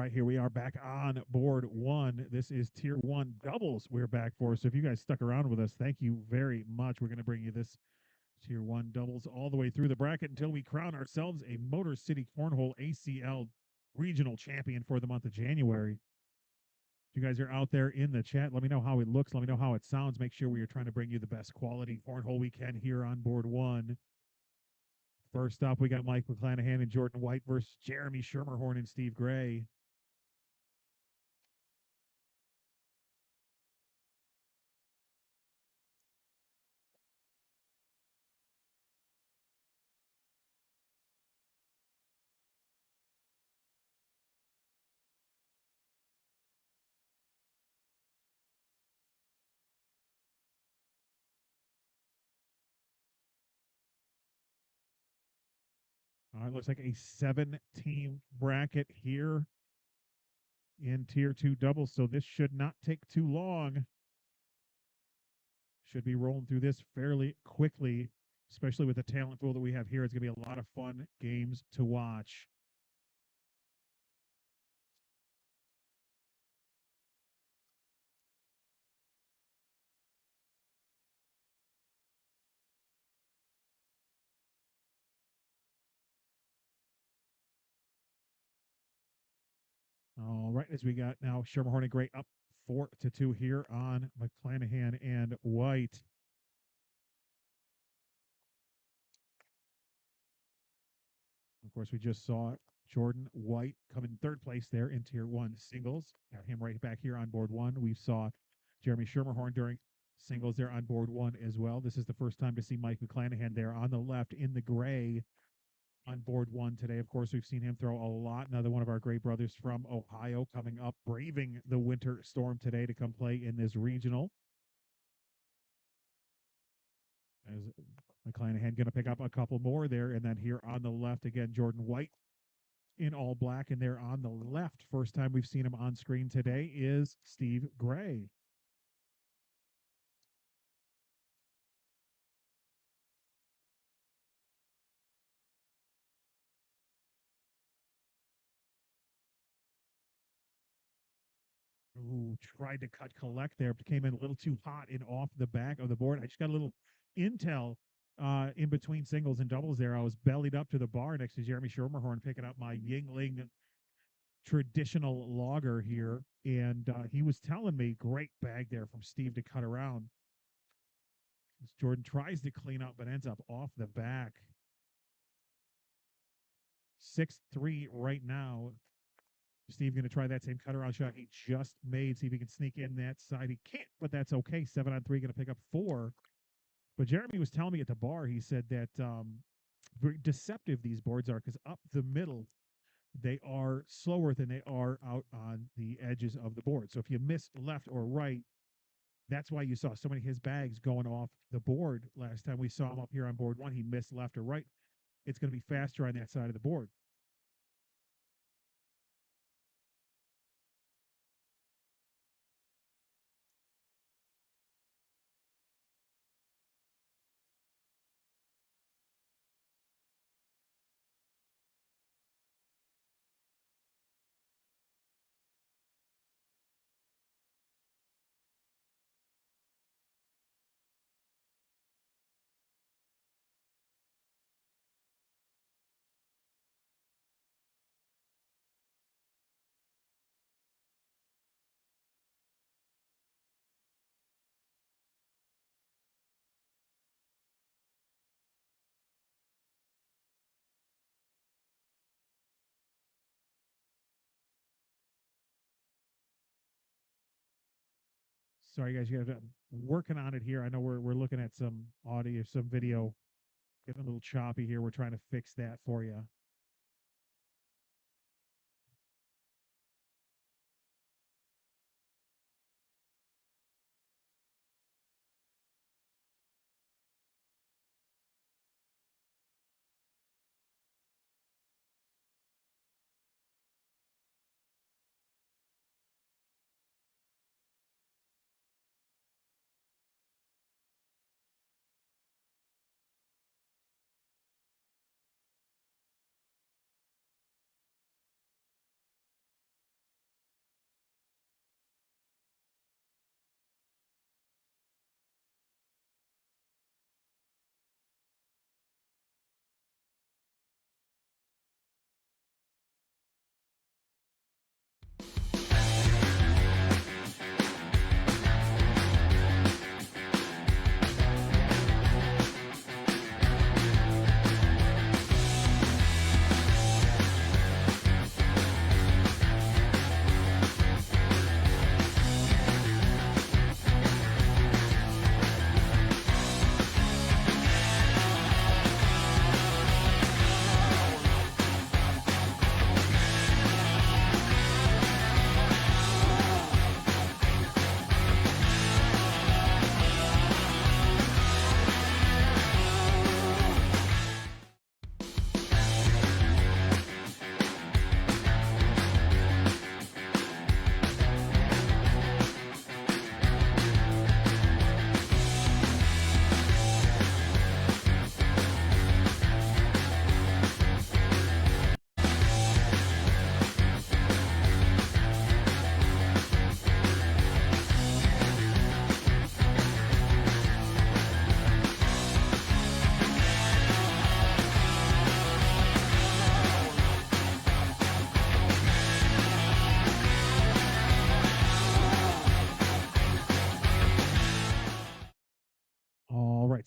right, here we are back on board one. This is tier one doubles we're back for. So if you guys stuck around with us, thank you very much. We're going to bring you this tier one doubles all the way through the bracket until we crown ourselves a Motor City Cornhole ACL regional champion for the month of January. If you guys are out there in the chat, let me know how it looks. Let me know how it sounds. Make sure we are trying to bring you the best quality cornhole we can here on board one. First up, we got Mike McClanahan and Jordan White versus Jeremy Schermerhorn and Steve Gray. All right, looks like a 7-team bracket here in tier two doubles. So this should not take too long. Should be rolling through this fairly quickly, especially with the talent pool that we have here. It's going to be a lot of fun games to watch. All right, as we got now Shermerhorn and Gray up 4-2 here on McClanahan and White. Of course, we just saw Jordan White come in third place there in tier one singles. Got him right back here on board one. We saw Jeremy Schermerhorn during singles there on board one as well. This is the first time to see Mike McClanahan there on the left in the gray on board one today. Of course, we've seen him throw a lot. Another one of our great brothers from Ohio coming up, braving the winter storm today to come play in this regional. As McClanahan going to pick up a couple more there. And then here on the left, again, Jordan White in all black. And there on the left, first time we've seen him on screen today, is Steve Gray. Ooh, tried to cut collect there, but came in a little too hot and off the back of the board. I just got a little intel in between singles and doubles there. I was bellied up to the bar next to Jeremy Schermerhorn picking up my Yingling traditional lager here. And he was telling me, great bag there from Steve to cut around. As Jordan tries to clean up, but ends up off the back. 6-3 right now. Steve going to try that same cut around shot he just made. See if he can sneak in that side. He can't, but that's okay. 7-on-3, going to pick up 4. But Jeremy was telling me at the bar, he said that very deceptive these boards are because up the middle, they are slower than they are out on the edges of the board. So if you miss left or right, that's why you saw so many of his bags going off the board last time we saw him up here on board one. He missed left or right. It's going to be faster on that side of the board. Sorry, guys, you guys, working on it here. I know we're looking at some audio, some video, getting a little choppy here. We're trying to fix that for you.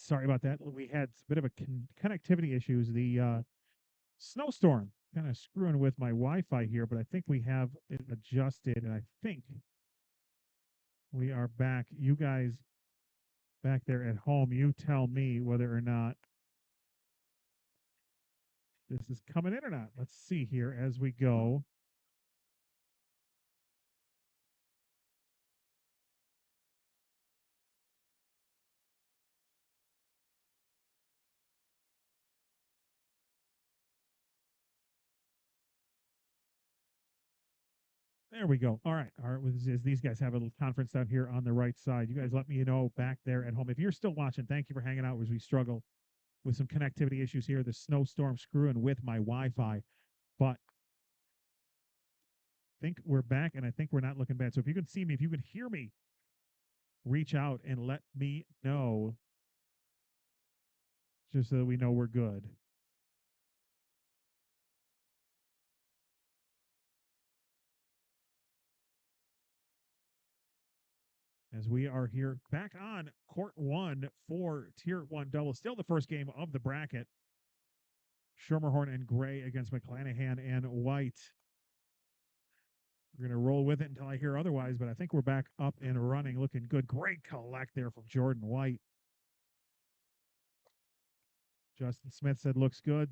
Sorry about that. We had a bit of a connectivity issues. The snowstorm kind of screwing with my Wi-Fi here, but I think we have it adjusted, and I think we are back. You guys back there at home, you tell me whether or not this is coming in or not. Let's see here as we go. There we go. All right. All right. As these guys have a little conference down here on the right side. You guys let me know back there at home. If you're still watching, thank you for hanging out as we struggle with some connectivity issues here. The snowstorm screwing with my Wi-Fi, but I think we're back, and I think we're not looking bad. So if you can see me, if you can hear me, reach out and let me know, just so that we know we're good. As we are here back on court one for tier one double. Still the first game of the bracket. Schermerhorn and Gray against McClanahan and White. We're going to roll with it until I hear otherwise, but I think we're back up and running, looking good. Great collect there from Jordan White. Justin Smith said, looks good.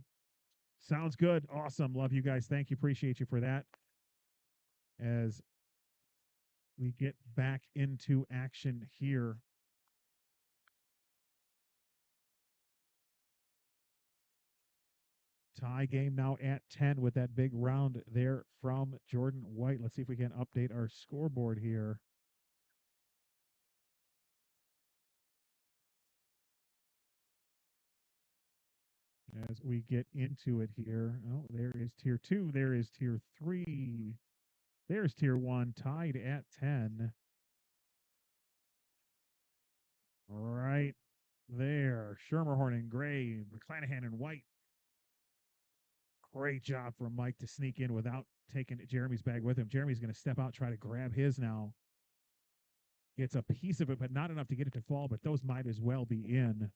Sounds good. Awesome. Love you guys. Thank you. Appreciate you for that. As we get back into action here. Tie game now at 10 with that big round there from Jordan White. Let's see if we can update our scoreboard here. As we get into it here. Oh, there is tier two. There is tier three. There's tier one tied at 10. Right there. Schermerhorn and Gray, McClanahan and White. Great job from Mike to sneak in without taking Jeremy's bag with him. Jeremy's going to step out, try to grab his now. Gets a piece of it, but not enough to get it to fall, but those might as well be in.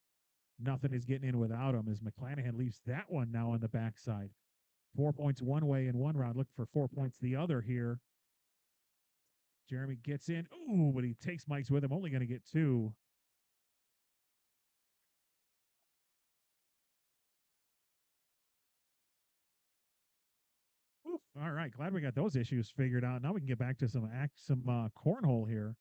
Nothing is getting in without him as McClanahan leaves that one now on the backside. 4 points one way in one round, looking for 4 points the other here. Jeremy gets in. Ooh, but he takes Mike's with him, only going to get two. Oof, all right, glad we got those issues figured out. Now we can get back to some cornhole here.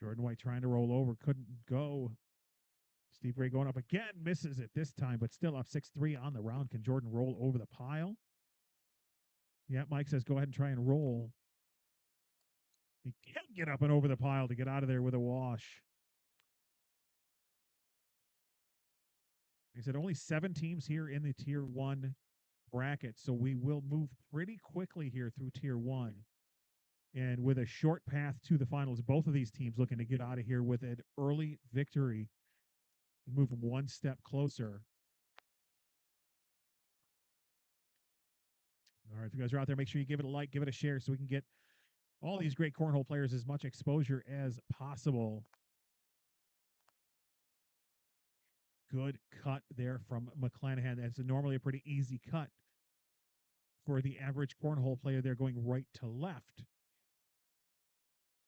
Jordan White trying to roll over, couldn't go. Steve Ray going up again, misses it this time, but still up 6-3 on the round. Can Jordan roll over the pile? Yeah, Mike says go ahead and try and roll. He can get up and over the pile to get out of there with a wash. He said only 7 teams here in the tier one bracket, so we will move pretty quickly here through tier one. And with a short path to the finals, both of these teams looking to get out of here with an early victory, move one step closer. All right, if you guys are out there, make sure you give it a like, give it a share so we can get all these great cornhole players as much exposure as possible. Good cut there from McClanahan. That's normally a pretty easy cut for the average cornhole player. They're going right to left.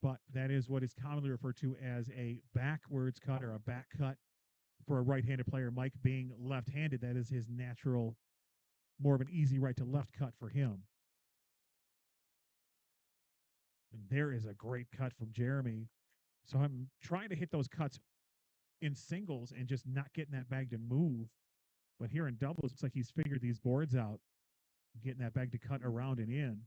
But that is what is commonly referred to as a backwards cut or a back cut for a right-handed player. Mike being left-handed, that is his natural, more of an easy right to left cut for him. And there is a great cut from Jeremy. So I'm trying to hit those cuts in singles and just not getting that bag to move. But here in doubles, looks like he's figured these boards out, getting that bag to cut around and in.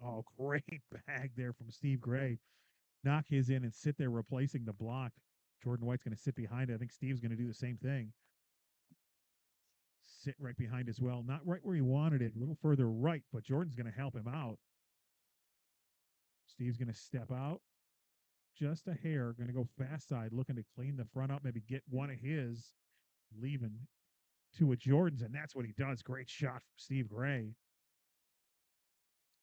Oh, great bag there from Steve Gray. Knock his in and sit there replacing the block. Jordan White's going to sit behind it. I think Steve's going to do the same thing. sitting right behind as well. Not right where he wanted it, a little further right, but Jordan's going to help him out. Steve's going to step out just a hair, going to go fast side, looking to clean the front up, maybe get one of his, leaving two of Jordan's, and that's what he does. Great shot from Steve Gray.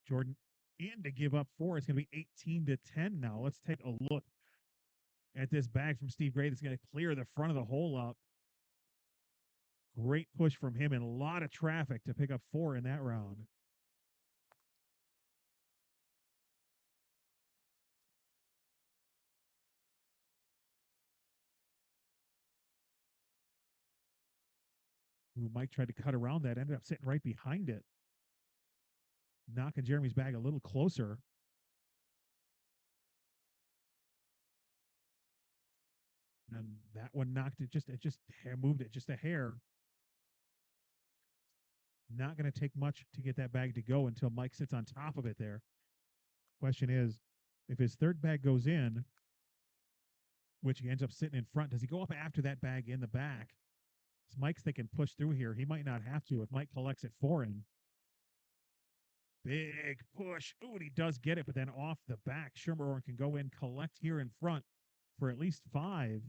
Jordan in to give up four. It's going to be 18-10 now. Let's take a look at this bag from Steve Gray that's going to clear the front of the hole up. Great push from him and a lot of traffic to pick up four in that round. Ooh, Mike tried to cut around that, ended up sitting right behind it, knocking Jeremy's bag a little closer. And that one knocked it just moved it just a hair. Not going to take much to get that bag to go until Mike sits on top of it there. Question is, if his third bag goes in, which he ends up sitting in front, does he go up after that bag in the back? So Mike's thinking push through here. He might not have to if Mike collects it for him. Big push. Ooh, and he does get it, but then off the back, Schermerhorn can go in, collect here in front for at least five,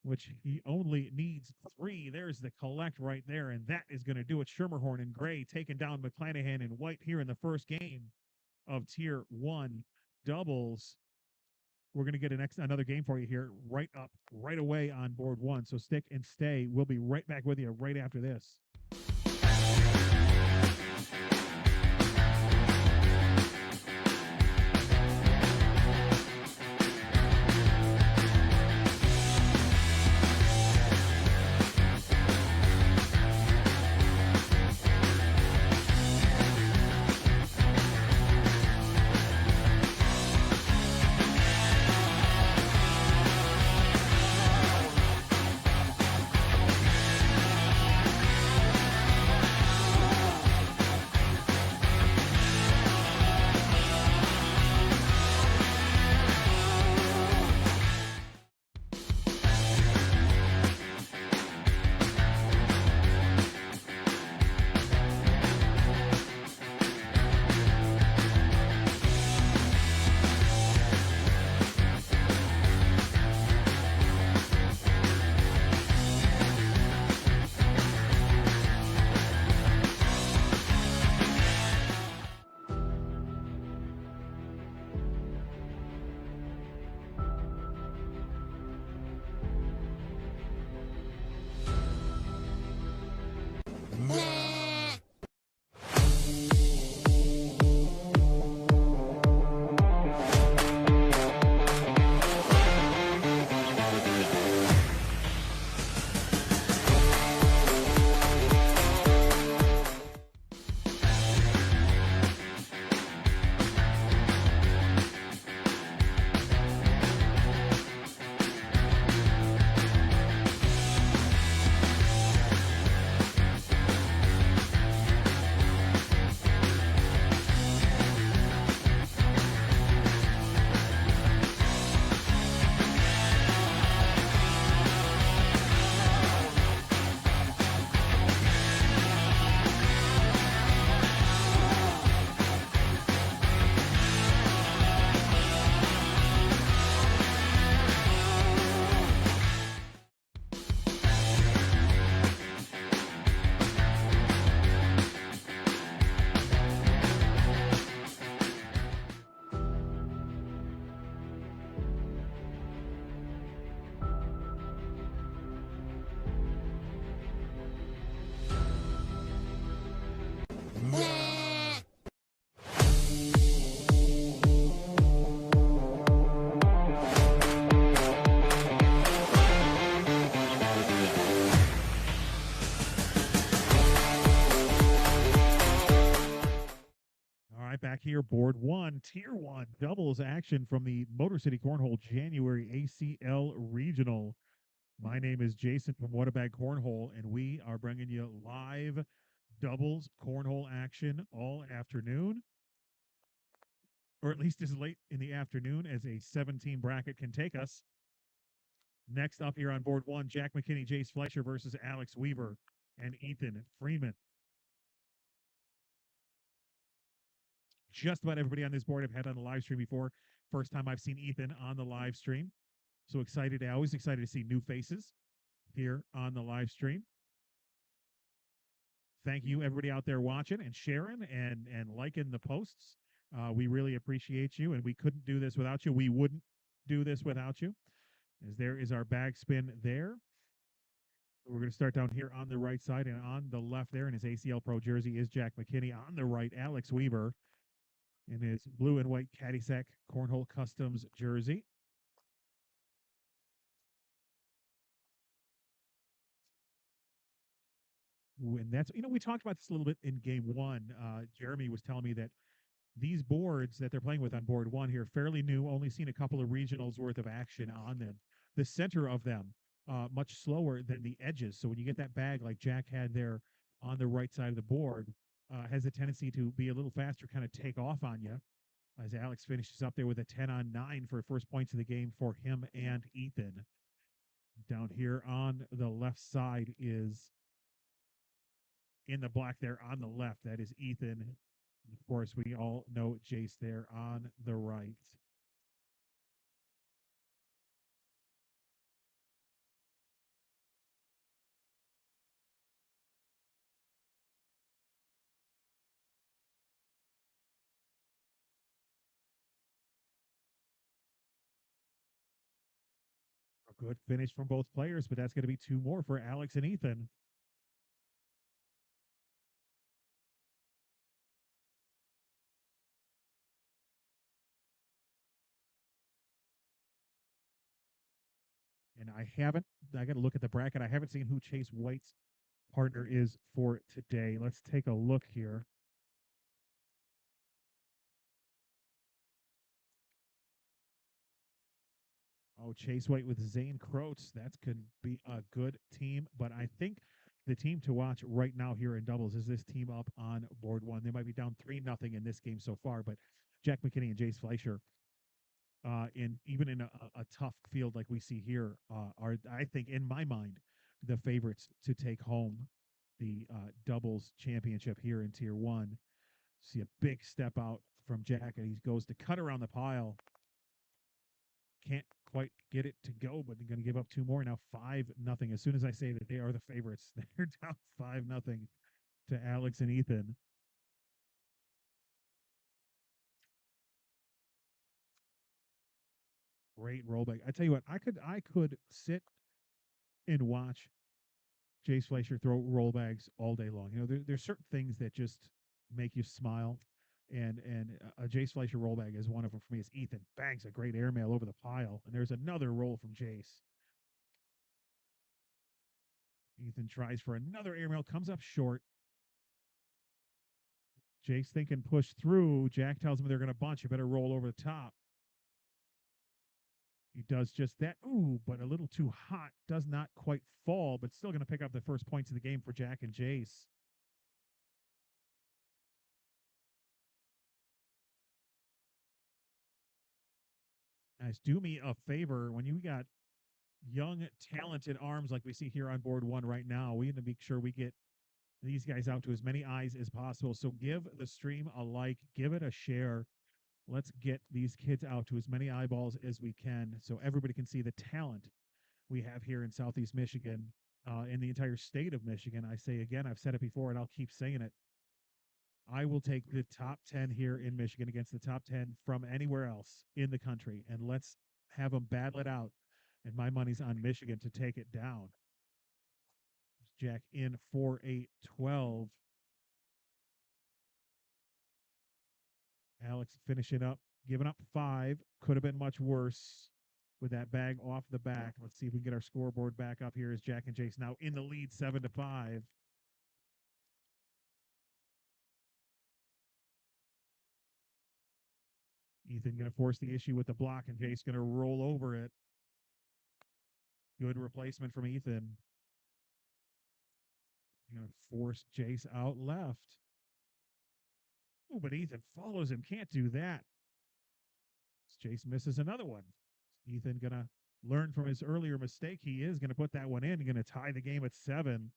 which he only needs three. There's the collect right there, and that is going to do it. Schermerhorn and Gray taking down McClanahan and White here in the first game of Tier 1 doubles. We're going to get another game for you here right up, right away on board one. So stick and stay. We'll be right back with you right after this. Back here, board one, tier one doubles action from the MotorCity Cornhole January ACL Regional. My name is Jason from Waterbag Cornhole, and we are bringing you live doubles cornhole action all afternoon, or at least as late in the afternoon as a 17 bracket can take us. Next up here on board one, Jack McKinney, Jace Fletcher versus Alex Weaver. and Ethan Freeman. Just about everybody on this board I've had on the live stream before. First time I've seen Ethan on the live stream. So excited. Always excited to see new faces here on the live stream. Thank you, everybody out there watching and sharing and liking the posts. We really appreciate you, and we couldn't do this without you. We wouldn't do this without you. As there is our bag spin there. We're going to start down here on the right side, and on the left there in his ACL Pro jersey is Jack McKinney. On the right, Alex Weaver in his blue and white Caddyshack Cornhole Customs jersey. And that's, we talked about this a little bit in game one. Jeremy was telling me that these boards that they're playing with on board one here, fairly new, only seen a couple of regionals worth of action on them. The center of them, much slower than the edges. So when you get that bag like Jack had there on the right side of the board, has a tendency to be a little faster, kind of take off on you. As Alex finishes up there with a 10-on-9 for first points of the game for him and Ethan. Down here on the left side is in the black there on the left. That is Ethan. Of course, we all know Jace there on the right. A good finish from both players, but that's going to be two more for Alex and Ethan. And I got to look at the bracket. I haven't seen who Chase White's partner is for today. Let's take a look here. Oh, Chase White with Zane Croats. That could be a good team. But I think the team to watch right now here in doubles is this team up on board one. They might be down 3-0 in this game so far, but Jack McKinney and Jace Fleischer, in even in a tough field like we see here, are, I think, in my mind, the favorites to take home the doubles championship here in Tier 1. See a big step out from Jack, and he goes to cut around the pile. Can't quite get it to go, but they're going to give up two more now. 5-0. As soon as I say that they are the favorites, they're down 5-0 to Alex and Ethan. Great rollback. I tell you what, I could sit and watch Jace Fleischer throw rollbags all day long. There's certain things that just make you smile. And a Jace Fleischer rollbag is one of them for me. Is Ethan bangs a great airmail over the pile, and there's another roll from Jace. Ethan tries for another airmail, comes up short. Jace thinking push through. Jack tells him they're going to bunch. You better roll over the top. He does just that. Ooh, but a little too hot. Does not quite fall, but still going to pick up the first points of the game for Jack and Jace. Guys, do me a favor. When you got young, talented arms like we see here on board one right now, we need to make sure we get these guys out to as many eyes as possible. So give the stream a like, give it a share. Let's get these kids out to as many eyeballs as we can so everybody can see the talent we have here in Southeast Michigan, in the entire state of Michigan. I say again, I've said it before and I'll keep saying it. I will take the top 10 here in Michigan against the top 10 from anywhere else in the country, and let's have them battle it out. And my money's on Michigan to take it down. Jack in for a 12. Alex finishing up, giving up 5. Could have been much worse with that bag off the back. Let's see if we can get our scoreboard back up here as Jack and Jace now in the lead 7-5. Ethan going to force the issue with the block, and Jace going to roll over it. Good replacement from Ethan. Going to force Jace out left. Oh, but Ethan follows him. Can't do that. Jace misses another one. Ethan going to learn from his earlier mistake. He is going to put that one in. Going to tie the game at 7.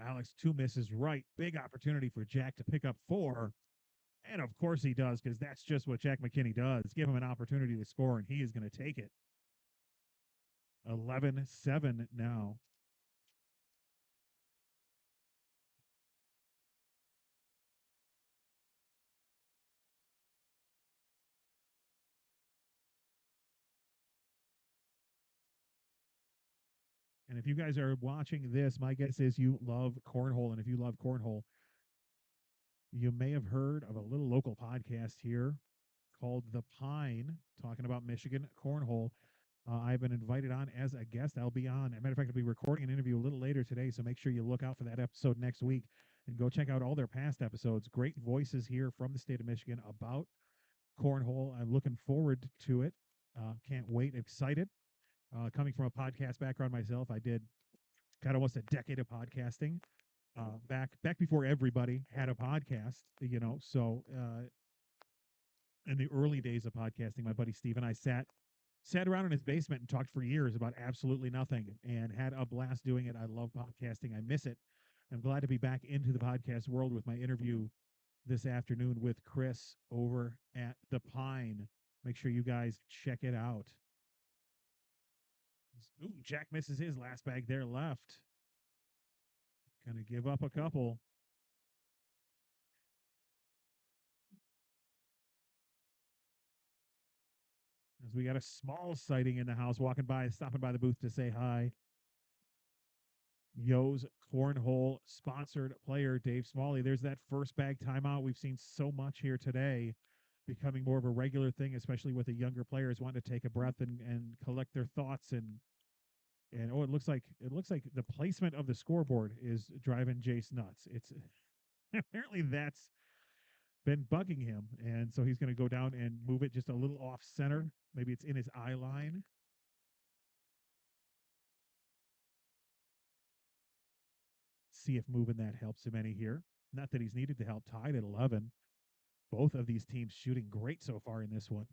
Alex, two misses right. Big opportunity for Jack to pick up four. And of course he does, because that's just what Jack McKinney does. Give him an opportunity to score, and he is going to take it. 11-7 now. And if you guys are watching this, my guess is you love cornhole. And if you love cornhole, you may have heard of a little local podcast here called The Pine, talking about Michigan cornhole. I've been invited on as a guest. I'll be on. As a matter of fact, I'll be recording an interview a little later today, so make sure you look out for that episode next week and go check out all their past episodes. Great voices here from the state of Michigan about cornhole. I'm looking forward to it. Can't wait. Excited. Coming from a podcast background myself, I did got almost a decade of podcasting back before everybody had a podcast. So in the early days of podcasting, my buddy Steve and I sat around in his basement and talked for years about absolutely nothing and had a blast doing it. I love podcasting. I miss it. I'm glad to be back into the podcast world with my interview this afternoon with Chris over at The Pine. Make sure you guys check it out. Ooh, Jack misses his last bag there left. Gonna give up a couple. As we got a small sighting in the house walking by, stopping by the booth to say hi. Yo's Cornhole sponsored player, Dave Smalley. There's that first bag timeout we've seen so much here today, becoming more of a regular thing, especially with the younger players wanting to take a breath and collect their thoughts and oh, it looks like the placement of the scoreboard is driving Jace nuts. It's apparently that's been bugging him, and so he's going to go down and move it just a little off center. Maybe it's in his eye line. See if moving that helps him any here. Not that he's needed to help. Tied at 11. Both of these teams shooting great so far in this one.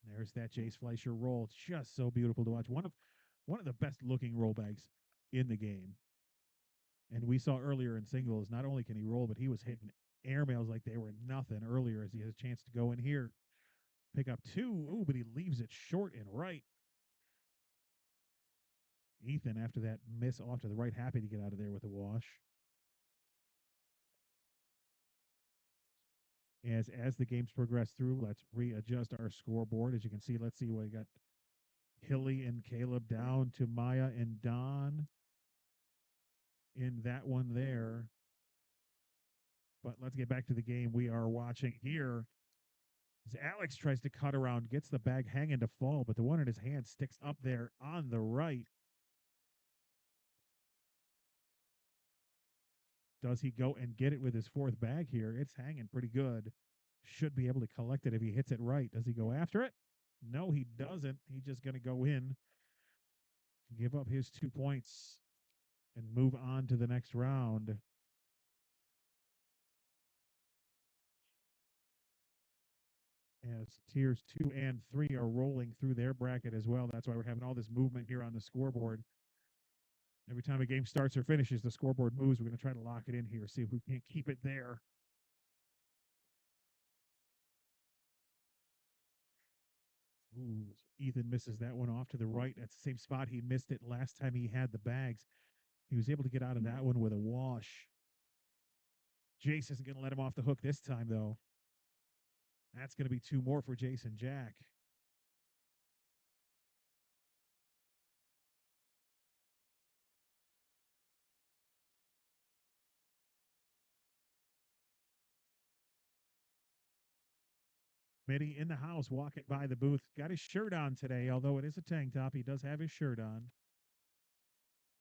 There's that Jace Fleischer roll. It's just so beautiful to watch. One of the best looking roll bags in the game. And we saw earlier in singles, not only can he roll, but he was hitting airmails like they were nothing earlier as he has a chance to go in here. Pick up two. Oh, but he leaves it short and right. Ethan, after that miss off to the right, happy to get out of there with a wash. As the games progress through, let's readjust our scoreboard. As you can see, let's see what we got. Hilly and Caleb down to Maya and Don in that one there. But let's get back to the game we are watching here. As Alex tries to cut around, gets the bag hanging to fall, but the one in his hand sticks up there on the right. Does he go and get it with his fourth bag here? It's hanging pretty good. Should be able to collect it if he hits it right. Does he go after it? No, he doesn't. He's just going to go in, give up his 2 points, and move on to the next round. As tiers 2 and 3 are rolling through their bracket as well. That's why we're having all this movement here on the scoreboard. Every time a game starts or finishes, the scoreboard moves. We're going to try to lock it in here, see if we can't keep it there. Ooh, Ethan misses that one off to the right. That's the same spot he missed it last time he had the bags. He was able to get out of that one with a wash. Jace isn't going to let him off the hook this time, though. That's going to be two more for Jason Jack. Mitty in the house, walking by the booth. Got his shirt on today, although it is a tank top. He does have his shirt on.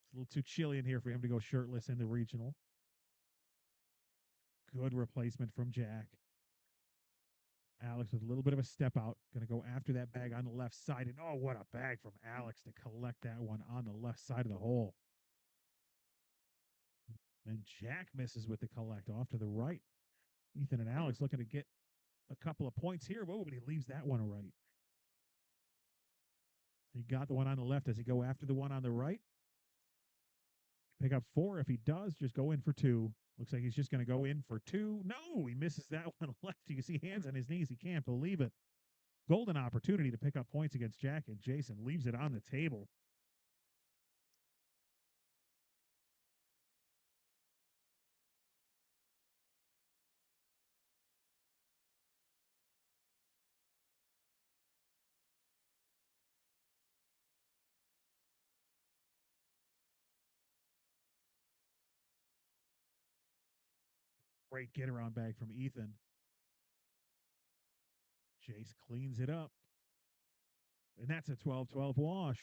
It's a little too chilly in here for him to go shirtless in the regional. Good replacement from Jack. Alex with a little bit of a step out. Going to go after that bag on the left side. And oh, what a bag from Alex to collect that one on the left side of the hole. And Jack misses with the collect off to the right. Ethan and Alex looking to get a couple of points here. Whoa, but he leaves that one right. He got the one on the left. Does he go after the one on the right? Pick up 4. If he does, just go in for 2. Looks like he's just going to go in for 2. No, he misses that one left. You can see hands on his knees. He can't believe it. Golden opportunity to pick up points against Jack, and Jason leaves it on the table. Great get around bag from Ethan. Jace cleans it up. And that's a 12-12 wash.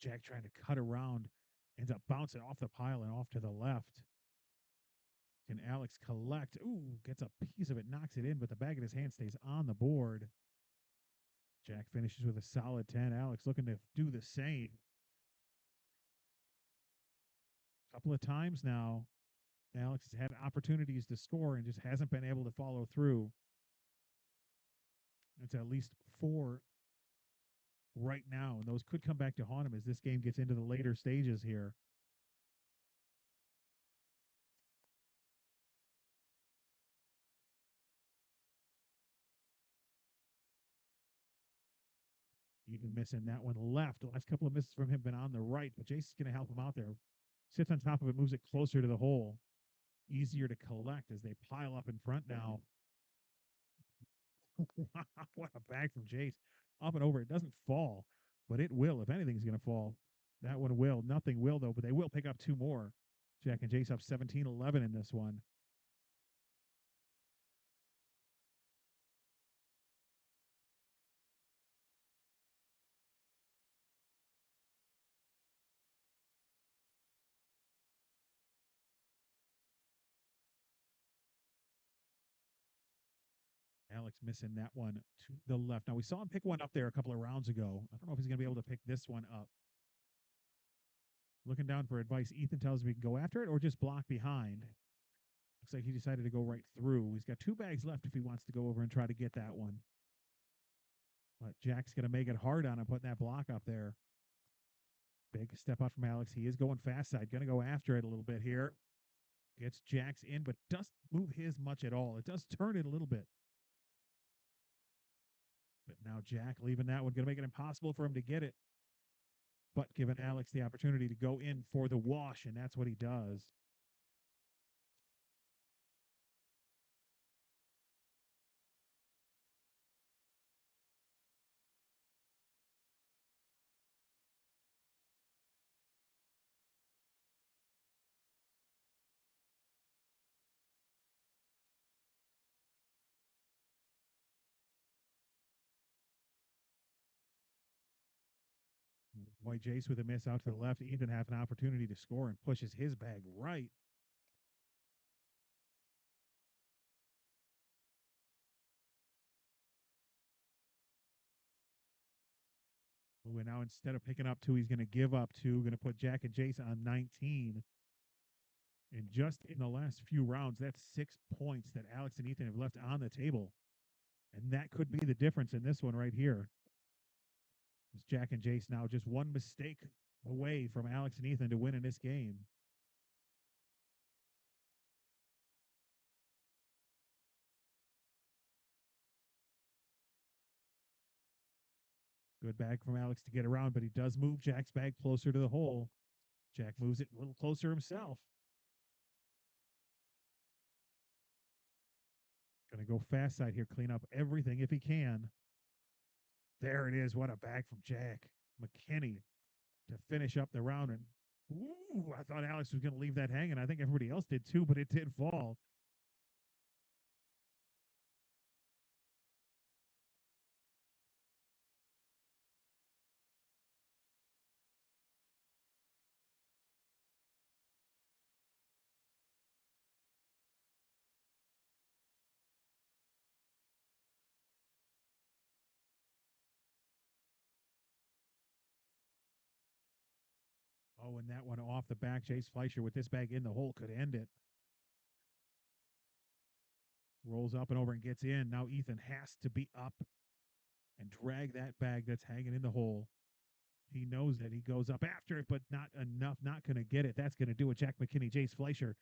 Jack trying to cut around, ends up bouncing off the pile and off to the left. Can Alex collect? Ooh, gets a piece of it, knocks it in, but the bag in his hand stays on the board. Jack finishes with a solid 10. Alex looking to do the same. A couple of times now, Alex has had opportunities to score and just hasn't been able to follow through. It's at least 4 right now, and those could come back to haunt him as this game gets into the later stages here. Even missing that one left. The last couple of misses from him been on the right, but Jason's going to help him out there. Sits on top of it, moves it closer to the hole. Easier to collect as they pile up in front now. What a bag from Jace. Up and over. It doesn't fall, but it will. If anything's going to fall, that one will. Nothing will, though, but they will pick up 2 more. Jack and Jace up 17-11 in this one. Alex missing that one to the left. Now, we saw him pick one up there a couple of rounds ago. I don't know if he's going to be able to pick this one up. Looking down for advice. Ethan tells me he can go after it or just block behind. Looks like he decided to go right through. He's got 2 bags left if he wants to go over and try to get that one. But Jack's going to make it hard on him, putting that block up there. Big step out from Alex. He is going fast side. Going to go after it a little bit here. Gets Jack's in, but doesn't move his much at all. It does turn it a little bit. But now Jack leaving that one. Going to make it impossible for him to get it. But giving Alex the opportunity to go in for the wash, and that's what he does. Boy, Jace with a miss out to the left. Ethan have an opportunity to score and pushes his bag right. Ooh, and now instead of picking up 2, he's going to give up 2. Going to put Jack and Jace on 19. And just in the last few rounds, that's 6 points that Alex and Ethan have left on the table. And that could be the difference in this one right here. It's Jack and Jace now just one mistake away from Alex and Ethan to win in this game. Good bag from Alex to get around, but he does move Jack's bag closer to the hole. Jack moves it a little closer himself. Going to go fast side here, clean up everything if he can. There it is. What a bag from Jack McKinney to finish up the round. And ooh, I thought Alex was going to leave that hanging. I think everybody else did too, but it did fall. Oh, and that one off the back. Chase Fleischer with this bag in the hole could end it. Rolls up and over and gets in. Now Ethan has to be up and drag that bag that's hanging in the hole. He knows that he goes up after it, but not enough, not going to get it. That's going to do it. Jack McKinney, Chase Fleischer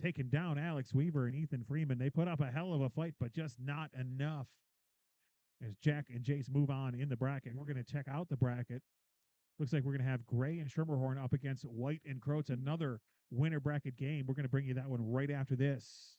taking down Alex Weaver and Ethan Freeman. They put up a hell of a fight, but just not enough. As Jack and Jace move on in the bracket, we're going to check out the bracket. Looks like we're going to have Gray and Schermerhorn up against White and Croats, another winner bracket game. We're going to bring you that one right after this.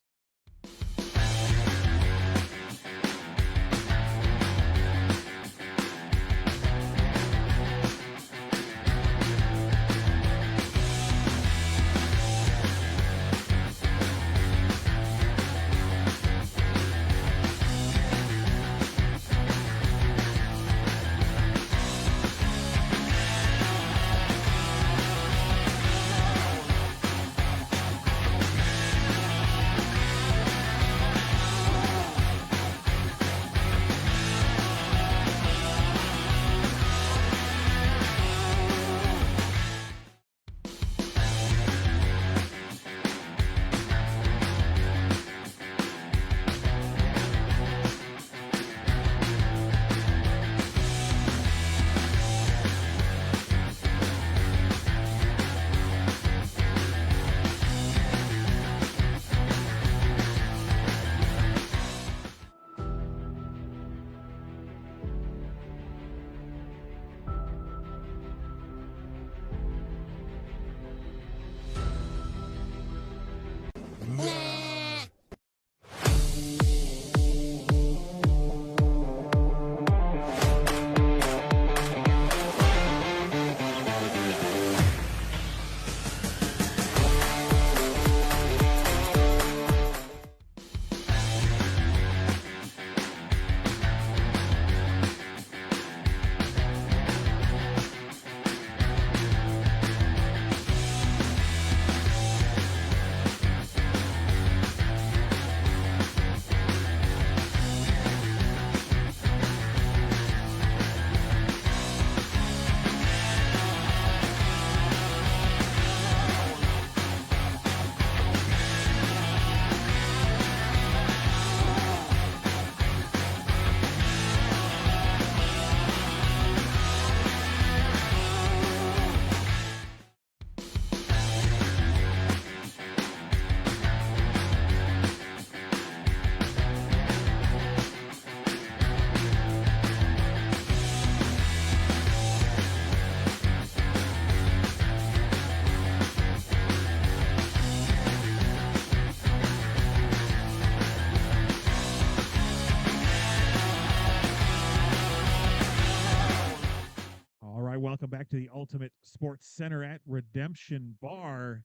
Welcome back to the Ultimate Sports Center at Redemption Bar.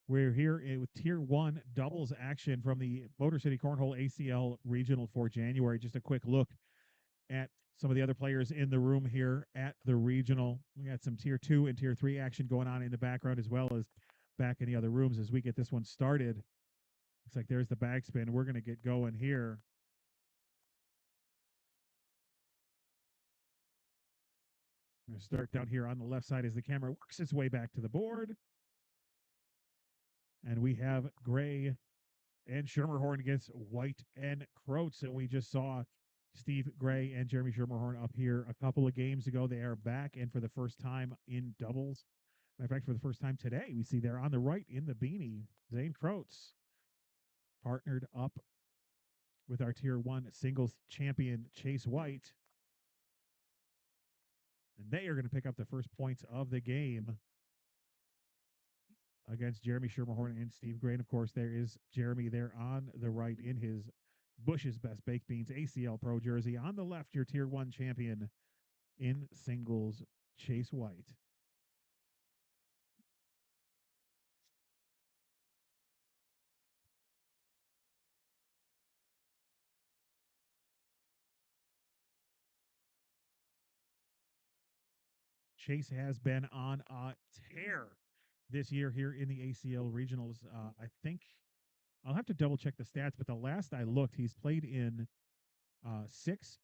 We're here with Tier 1 doubles action from the MotorCity Cornhole ACL Regional for January. Just a quick look at some of the other players in the room here at the Regional. We got some Tier 2 and Tier 3 action going on in the background, as well as back in the other rooms as we get this one started. Looks like there's the bag spin. We're going to get going here. I'm going to start down here on the left side as the camera works its way back to the board. And we have Gray and Schermerhorn against White and Croats. And we just saw Steve Gray and Jeremy Schermerhorn up here a couple of games ago. They are back, and for the first time in doubles. Matter of fact, for the first time today, we see there on the right in the beanie, Zane Croats partnered up with our Tier 1 singles champion, Chase White. And they are going to pick up the first points of the game against Jeremy Schermerhorn and Steve Gray. And of course, there is Jeremy there on the right in his Bush's Best Baked Beans ACL Pro jersey. On the left, your Tier 1 champion in singles, Chase White. Chase has been on a tear this year here in the ACL regionals. I think I'll have to double check the stats, but the last I looked, he's played in 6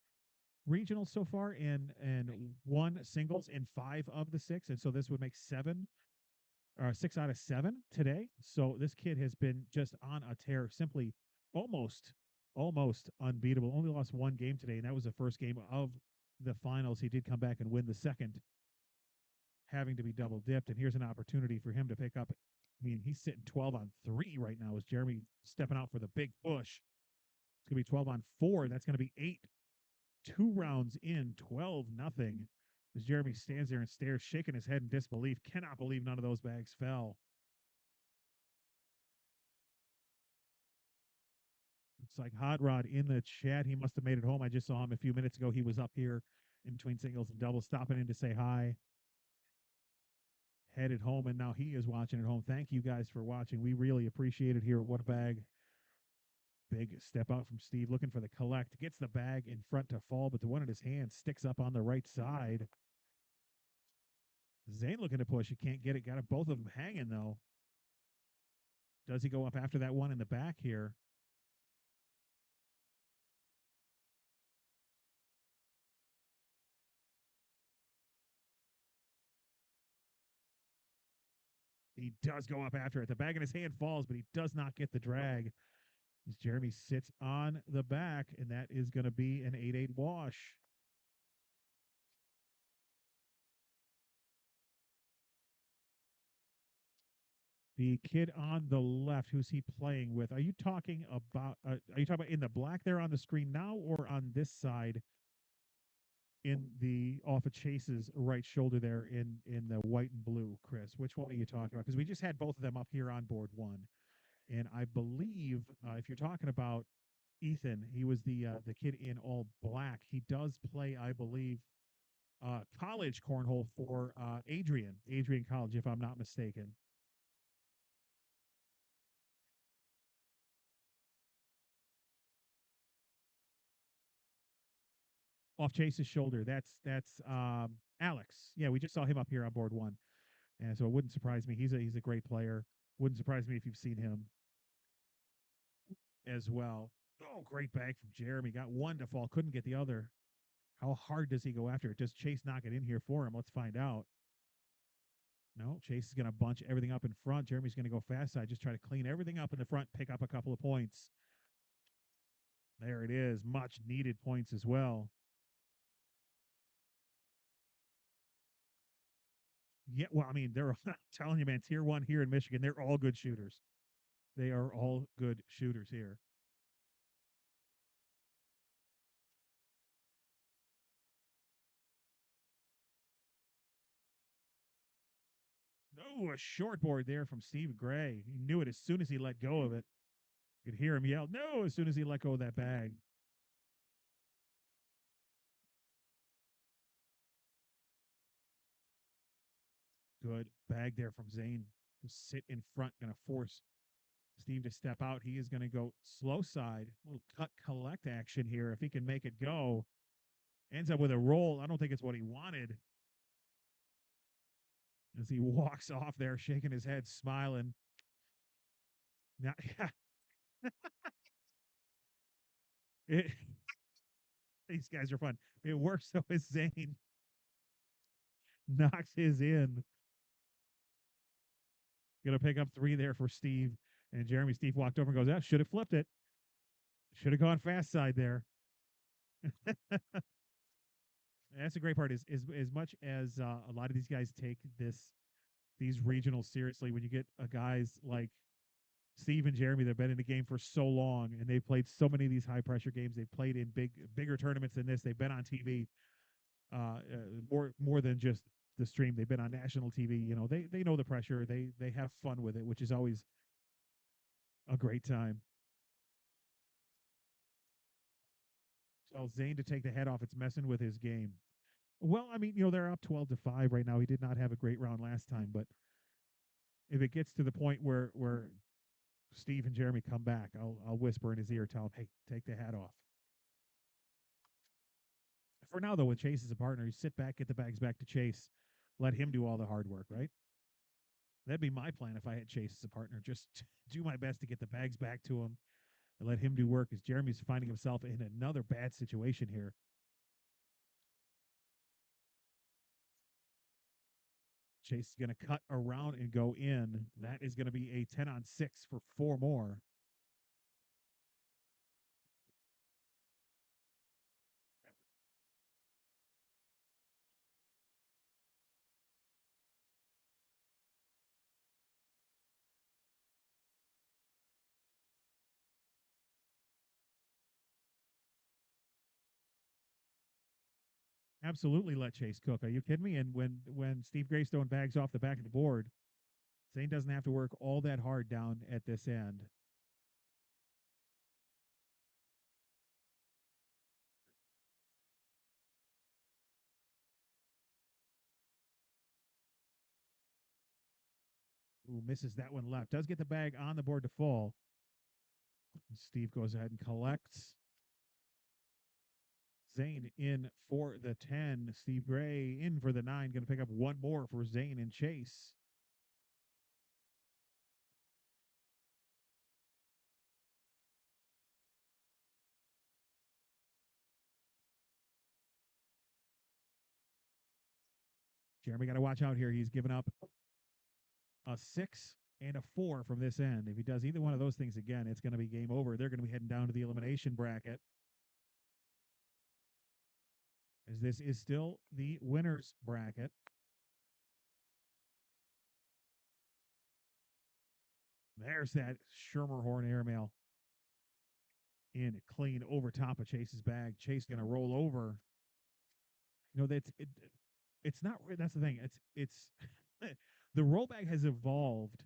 regionals so far and one singles in 5 of the 6, and so this would make 6 out of 7 today. So this kid has been just on a tear, simply almost almost unbeatable. Only lost one game today, and that was the first game of the finals. He did come back and win the second, having to be double dipped. And here's an opportunity for him to pick up. I mean, he's sitting 12 on 3 right now. Is Jeremy stepping out for the big push? It's gonna be 12 on 4. That's gonna be 8. 2 rounds in, 12-0. As Jeremy stands there and stares, shaking his head in disbelief, cannot believe none of those bags fell. It's like Hot Rod in the chat. He must have made it home. I just saw him a few minutes ago. He was up here in between singles and doubles, stopping in to say hi. Headed home, and now he is watching at home. Thank you guys for watching. We really appreciate it here at What a Bag. Big step out from Steve, looking for the collect. Gets the bag in front to fall, but the one in his hand sticks up on the right side. Zane looking to push. He can't get it. Got it. Both of them hanging, though. Does he go up after that one in the back here? He does go up after it. The bag in his hand falls, but he does not get the drag. As Jeremy sits on the back, and that is going to be an 8-8 wash. The kid on the left, who's he playing with? Are you talking about? Are you talking about in the black there on the screen now, or on this side in the off of Chase's right shoulder there in the white and blue? Chris, which one are you talking about? Because we just had both of them up here on board one, and I believe if you're talking about Ethan, he was the kid in all black. He does play, I believe, college cornhole for Adrian College, if I'm not mistaken. Off Chase's shoulder. That's Alex. Yeah, we just saw him up here on board one, and so it wouldn't surprise me. He's a great player. Wouldn't surprise me if you've seen him as well. Oh, great bag from Jeremy. Got one to fall, couldn't get the other. How hard does he go after it? Does Chase knock it in here for him? Let's find out. No, Chase is going to bunch everything up in front. Jeremy's going to go fast side, just try to clean everything up in the front, pick up a couple of points. There it is. Much needed points as well. Yeah, well, I mean, they're I'm telling you, man, tier one here in Michigan, they're all good shooters. They are all good shooters here. Oh, a short board there from Steve Gray. He knew it as soon as he let go of it. You could hear him yell, no, as soon as he let go of that bag. Good bag there from Zane to sit in front, going to force Steve to step out. He is going to go slow side, little cut collect action here. If he can make it go, ends up with a roll. I don't think it's what he wanted. As he walks off there, shaking his head, smiling. Now, yeah, it, these guys are fun. It works so as Zane knocks his in. Going to pick up 3 there for Steve. And Jeremy Steve walked over and goes, should have flipped it. Should have gone fast side there. That's the great part is as much as a lot of these guys take these regionals seriously, when you get guys like Steve and Jeremy that have been in the game for so long and they've played so many of these high pressure games, they've played in bigger tournaments than this, they've been on TV more than just the stream, they've been on national TV. You know, they know the pressure, they have fun with it, which is always a great time. Tell Zane to take the head off. It's messing with his game. Well, I mean, they're up 12-5 right now. He did not have a great round last time, but if it gets to the point where Steve and Jeremy come back, I'll whisper in his ear, tell him, hey, take the hat off. For now, though, with Chase as a partner, you sit back, get the bags back to Chase, let him do all the hard work, right? That'd be my plan if I had Chase as a partner. Just do my best to get the bags back to him and let him do work, as Jeremy's finding himself in another bad situation here. Chase is going to cut around and go in. That is going to be a 10-on-6 for 4 more. Absolutely let Chase cook. Are you kidding me? And when Steve Greystone bags off the back of the board, Zane doesn't have to work all that hard down at this end. Ooh, misses that one left. Does get the bag on the board to fall. Steve goes ahead and collects. Zane in for the 10. Steve Gray in for the 9. Going to pick up one more for Zane and Chase. Jeremy got to watch out here. He's given up a 6 and a 4 from this end. If he does either one of those things again, it's going to be game over. They're going to be heading down to the elimination bracket. As this is still the winner's bracket. There's that Schermerhorn airmail in clean over top of Chase's bag. Chase going to roll over. You know, it's not, that's the thing. It's the roll bag has evolved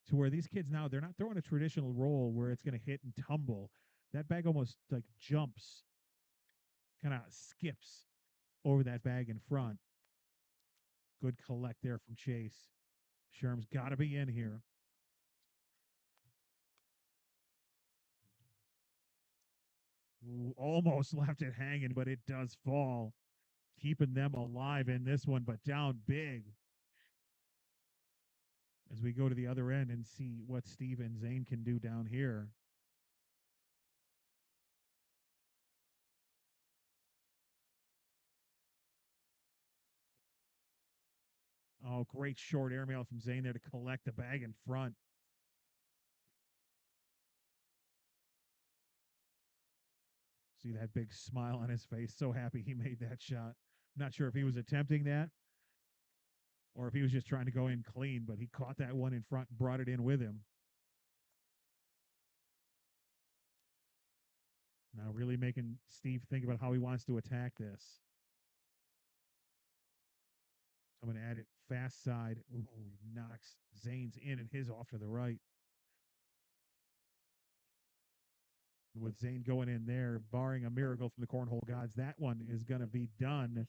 to where these kids now, they're not throwing a traditional roll where it's going to hit and tumble. That bag almost like jumps, kind of skips over that bag in front. Good collect there from Chase. Sherm's got to be in here. Ooh, almost left it hanging, but it does fall. Keeping them alive in this one, but down big. As we go to the other end and see what Steve and Zane can do down here. Oh, great short airmail from Zane there to collect the bag in front. See that big smile on his face. So happy he made that shot. Not sure if he was attempting that or if he was just trying to go in clean, but he caught that one in front and brought it in with him. Now really making Steve think about how he wants to attack this. Coming at it fast side. Ooh, knocks Zane's in and his off to the right. With Zane going in there, barring a miracle from the Cornhole Gods, that one is going to be done.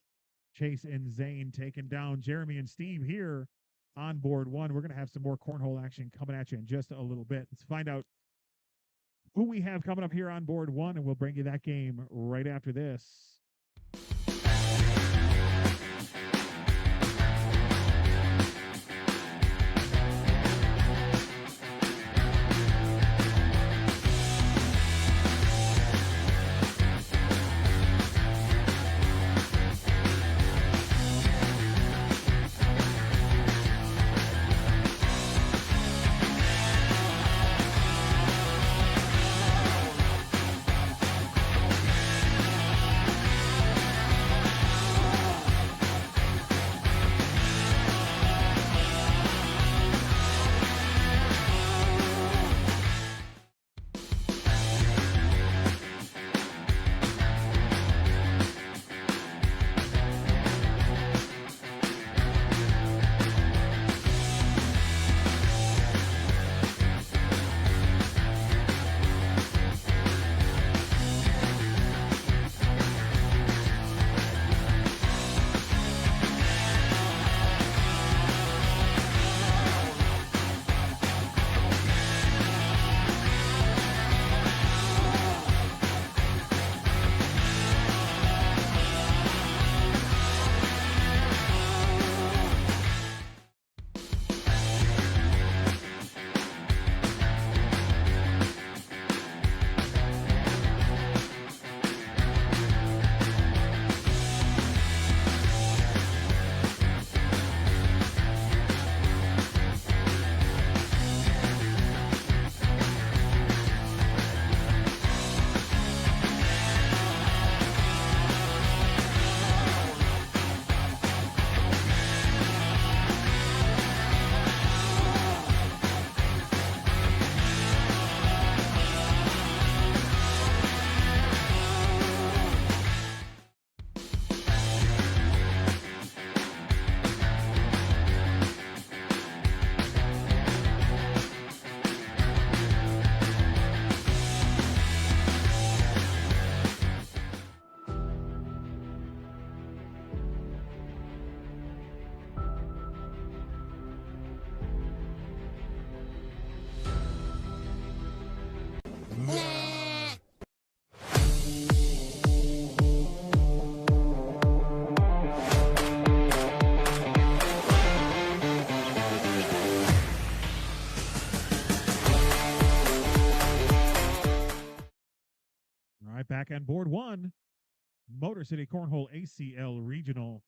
Chase and Zane taking down Jeremy and Steve here on board 1. We're going to have some more cornhole action coming at you in just a little bit. Let's find out who we have coming up here on board 1, and we'll bring you that game right after this. right, back on board one, MotorCity Cornhole ACL Regional.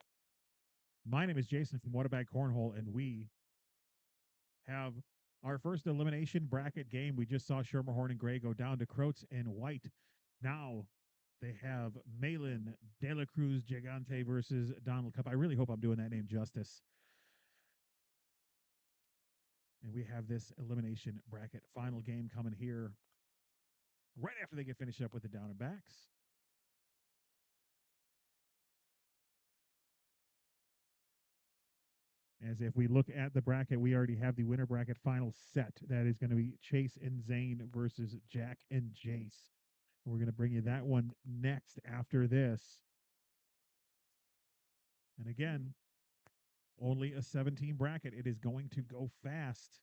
My name is Jason from Waterbag Cornhole, and we have our first elimination bracket game. We just saw Schermerhorn and Gray go down to Croats and White. Now they have Malin De La Cruz Gigante versus Donald Cup. I really hope I'm doing that name justice. And we have this elimination bracket final game coming here right after they get finished up with the down and backs. As if we look at the bracket, we already have the winner bracket final set. That is going to be Chase and Zane versus Jack and Jace. We're going to bring you that one next after this. And again, only a 17 bracket. It is going to go fast.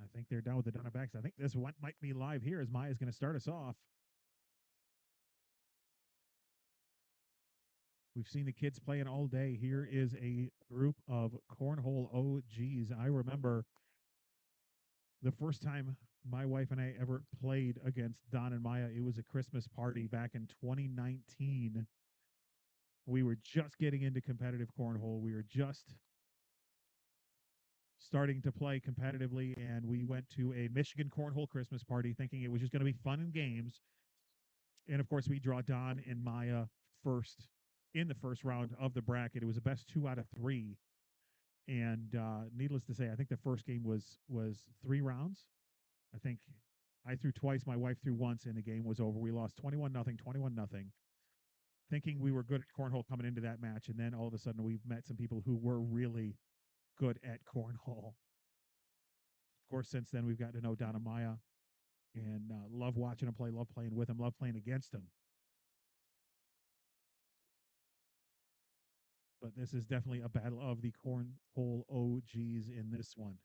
I think they're done with the down and backs. I think this one might be live here as Maya's going to start us off. We've seen the kids playing all day. Here is a group of cornhole OGs. I remember the first time my wife and I ever played against Don and Maya. It was a Christmas party back in 2019. We were just getting into competitive cornhole. We were just starting to play competitively, and we went to a Michigan cornhole Christmas party thinking it was just going to be fun and games. And of course, we draw Don and Maya first in the first round of the bracket. It was the best 2 out of 3. And needless to say, I think the first game was 3 rounds. I think I threw twice, my wife threw once, and the game was over. We lost 21-0, 21-0, thinking we were good at cornhole coming into that match. And then all of a sudden, we met some people who were really good at cornhole. Of course, since then, we've gotten to know Don and Maya and love watching them play, love playing with them, love playing against them. But this is definitely a battle of the cornhole OGs in this one.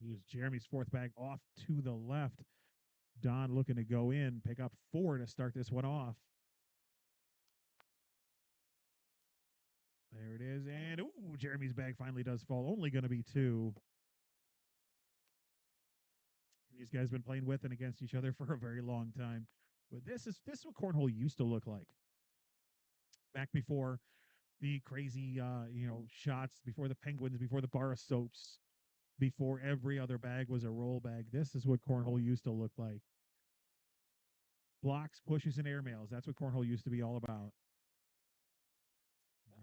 Here's Jeremy's fourth bag off to the left. Don looking to go in, pick up 4 to start this one off. There it is. And, ooh, Jeremy's bag finally does fall. Only going to be 2. These guys have been playing with and against each other for a very long time. But this is what cornhole used to look like. Back before the crazy, shots, before the penguins, before the bar of soaps, before every other bag was a roll bag. This is what cornhole used to look like. Blocks, pushes, and airmails. That's what cornhole used to be all about.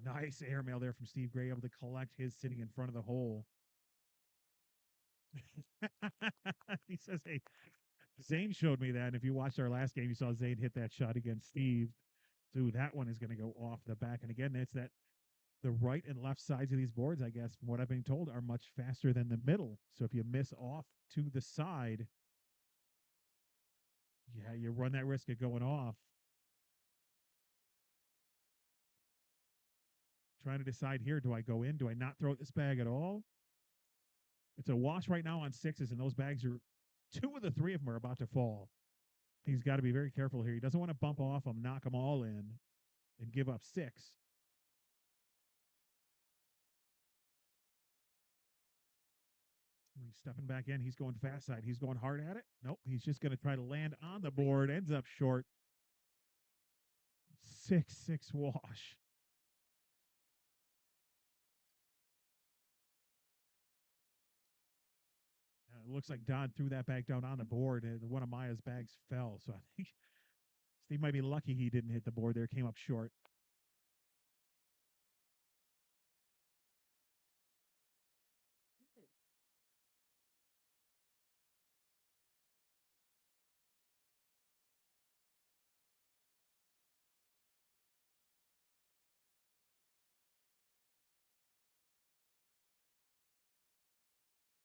Nice airmail there from Steve Gray, able to collect his sitting in front of the hole. He says, hey, Zane showed me that. And if you watched our last game, you saw Zane hit that shot against Steve. Dude, that one is going to go off the back. And again, it's that the right and left sides of these boards, I guess, from what I've been told, are much faster than the middle. So if you miss off to the side, yeah, you run that risk of going off. Trying to decide here, do I go in? Do I not throw this bag at all? It's a wash right now on 6s, and those bags are 2 of the 3 of them are about to fall. He's got to be very careful here. He doesn't want to bump off them, knock them all in, and give up 6. He's stepping back in. He's going fast side. He's going hard at it. Nope. He's just going to try to land on the board. Ends up short. 6-6 wash. It looks like Don threw that bag down on the board, and one of Maya's bags fell. So I think Steve might be lucky he didn't hit the board there. Came up short.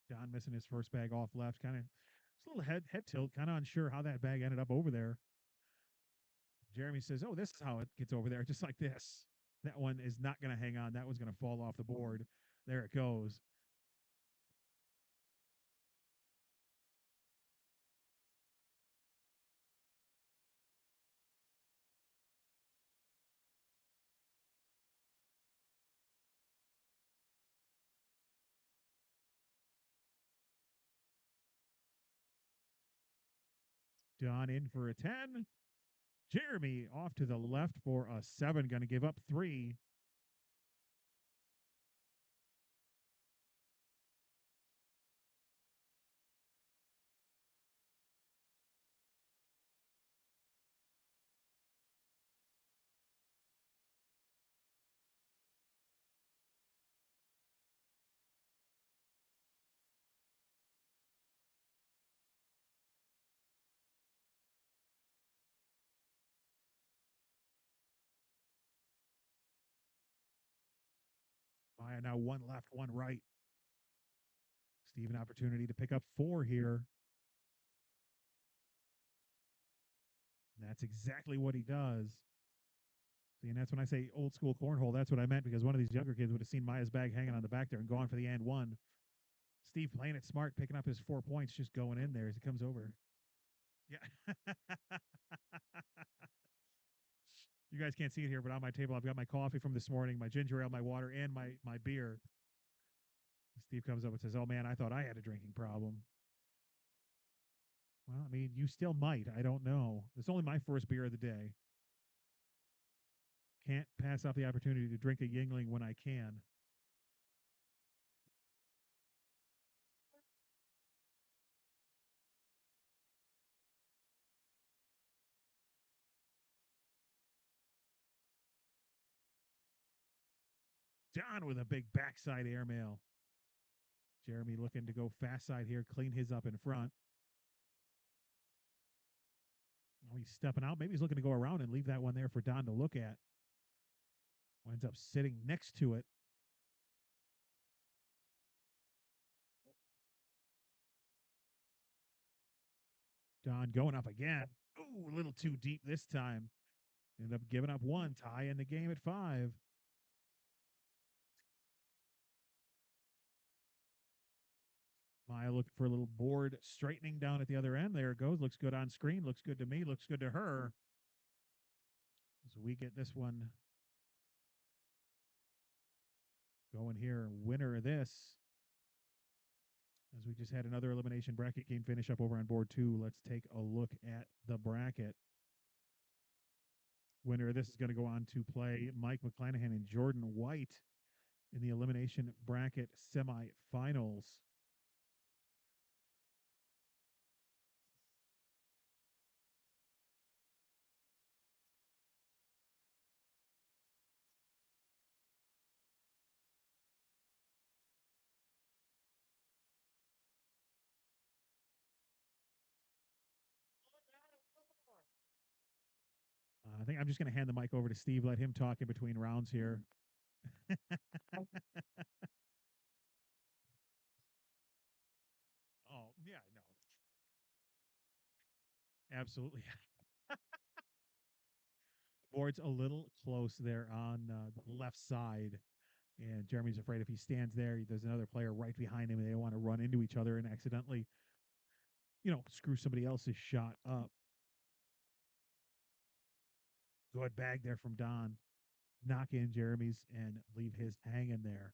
Don missing his first bag off left. Kind of a little head tilt. Kind of unsure how that bag ended up over there. Jeremy says, oh, this is how it gets over there, just like this. That one is not going to hang on. That one's going to fall off the board. There it goes. Don in for a 10. Jeremy off to the left for a 7, going to give up 3. Maya now 1 left, 1 right. Steve an opportunity to pick up 4 here. And that's exactly what he does. See, and that's when I say old school cornhole, that's what I meant, because one of these younger kids would have seen Maya's bag hanging on the back there and gone for the and 1. Steve playing it smart, picking up his 4 points, just going in there as he comes over. Yeah. You guys can't see it here, but on my table, I've got my coffee from this morning, my ginger ale, my water, and my beer. Steve comes up and says, "Oh man, I thought I had a drinking problem." Well, I mean, you still might. I don't know. It's only my first beer of the day. Can't pass up the opportunity to drink a Yingling when I can. John with a big backside airmail. Jeremy looking to go fast side here, clean his up in front. Oh, he's stepping out. Maybe he's looking to go around and leave that one there for Don to look at. Winds up sitting next to it. Don going up again. Ooh, a little too deep this time. Ended up giving up 1, tie in the game at 5. Maya looking for a little board straightening down at the other end. There it goes. Looks good on screen. Looks good to me. Looks good to her. So we get this one going here. Winner of this. As we just had another elimination bracket game finish up over on board 2. Let's take a look at the bracket. Winner of this is going to go on to play Mike McClanahan and Jordan White in the elimination bracket semifinals. I think I'm just going to hand the mic over to Steve, let him talk in between rounds here. Oh, yeah, no. Absolutely. Board's a little close there on the left side. And Jeremy's afraid if he stands there, there's another player right behind him and they want to run into each other and accidentally, screw somebody else's shot up. Good bag there from Don. Knock in Jeremy's and leave his hanging there.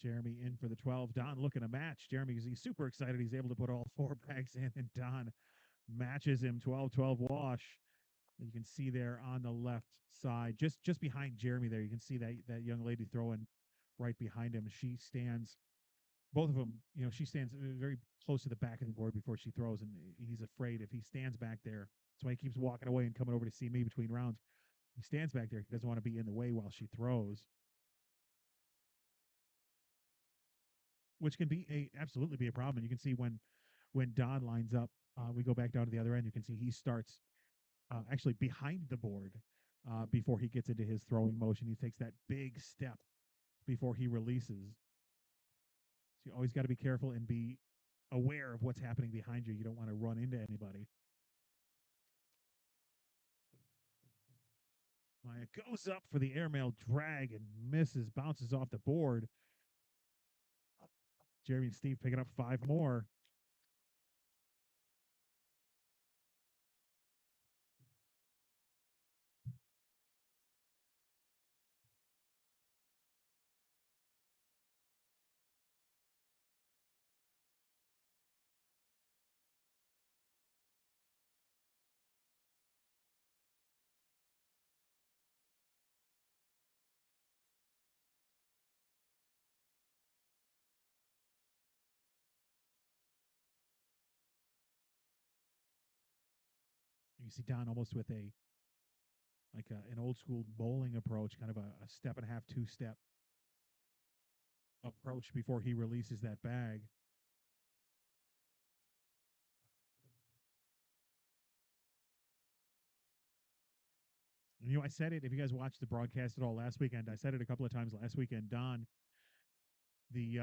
Jeremy in for the 12. Don looking to match. Jeremy, he's super excited. He's able to put all 4 bags in, and Don matches him 12-12 wash. You can see there on the left side, just behind Jeremy there, you can see that young lady throwing right behind him. She stands, both of them, she stands very close to the back of the board before she throws, and he's afraid if he stands back there. That's why he keeps walking away and coming over to see me between rounds. He stands back there. He doesn't want to be in the way while she throws. Which can be absolutely be a problem. And you can see when Don lines up, we go back down to the other end. You can see he starts actually behind the board before he gets into his throwing motion. He takes that big step before he releases. So you always got to be careful and be aware of what's happening behind you. You don't want to run into anybody. Maya goes up for the airmail drag and misses, bounces off the board. Jeremy and Steve picking up 5 more. You see Don almost with an old school bowling approach, kind of a step and a half, 2-step approach before he releases that bag. I said it, if you guys watched the broadcast at all last weekend, I said it a couple of times last weekend. Don, the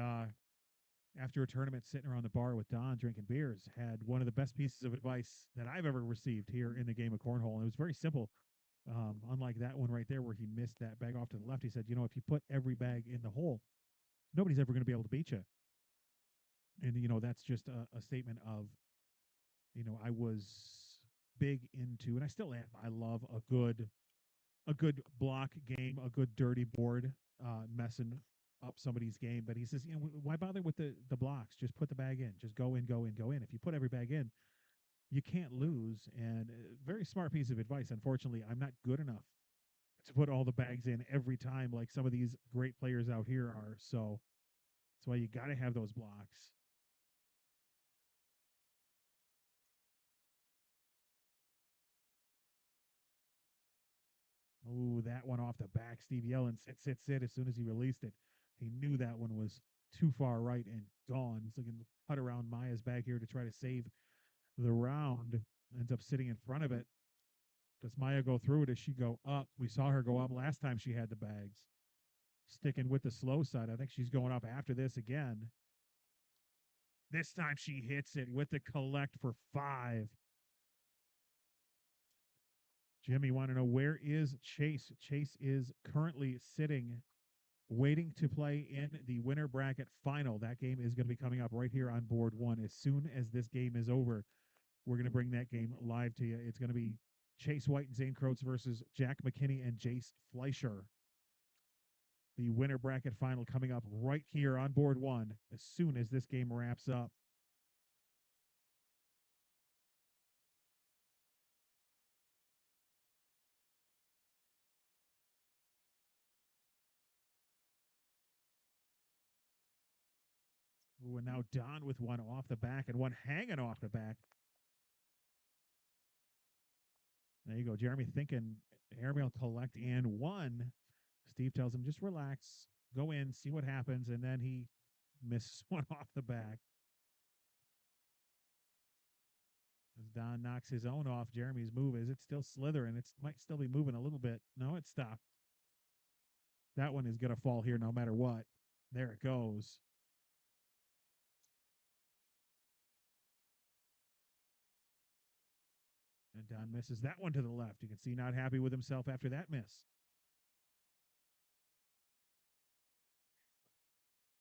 after a tournament sitting around the bar with Don drinking beers, had one of the best pieces of advice that I've ever received here in the game of cornhole. And it was very simple. Unlike that one right there where he missed that bag off to the left, he said, if you put every bag in the hole, nobody's ever going to be able to beat you. And, that's just a statement of, I was big into, and I still am, I love a good block game, a good dirty board, messing up somebody's game. But he says, why bother with the blocks? Just put the bag in. Just go in, go in, go in. If you put every bag in, you can't lose. And very smart piece of advice. Unfortunately, I'm not good enough to put all the bags in every time like some of these great players out here are. So that's why you got to have those blocks. Oh, that one off the back. Steve yelling, sit, sit, sit as soon as he released it. He knew that one was too far right and gone. He's looking to cut around Maya's bag here to try to save the round. Ends up sitting in front of it. Does Maya go through it? Does she go up? We saw her go up last time she had the bags. Sticking with the slow side. I think she's going up after this again. This time she hits it with the collect for 5. Jimmy, want to know where is Chase? Chase is currently sitting, waiting to play in the winner bracket final. That game is going to be coming up right here on board 1. As soon as this game is over, we're going to bring that game live to you. It's going to be Chase White and Zane Croats versus Jack McKinney and Jace Fleischer. The winner bracket final coming up right here on board 1 as soon as this game wraps up. Ooh, and now Don with one off the back and one hanging off the back. There you go. Jeremy thinking Jeremy will collect and 1. Steve tells him, just relax, go in, see what happens. And then he misses one off the back. As Don knocks his own off Jeremy's move. Is it still slithering? It might still be moving a little bit. No, it stopped. That one is going to fall here no matter what. There it goes. And Don misses that one to the left. You can see not happy with himself after that miss.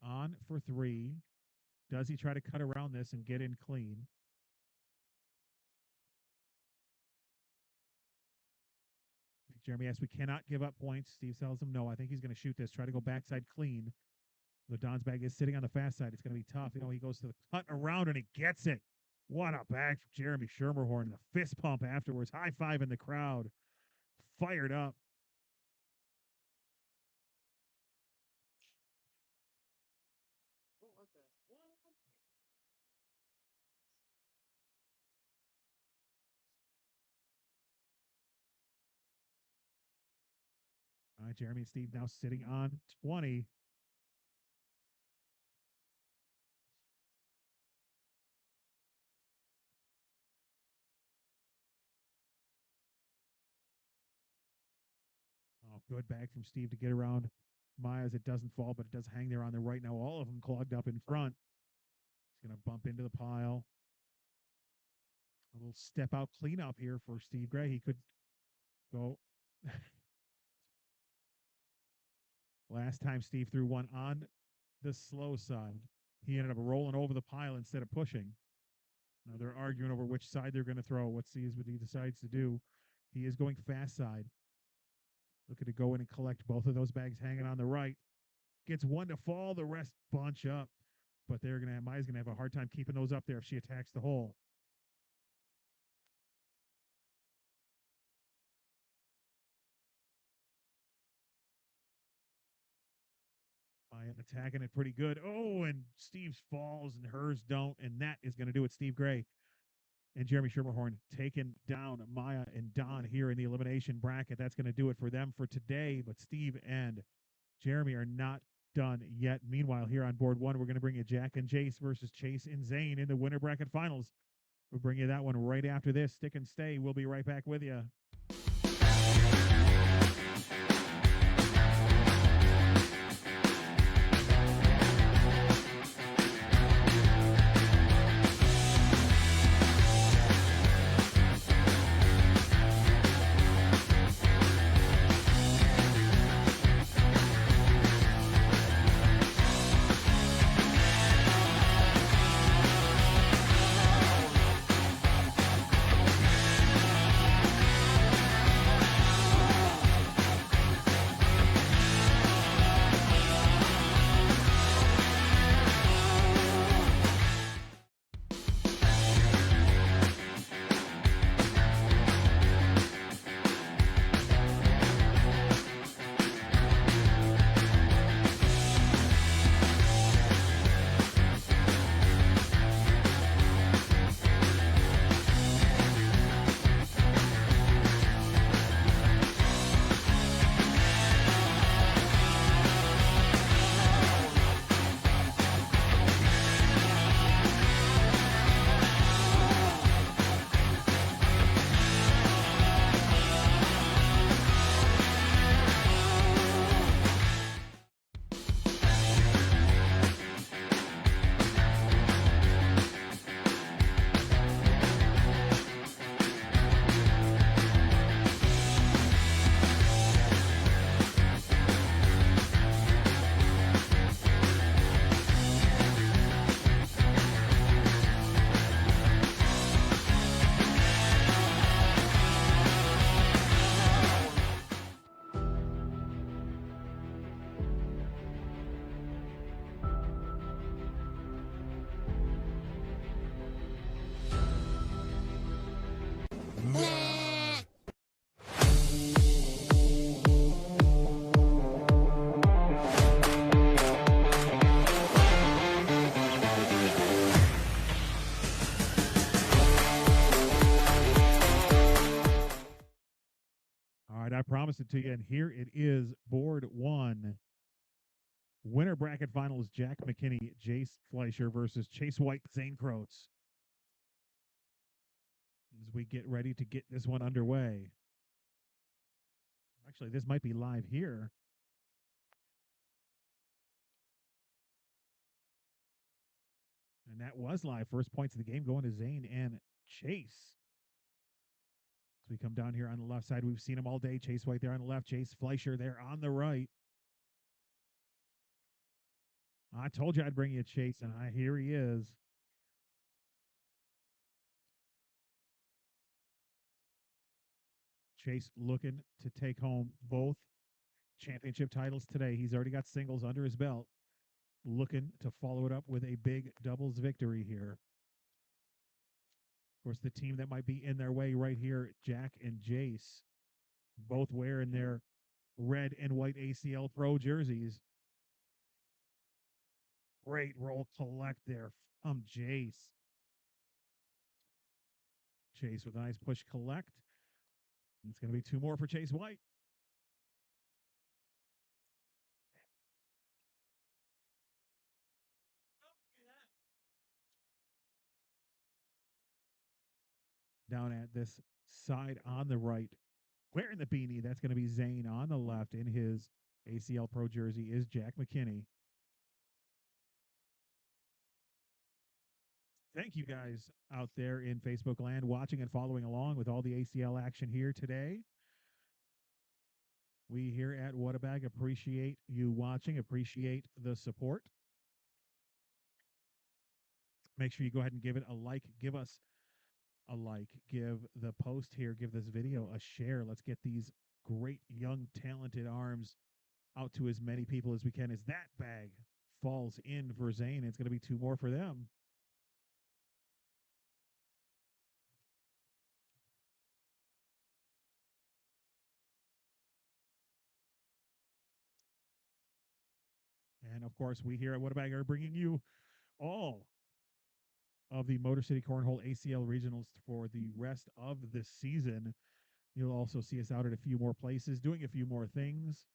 On for 3. Does he try to cut around this and get in clean? Jeremy asks, we cannot give up points. Steve tells him, no, I think he's going to shoot this. Try to go backside clean. The Don's bag is sitting on the fast side. It's going to be tough. He goes to the cut around and he gets it. What a bag from Jeremy Schermerhorn. The fist pump afterwards. High five in the crowd. Fired up. All right, Jeremy and Steve now sitting on 20. Oh, good bag from Steve to get around Myers. It doesn't fall, but it does hang there on the right. Now all of them clogged up in front. He's going to bump into the pile. A little step out cleanup here for Steve Gray. He could go. Last time Steve threw one on the slow side. He ended up rolling over the pile instead of pushing. Now they're arguing over which side they're going to throw. What he decides to do. He is going fast side. Looking to go in and collect both of those bags hanging on the right. Gets one to fall. The rest bunch up. But they're going to have, Maya's going to have a hard time keeping those up there if she attacks the hole. Maya attacking it pretty good. Oh, and Steve's falls and hers don't. And that is going to do it. Steve Gray And Jeremy Schermerhorn taking down Maya and Don here in the elimination bracket. That's going to do it for them for today. But Steve and Jeremy are not done yet. Meanwhile, here on board one, we're going to bring you Jack and Jace versus Chase and Zane in the winter bracket finals. We'll bring you that one right after this. Stick and stay. We'll be right back with you. All right, I promised it to you, and here it is, board one. Winner bracket finals, Jack McKinney, Jace Fleischer versus Chase White, Zane Croats. As we get ready to get this one underway. Actually, this might be live here. And that was live. First points of the game going to Zane and Chase. As we come down here on the left side, we've seen him all day. Chase White there on the left, Chase Fleischer there on the right. I told you I'd bring you Chase, and here he is. Chase looking to take home both championship titles today. He's already got singles under his belt. Looking to follow it up with a big doubles victory here. Of course, the team that might be in their way right here, Jack and Jace, both wearing their red and white ACL Pro jerseys. Great roll collect there from Jace. Chase with a nice push collect. It's going to be two more for Chase White. Down at this side on the right, wearing the beanie, that's going to be Zane. On the left in his ACL Pro jersey is Jack McKinney. Thank you guys out there in Facebook land watching and following along with all the ACL action here today. We here at Whatabag appreciate you watching, appreciate the support. Make sure you go ahead and give it a like. Give us a like. Give the post here, give this video a share. Let's get these great young talented arms out to as many people as we can. As that bag falls in for Zane, it's going to be two more for them. And of course, we here at Whatabag are bringing you all of the MotorCity Cornhole ACL regionals for the rest of the season. You'll also see us out at a few more places, doing a few more things,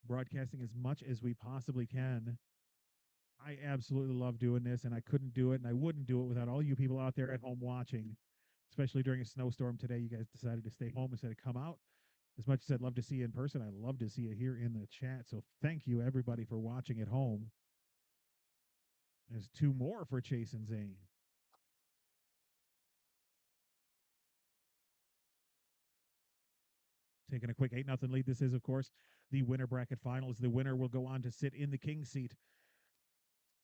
broadcasting as much as we possibly can. I absolutely love doing this, and I couldn't do it, and I wouldn't do it without all you people out there at home watching, especially during a snowstorm today. You guys decided to stay home instead of come out. As much as I'd love to see you in person, I love to see you here in the chat. So thank you, everybody, for watching at home. There's two more for Chase and Zane. Taking a quick 8-0 lead. This is, of course, the winner bracket finals. The winner will go on to sit in the king seat.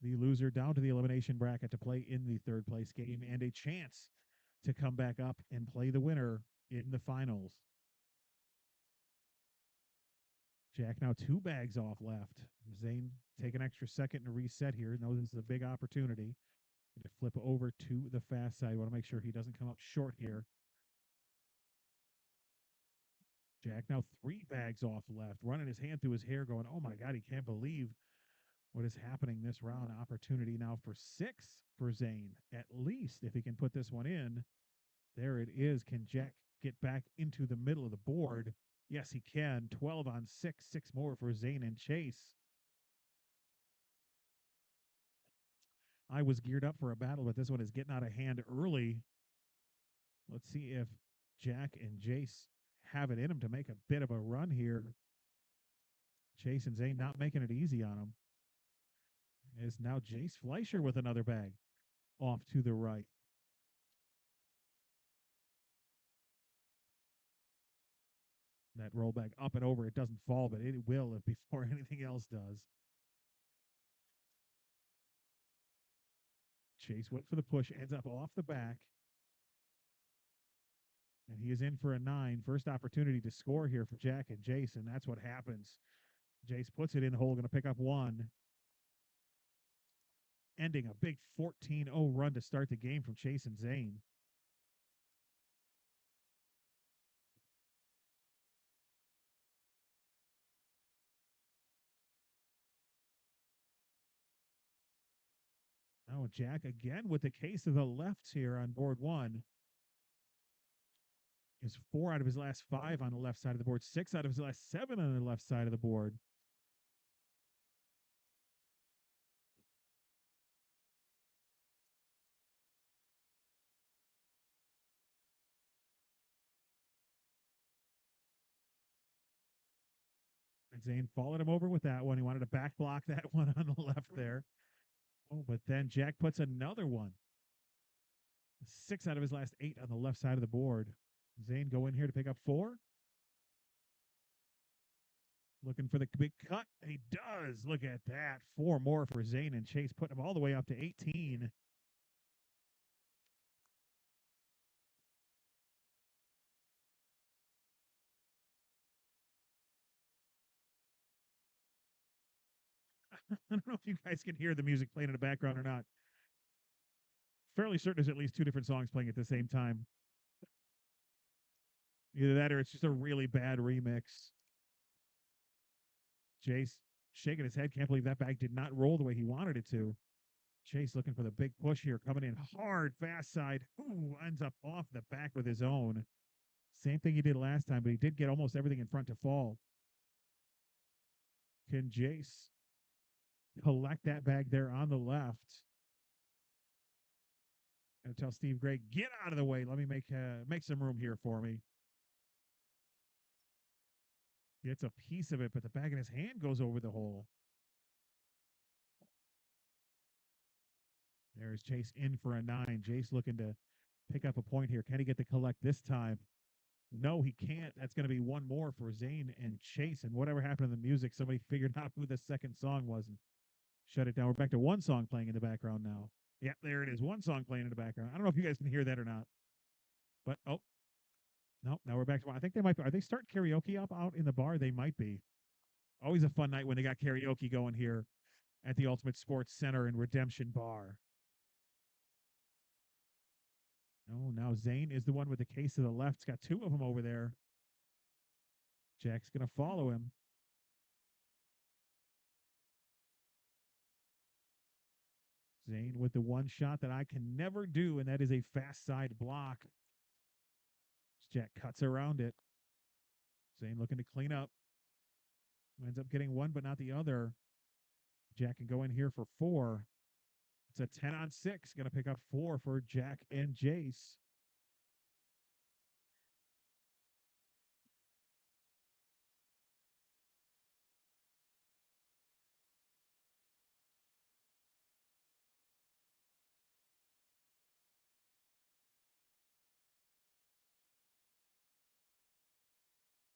The loser down to the elimination bracket to play in the third place game and a chance to come back up and play the winner in the finals. Jack now 2 bags off left. Zane take an extra second to reset here. Knows this is a big opportunity. To flip over to the fast side. Want to make sure he doesn't come up short here. Jack now 3 bags off left, running his hand through his hair, going, oh my God, he can't believe what is happening this round. Opportunity now for 6 for Zane, at least, if he can put this one in. There it is. Can Jack get back into the middle of the board? Yes, he can. 12 on 6, 6 more for Zane and Chase. I was geared up for a battle, but this one is getting out of hand early. Let's see if Jack and Jace have it in them to make a bit of a run here. Chase and Zane not making it easy on him. Is now Jace Fleischer with another bag off to the right. That roll back up and over. It doesn't fall, but it will if before anything else does. Chase went for the push, ends up off the back. And he is in for a 9. First opportunity to score here for Jack and Jace, and that's what happens. Jace puts it in the hole, going to pick up 1. Ending a big 14-0 run to start the game from Chase and Zane. Now Jack again with the case of the lefts here on board 1. Is 4 out of his last 5 on the left side of the board, 6 out of his last 7 on the left side of the board. And Zane followed him over with that one. He wanted to back block that one on the left there. Oh, but then Jack puts another one. 6 out of his last 8 on the left side of the board. Zane go in here to pick up 4. Looking for the big cut. He does. Look at that. 4 more for Zane and Chase, putting him all the way up to 18. I don't know if you guys can hear the music playing in the background or not. Fairly certain there's at least 2 different songs playing at the same time. Either that or it's just a really bad remix. Chase shaking his head. Can't believe that bag did not roll the way he wanted it to. Chase looking for the big push here, coming in hard, fast side. Ooh, ends up off the back with his own. Same thing he did last time, but he did get almost everything in front to fall. Can Jace collect that bag there on the left? And tell Steve Gray, get out of the way. Let me make some room here for me. Gets a piece of it, but the bag in his hand goes over the hole. There's Chase in for a 9. Jace looking to pick up a point here. Can he get the collect this time? No, he can't. That's going to be 1 more for Zane and Chase. And whatever happened to the music, somebody figured out who the second song was and shut it down. We're back to 1 song playing in the background now. Yeah, there it is. 1 song playing in the background. I don't know if you guys can hear that or not. But, oh, no, now we're back to 1. I think they might be. Are they starting karaoke up out in the bar? They might be. Always a fun night when they got karaoke going here at the Ultimate Sports Center and Redemption Bar. Oh, now Zane is the one with the case to the left. He's got 2 of them over there. Jack's going to follow him. Zane with the one shot that I can never do, and that is a fast side block. Jack cuts around it. Zane looking to clean up. Ends up getting one, but not the other. Jack can go in here for 4. It's a 10-on-6. Going to pick up 4 for Jack and Jace.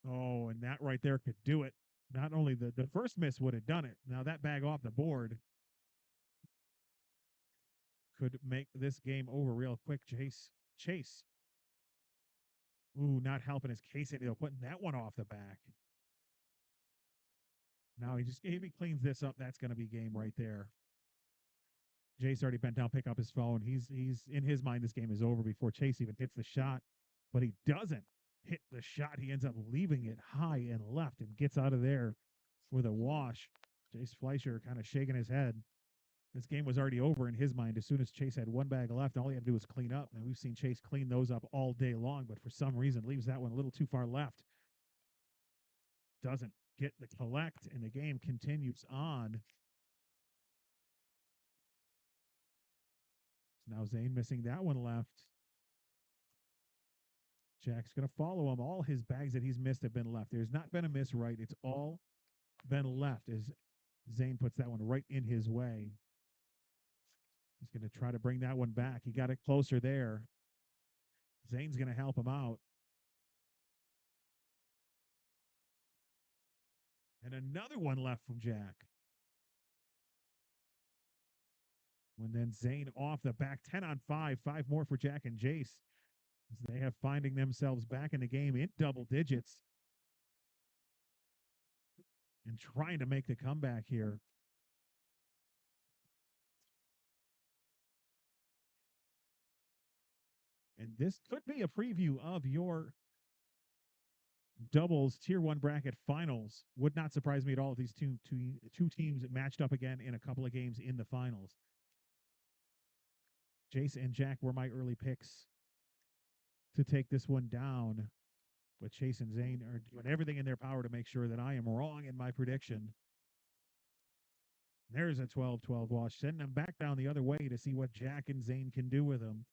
Oh, and that right there could do it. Not only the first miss would have done it. Now that bag off the board could make this game over real quick. Chase. Ooh, not helping his case. Putting that one off the back. Now if he cleans this up, that's going to be game right there. Jace already bent down, pick up his phone. He's in his mind, this game is over before Chase even hits the shot, but he doesn't hit the shot. He ends up leaving it high and left and gets out of there with a wash. Jace Fleischer kind of shaking his head. This game was already over in his mind. As soon as Chase had one bag left, all he had to do was clean up. And we've seen Chase clean those up all day long, but for some reason leaves that one a little too far left. Doesn't get the collect, and the game continues on. Now Zane missing that one left. Jack's going to follow him. All his bags that he's missed have been left. There's not been a miss right. It's all been left as Zane puts that one right in his way. He's going to try to bring that one back. He got it closer there. Zane's going to help him out. And another one left from Jack. And then Zane off the back, 10-on-5, 5 more for Jack and Jace. As they have finding themselves back in the game in double digits. And trying to make the comeback here. And this could be a preview of your doubles tier 1 bracket finals. Would not surprise me at all if these two teams matched up again in a couple of games in the finals. Jace and Jack were my early picks to take this one down, but Chase and Zane are doing everything in their power to make sure that I am wrong in my prediction. There's a 12-12 wash, sending them back down the other way to see what Jack and Zane can do with them.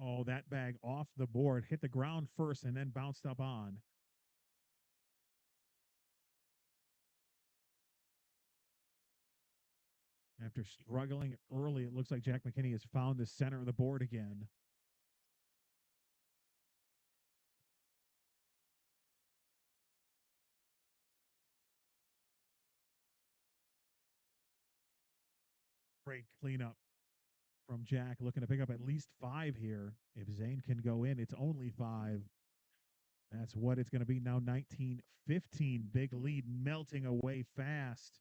Oh, that bag off the board, hit the ground first and then bounced up on. After struggling early, it looks like Jack McKinney has found the center of the board again. Great cleanup from Jack, looking to pick up at least 5 here. If Zane can go in, it's only 5. That's what it's going to be now. 19-15, big lead melting away fast.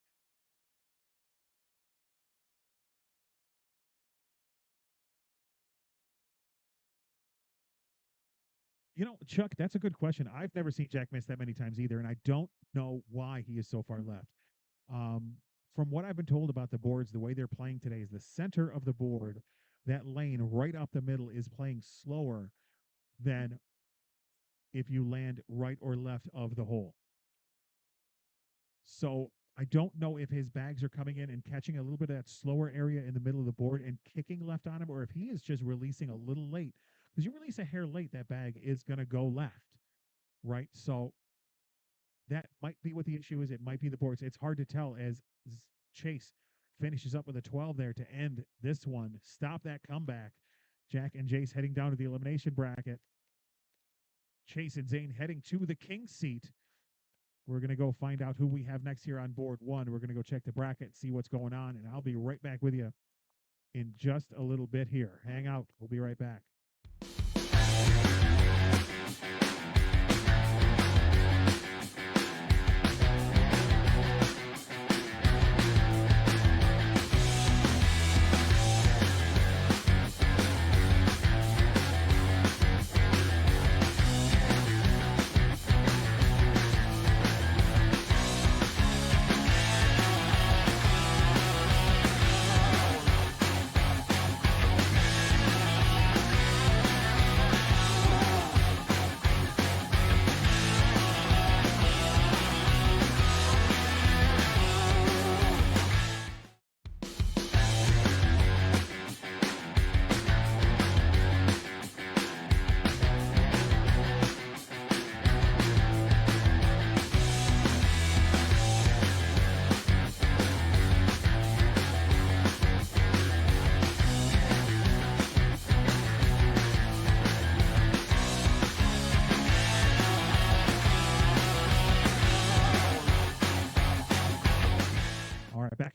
You know, Chuck, that's a good question. I've never seen Jack miss that many times either, and I don't know why he is so far left. From what I've been told about the boards, the way they're playing today is the center of the board, that lane right up the middle is playing slower than if you land right or left of the hole. So I don't know if his bags are coming in and catching a little bit of that slower area in the middle of the board and kicking left on him, or if he is just releasing a little late. Because you release a hair late, that bag is going to go left, right? So that might be what the issue is. It might be the boards. It's hard to tell as Chase finishes up with a 12 there to end this one. Stop that comeback. Jack and Jace heading down to the elimination bracket. Chase and Zane heading to the king seat. We're going to go find out who we have next here on board 1. We're going to go check the bracket, see what's going on, and I'll be right back with you in just a little bit here. Hang out. We'll be right back.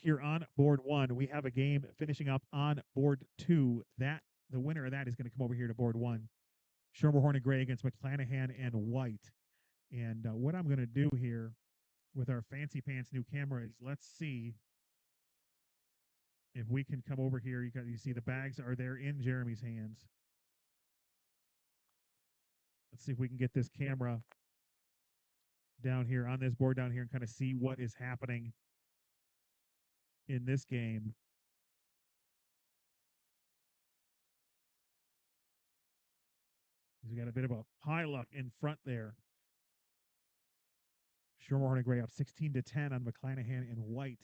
here on board 1. We have a game finishing up on board 2. That the winner of that is going to come over here to board 1. Schermerhorn and Gray against McClanahan and White. And what I'm going to do here with our fancy pants new camera is let's see if we can come over here. You see the bags are there in Jeremy's hands. Let's see if we can get this camera down here on this board down here and kind of see what is happening in this game. We got a bit of a pileup in front there. Schermerhorn and Gray up 16-10 on McClanahan and White.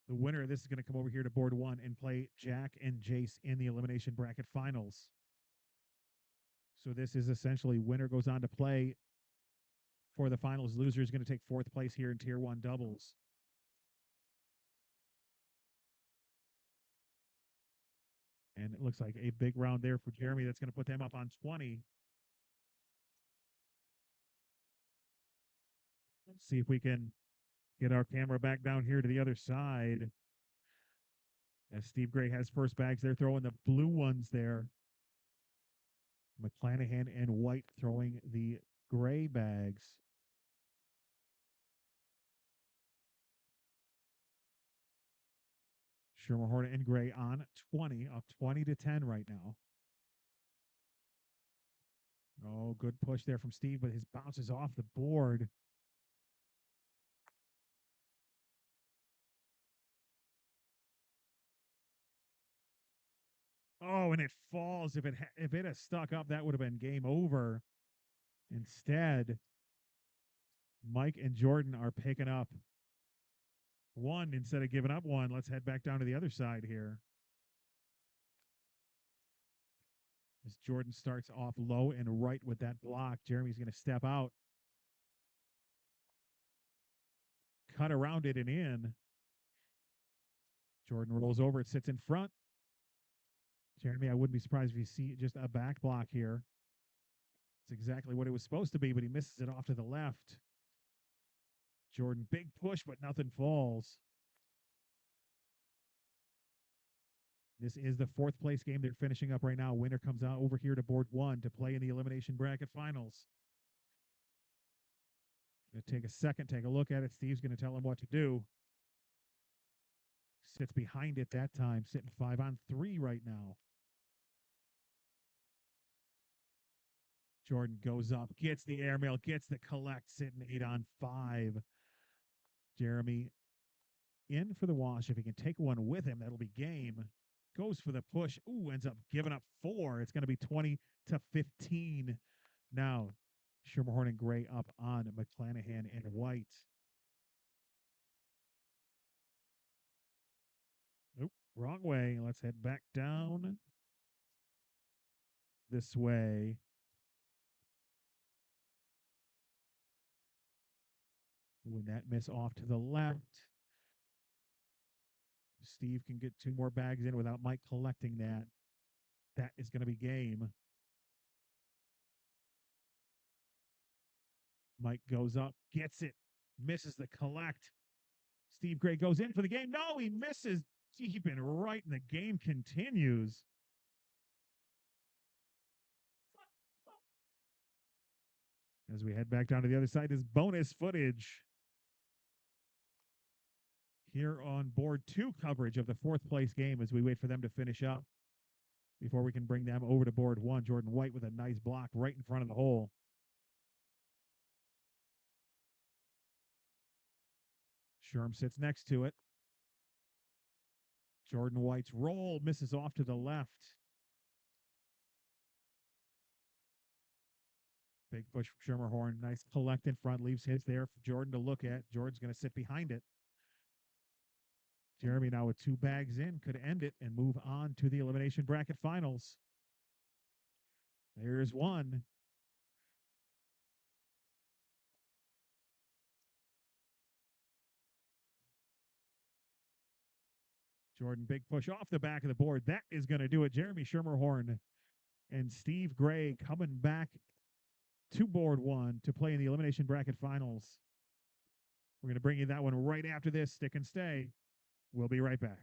The winner of this is going to come over here to board 1 and play Jack and Jace in the elimination bracket finals. So this is essentially winner goes on to play for the finals. Loser is going to take 4th place here in Tier 1 doubles. And it looks like a big round there for Jeremy. That's going to put them up on 20. Let's see if we can get our camera back down here to the other side. As Steve Gray has first bags, they're throwing the blue ones there. McClanahan and White throwing the gray bags. Schermerhorn and Gray on 20, up 20-10 right now. Oh, good push there from Steve, but his bounce is off the board. Oh, and it falls. If it had stuck up, that would have been game over. Instead, Mike and Jordan are picking up 1 instead of giving up 1. Let's head back down to the other side here. As Jordan starts off low and right with that block, Jeremy's going to step out. Cut around it and in. Jordan rolls over. It sits in front. Jeremy, I wouldn't be surprised if you see just a back block here. It's exactly what it was supposed to be, but he misses it off to the left. Jordan, big push, but nothing falls. This is the 4th place game they're finishing up right now. Winner comes out over here to board 1 to play in the elimination bracket finals. Going to take a second, take a look at it. Steve's going to tell him what to do. Sits behind it that time, sitting 5-on-3 right now. Jordan goes up, gets the airmail, gets the collect, sitting 8-on-5. Jeremy in for the wash. If he can take one with him, that'll be game. Goes for the push. Ooh, ends up giving up 4. It's going to be 20-15 now. Schermerhorn and Gray up on McClanahan and White. Nope, wrong way. Let's head back down this way. When that miss off to the left. Steve can get 2 more bags in without Mike collecting that. That is going to be game. Mike goes up, gets it, misses the collect. Steve Gray goes in for the game. No, he misses deep and right, and the game continues. As we head back down to the other side, is bonus footage here on board 2 coverage of the 4th place game as we wait for them to finish up before we can bring them over to board 1. Jordan White with a nice block right in front of the hole. Sherm sits next to it. Jordan White's roll misses off to the left. Big push from Schermerhorn. Nice collect in front. Leaves his there for Jordan to look at. Jordan's going to sit behind it. Jeremy now with 2 bags in could end it and move on to the elimination bracket finals. There's 1. Jordan, big push off the back of the board. That is going to do it. Jeremy Schermerhorn and Steve Gray coming back to board 1 to play in the elimination bracket finals. We're going to bring you that one right after this. Stick and stay. We'll be right back.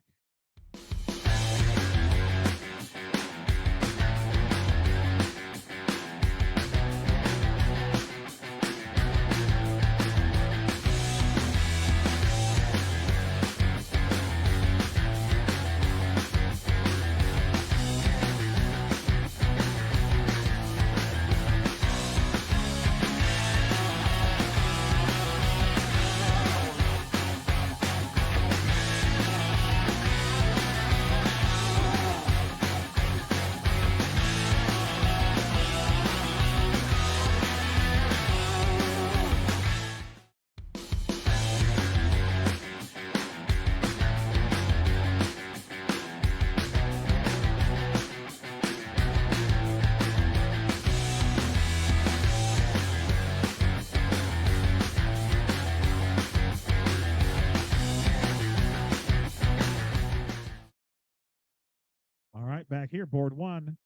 All right, back here, board one.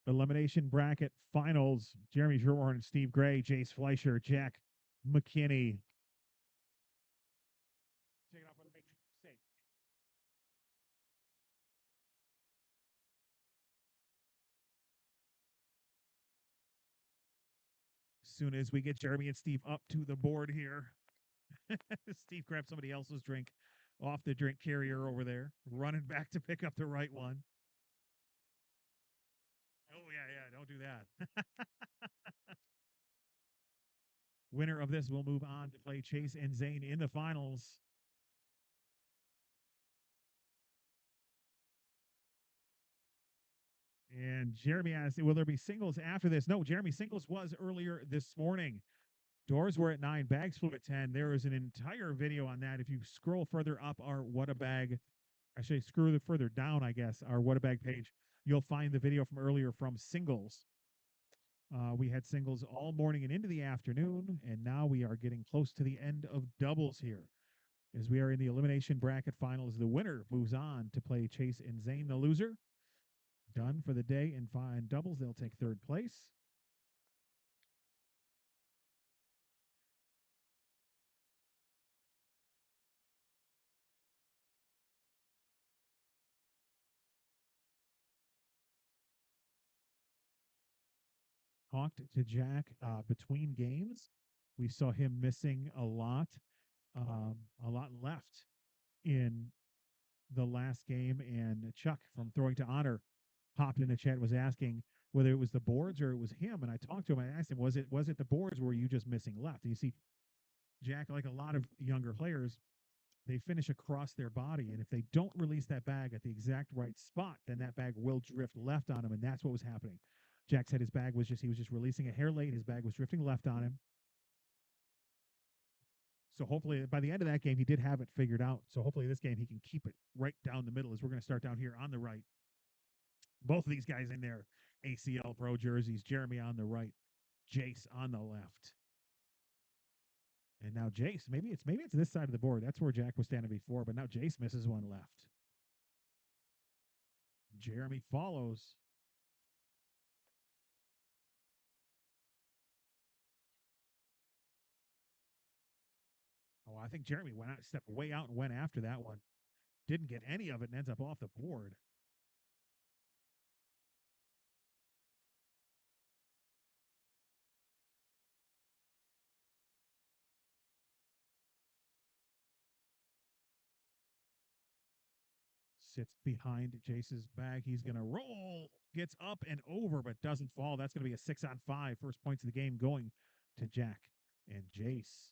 Elimination bracket finals. Jeremy Gerhorn, Steve Gray, Jace Fleischer, Jack McKinney. Take it off on the make safe. As soon as we get Jeremy and Steve up to the board here, Steve grabbed somebody else's drink off the drink carrier over there, running back to pick up the right one. Oh, yeah, don't do that. Winner of this will move on to play Chase and Zane in the finals. And Jeremy asked, will there be singles after this? No, Jeremy, singles was earlier this morning. Doors were at 9, bags flew at 10. There is an entire video on that. If you scroll further up our What a Bag, actually screw further down, I guess, our What a Bag page, you'll find the video from earlier from singles. We had singles all morning and into the afternoon, and now we are getting close to the end of doubles here. As we are in the elimination bracket finals, the winner moves on to play Chase and Zane. The loser, done for the day in fine doubles. They'll take third place. Talked to Jack between games. We saw him missing a lot left in the last game. And Chuck from Throwing to Honor popped in the chat, was asking whether it was the boards or it was him. And I talked to him. I asked him, was it the boards? Or were you just missing left? And you see, Jack, like a lot of younger players, they finish across their body, and if they don't release that bag at the exact right spot, then that bag will drift left on him, and that's what was happening. Jack said his bag was he was just releasing a hair late. His bag was drifting left on him. So hopefully by the end of that game, he did have it figured out. So hopefully this game he can keep it right down the middle, as we're going to start down here on the right. Both of these guys in their ACL Pro jerseys. Jeremy on the right, Jace on the left. And now Jace, maybe it's this side of the board. That's where Jack was standing before, but now Jace misses one left. Jeremy follows. Oh, I think Jeremy went out, stepped way out and went after that one. Didn't get any of it and ends up off the board. Sits behind Jace's bag. He's going to roll. Gets up and over, but doesn't fall. That's going to be a 6-on-5. First points of the game going to Jack and Jace.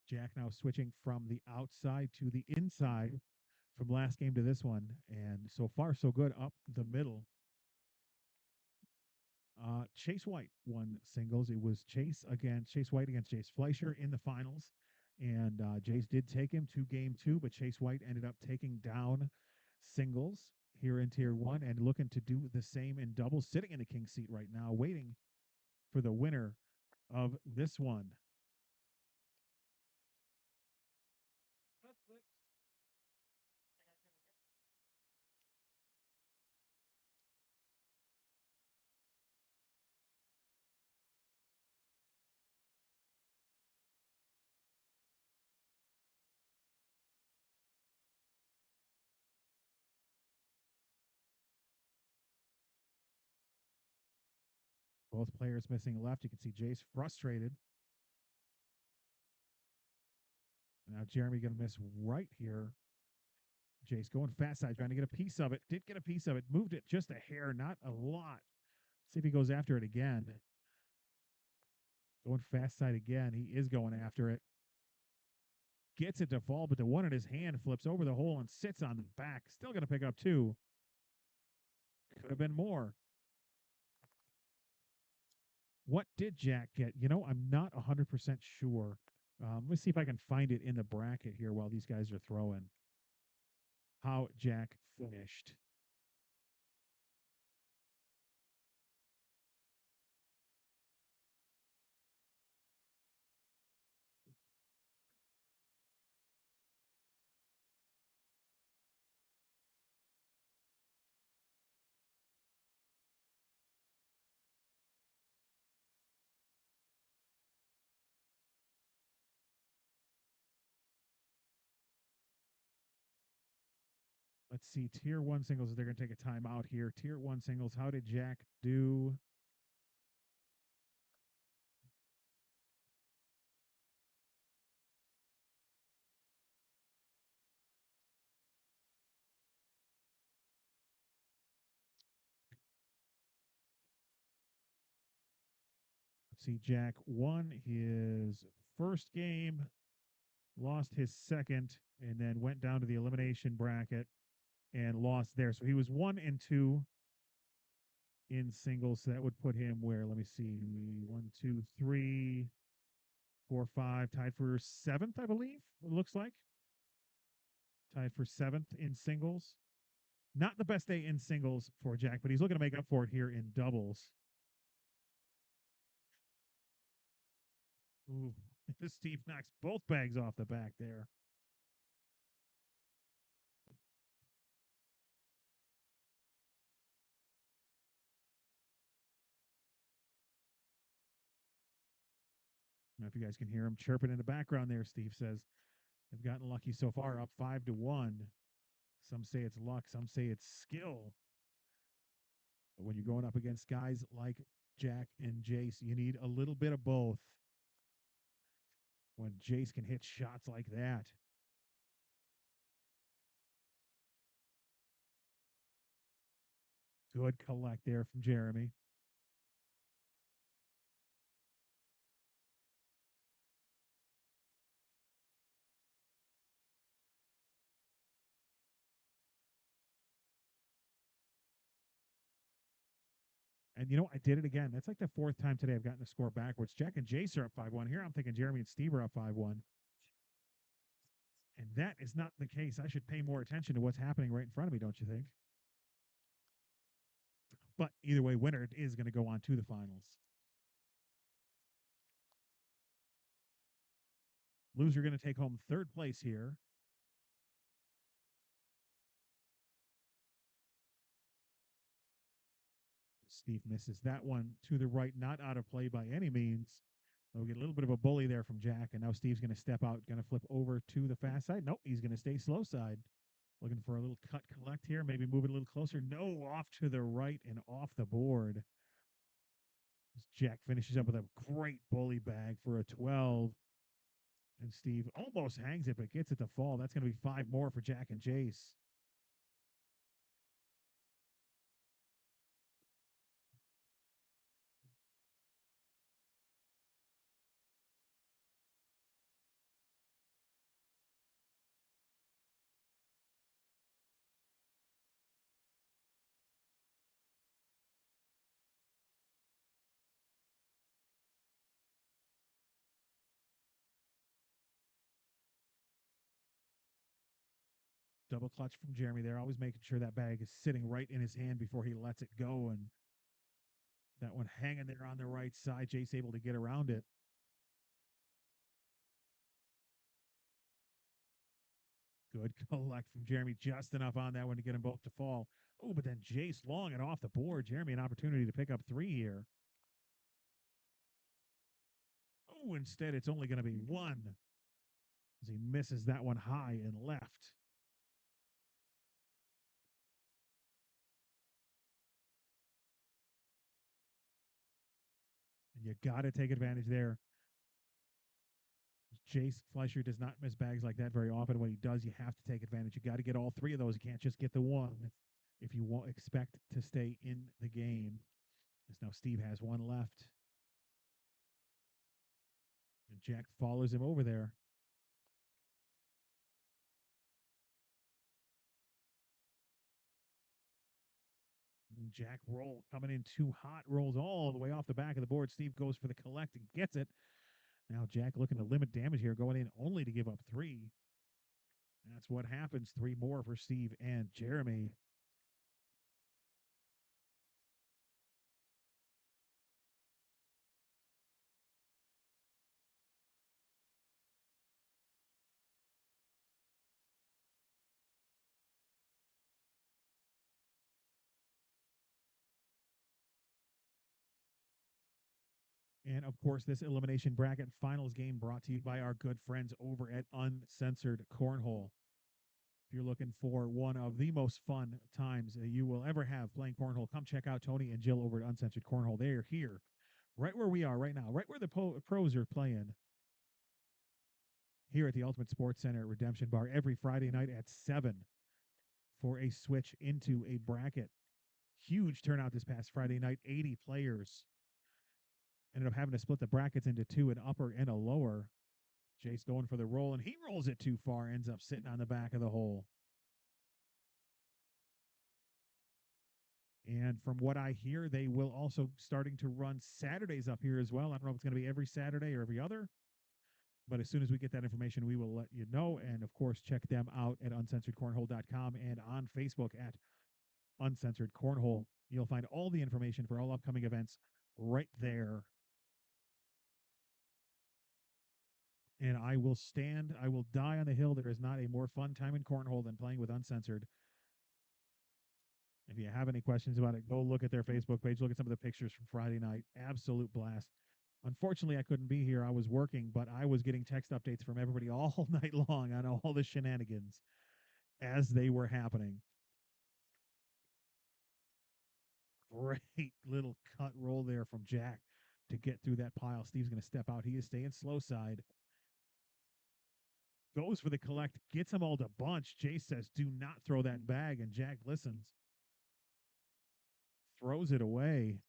Jack now switching from the outside to the inside from last game to this one. And so far, so good up the middle. Chase White won singles. It was Chase White against Jace Fleischer in the finals. And Jace did take him to game 2, but Chase White ended up taking down singles here in tier 1 and looking to do the same in doubles, sitting in the king seat right now, waiting for the winner of this one. Both players missing left. You can see Jace frustrated. Now Jeremy going to miss right here. Jace going fast side, trying to get a piece of it. Did get a piece of it. Moved it just a hair, not a lot. See if he goes after it again. Going fast side again. He is going after it. Gets it to fall, but the one in his hand flips over the hole and sits on the back. Still going to pick up 2. Could have been more. What did Jack get? You know, I'm not 100% sure. Let's see if I can find it in the bracket here while these guys are throwing. How Jack finished. Let's see. Tier 1 singles, they're going to take a timeout here. Tier 1 singles, how did Jack do? Let's see. Jack won his first game, lost his second, and then went down to the elimination bracket and lost there. So he was 1-2 in singles. So that would put him where? Let me see. 1, 2, 3, 4, 5. Tied for 7th, I believe. It looks like. Tied for 7th in singles. Not the best day in singles for Jack, but he's looking to make up for it here in doubles. Ooh, Steve knocks both bags off the back there. If you guys can hear him chirping in the background there, Steve says they've gotten lucky so far, up 5-1. Some say it's luck, some say it's skill. But when you're going up against guys like Jack and Jace, you need a little bit of both. When Jace can hit shots like that. Good collect there from Jeremy. And you know, I did it again. That's like the 4th time today I've gotten the score backwards. Jack and Jace are up 5-1. Here I'm thinking Jeremy and Steve are up 5-1. And that is not the case. I should pay more attention to what's happening right in front of me, don't you think? But either way, winner is going to go on to the finals. Loser going to take home 3rd place here. Steve misses that one to the right, not out of play by any means. We'll get a little bit of a bully there from Jack, and now Steve's going to step out, going to flip over to the fast side. Nope, he's going to stay slow side. Looking for a little cut collect here, maybe move it a little closer. No, off to the right and off the board. Jack finishes up with a great bully bag for a 12. And Steve almost hangs it, but gets it to fall. That's going to be 5 more for Jack and Jace. Double clutch from Jeremy there, always making sure that bag is sitting right in his hand before he lets it go. And that one hanging there on the right side. Jace able to get around it. Good collect from Jeremy. Just enough on that one to get them both to fall. Oh, but then Jace long and off the board. Jeremy an opportunity to pick up 3 here. Oh, instead it's only going to be 1 as he misses that one high and left. You got to take advantage there. Jace Fleischer does not miss bags like that very often. When he does, you have to take advantage. You got to get all three of those. You can't just get the one if you won't expect to stay in the game. As now Steve has one left. And Jack follows him over there. And Jack roll coming in too hot, rolls all the way off the back of the board. Steve goes for the collect and gets it. Now Jack looking to limit damage here, going in only to give up 3. That's what happens. 3 more for Steve and Jeremy. And of course, this elimination bracket finals game brought to you by our good friends over at Uncensored Cornhole. If you're looking for one of the most fun times that you will ever have playing cornhole, come check out Tony and Jill over at Uncensored Cornhole. They are here, right where we are right now, right where the pros are playing, here at the Ultimate Sports Center at Redemption Bar every Friday night at 7 for a switch into a bracket. Huge turnout this past Friday night, 80 players. Ended up having to split the brackets into 2, an upper and a lower. Jace going for the roll, and he rolls it too far, ends up sitting on the back of the hole. And from what I hear, they will also starting to run Saturdays up here as well. I don't know if it's going to be every Saturday or every other, but as soon as we get that information, we will let you know. And of course, check them out at uncensoredcornhole.com and on Facebook at Uncensored Cornhole. You'll find all the information for all upcoming events right there. And I will die on the hill. There is not a more fun time in cornhole than playing with Uncensored. If you have any questions about it, go look at their Facebook page. Look at some of the pictures from Friday night. Absolute blast. Unfortunately, I couldn't be here. I was working, but I was getting text updates from everybody all night long on all the shenanigans as they were happening. Great little cut roll there from Jack to get through that pile. Steve's going to step out. He is staying slow side. Goes for the collect, gets them all to bunch. Jace says, do not throw that bag, and Jack listens. Throws it away.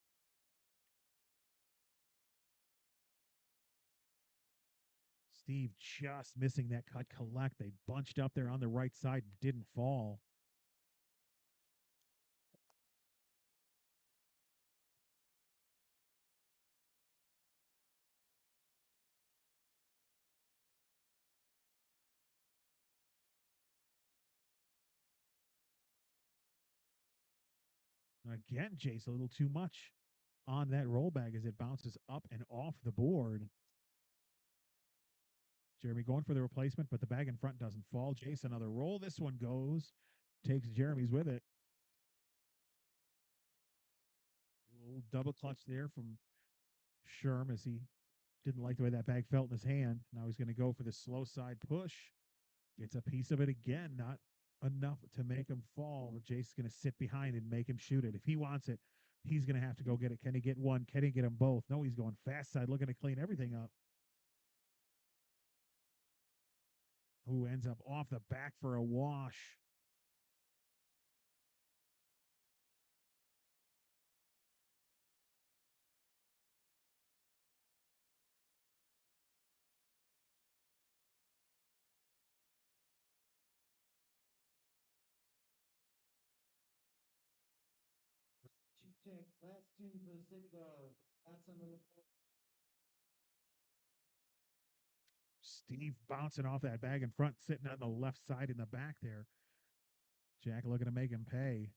Steve just missing that cut collect. They bunched up there on the right side and didn't fall. Again, Jace, a little too much on that roll bag as it bounces up and off the board. Jeremy going for the replacement, but the bag in front doesn't fall. Jace, another roll. This one goes. Takes Jeremy's with it. A little double clutch there from Sherm as he didn't like the way that bag felt in his hand. Now he's going to go for the slow side push. Gets a piece of it again. Not enough to make him fall. Jace's going to sit behind and make him shoot it. If he wants it, he's going to have to go get it. Can he get one? Can he get them both? No, he's going fast side, looking to clean everything up. Who ends up off the back for a wash. Last 10 for the city guard. That's another. Steve bouncing off that bag in front, sitting on the left side in the back there. Jack looking to make him pay.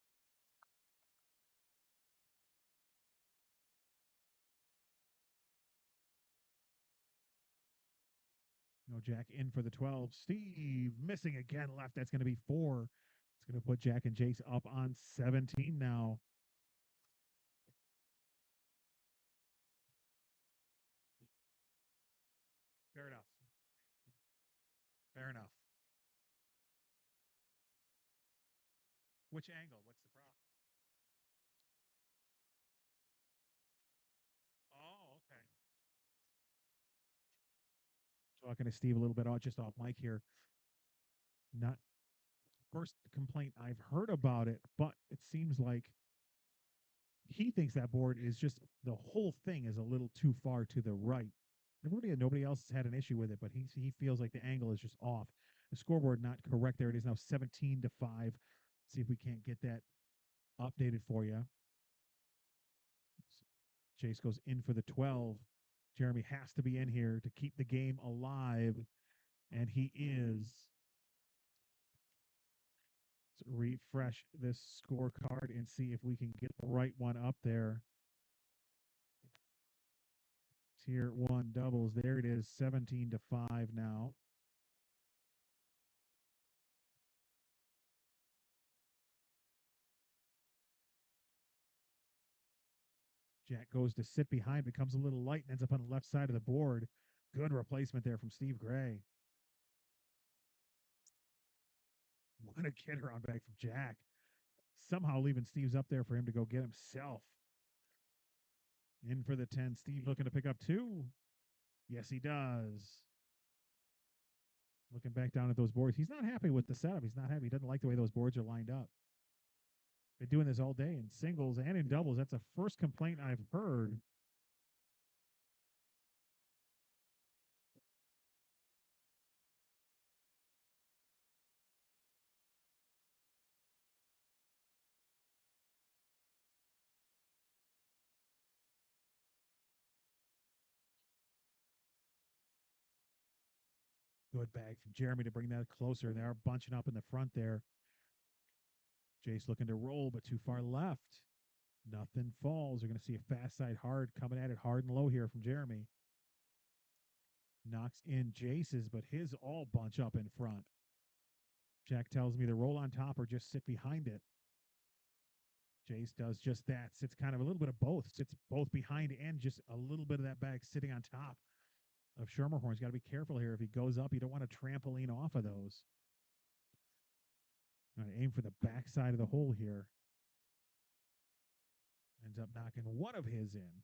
No, Jack in for the 12. Steve missing again left. That's going to be 4. It's going to put Jack and Jace up on 17 now. Fair enough. Fair enough. Which angle? What's the problem? Oh, okay. Talking to Steve a little bit just off mic here. Not first complaint I've heard about it, but it seems like he thinks that board is just the whole thing is a little too far to the right. Nobody else has had an issue with it, but he feels like the angle is just off. The scoreboard not correct there. It is now 17-5. See if we can't get that updated for you. Chase goes in for the 12. Jeremy has to be in here to keep the game alive, and he is. Let's refresh this scorecard and see if we can get the right one up there. Tier 1 doubles. There it is, 17-5 now. Jack goes to sit behind, becomes a little light, and ends up on the left side of the board. Good replacement there from Steve Gray. What a get around back from Jack. Somehow leaving Steve's up there for him to go get himself. In for the 10. Steve looking to pick up 2. Yes, he does. Looking back down at those boards. He's not happy with the setup. He's not happy. He doesn't like the way those boards are lined up. Been doing this all day in singles and in doubles. That's the first complaint I've heard. Good bag from Jeremy to bring that closer. They are bunching up in the front there. Jace looking to roll, but too far left. Nothing falls. You're going to see a fast side hard coming at it hard and low here from Jeremy. Knocks in Jace's, but his all bunch up in front. Jack tells me to roll on top or just sit behind it. Jace does just that. Sits kind of a little bit of both. Sits both behind and just a little bit of that bag sitting on top of Schermerhorn's. Got to be careful here. If he goes up, you don't want to trampoline off of those. All right, aim for the backside of the hole here. Ends up knocking one of his in.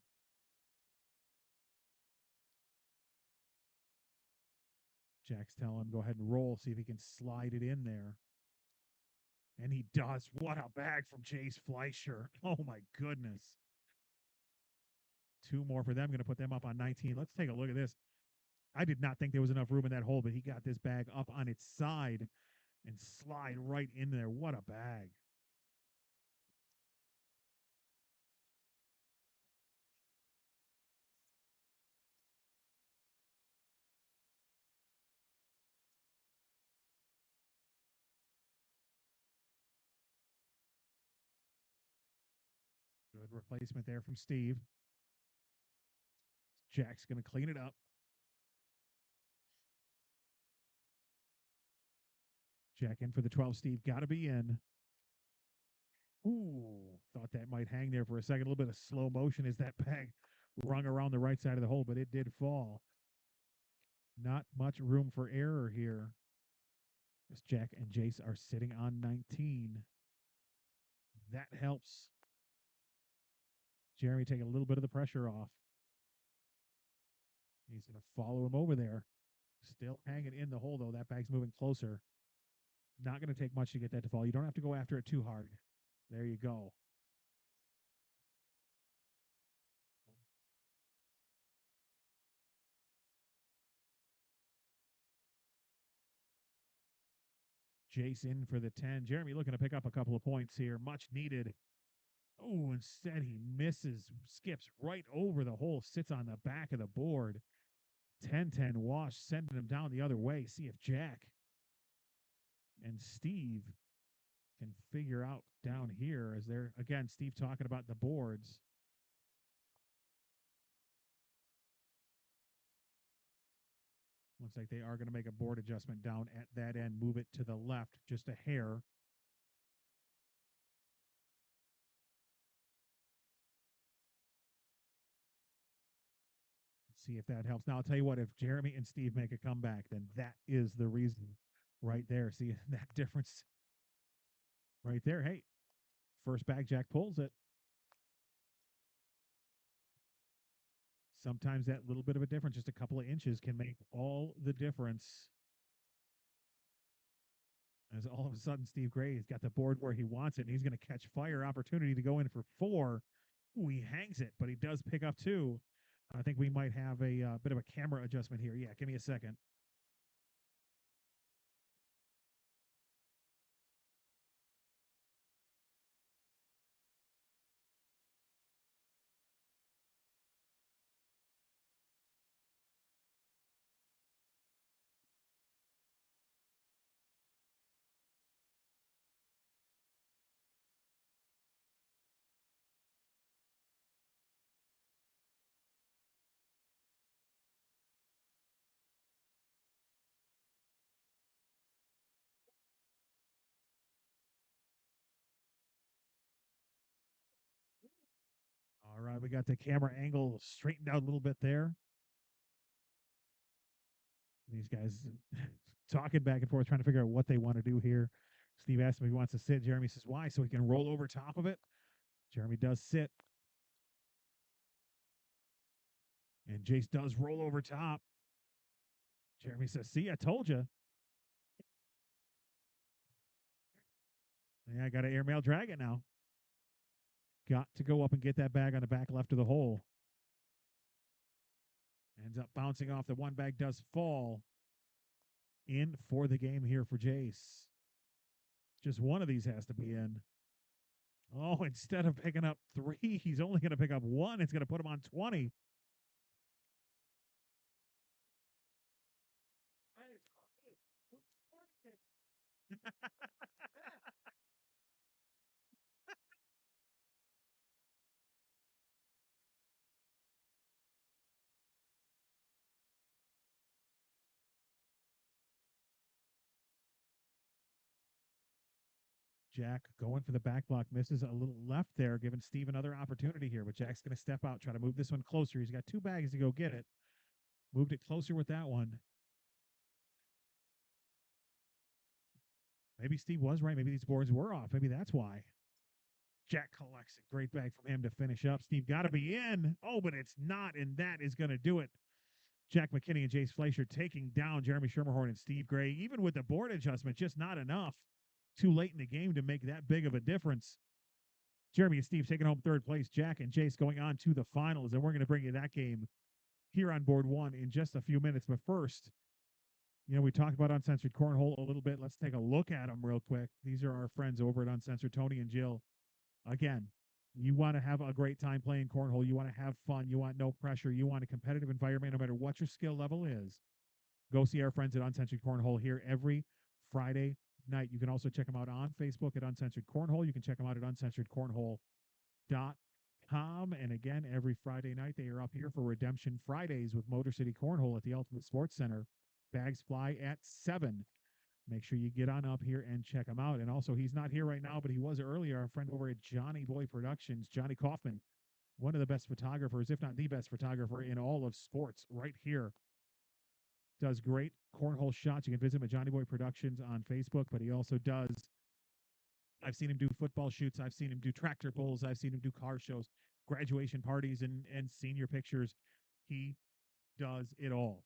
Jack's telling him go ahead and roll, see if he can slide it in there. And he does. What a bag from Chase Fleischer. Oh my goodness. 2 more for them. Going to put them up on 19. Let's take a look at this. I did not think there was enough room in that hole, but he got this bag up on its side and slide right in there. What a bag. Good replacement there from Steve. Jack's going to clean it up. Jack in for the 12. Steve got to be in. Ooh, thought that might hang there for a second. A little bit of slow motion as that bag rung around the right side of the hole, but it did fall. Not much room for error here. As Jack and Jace are sitting on 19. That helps Jeremy take a little bit of the pressure off. He's going to follow him over there. Still hanging in the hole, though. That bag's moving closer. Not going to take much to get that to fall. You don't have to go after it too hard. There you go. Jace in for the 10. Jeremy looking to pick up a couple of points here. Much needed. Oh, instead he misses, skips right over the hole, sits on the back of the board. 10-10 wash, sending him down the other way. See if Jack and Steve can figure out down here as they're, again, Steve talking about the boards. Looks like they are going to make a board adjustment down at that end, move it to the left just a hair. See if that helps. Now, I'll tell you what, if Jeremy and Steve make a comeback, then that is the reason right there. See that difference right there. Hey, first bag, Jack pulls it. Sometimes that little bit of a difference, just a couple of inches, can make all the difference. As all of a sudden, Steve Gray has got the board where he wants it, and he's going to catch fire. Opportunity to go in for 4. Ooh, he hangs it, but he does pick up 2. I think we might have a bit of a camera adjustment here. Yeah, give me a second. All right, we got the camera angle straightened out a little bit there. These guys talking back and forth, trying to figure out what they want to do here. Steve asks him if he wants to sit. Jeremy says, why? So he can roll over top of it. Jeremy does sit. And Jace does roll over top. Jeremy says, see, I told you. Yeah, I got to airmail drag it now. Got to go up and get that bag on the back left of the hole. Ends up bouncing off. The one bag does fall in for the game here for Jace. Just one of these has to be in. Oh, instead of picking up 3, he's only going to pick up 1. It's going to put him on 20. Jack going for the back block, misses a little left there, giving Steve another opportunity here. But Jack's going to step out, try to move this one closer. He's got 2 bags to go get it. Moved it closer with that one. Maybe Steve was right. Maybe these boards were off. Maybe that's why. Jack collects a great bag from him to finish up. Steve got to be in. Oh, but it's not, and that is going to do it. Jack McKinney and Jace Fleischer taking down Jeremy Schermerhorn and Steve Gray. Even with the board adjustment, just not enough. Too late in the game to make that big of a difference. Jeremy and Steve taking home 3rd place. Jack and Jace going on to the finals, and we're going to bring you that game here on board 1 in just a few minutes. But first, we talked about Uncensored Cornhole a little bit. Let's take a look at them real quick. These are our friends over at Uncensored, Tony and Jill. Again, you want to have a great time playing cornhole. You want to have fun. You want no pressure. You want a competitive environment no matter what your skill level is. Go see our friends at Uncensored Cornhole here every Friday night. You can also check them out on Facebook at Uncensored Cornhole. You can check them out at uncensoredcornhole.com. And again, every Friday night, they are up here for Redemption Fridays with MotorCity Cornhole at the Ultimate Sports Center. Bags fly at 7. Make sure you get on up here and check him out. And also, he's not here right now, but he was earlier. Our friend over at Johnny Boy Productions, Johnny Kaufman, one of the best photographers, if not the best photographer in all of sports, right here. Does great cornhole shots. You can visit him at Johnny Boy Productions on Facebook, but he also does. I've seen him do football shoots. I've seen him do tractor pulls. I've seen him do car shows, graduation parties, and senior pictures. He does it all.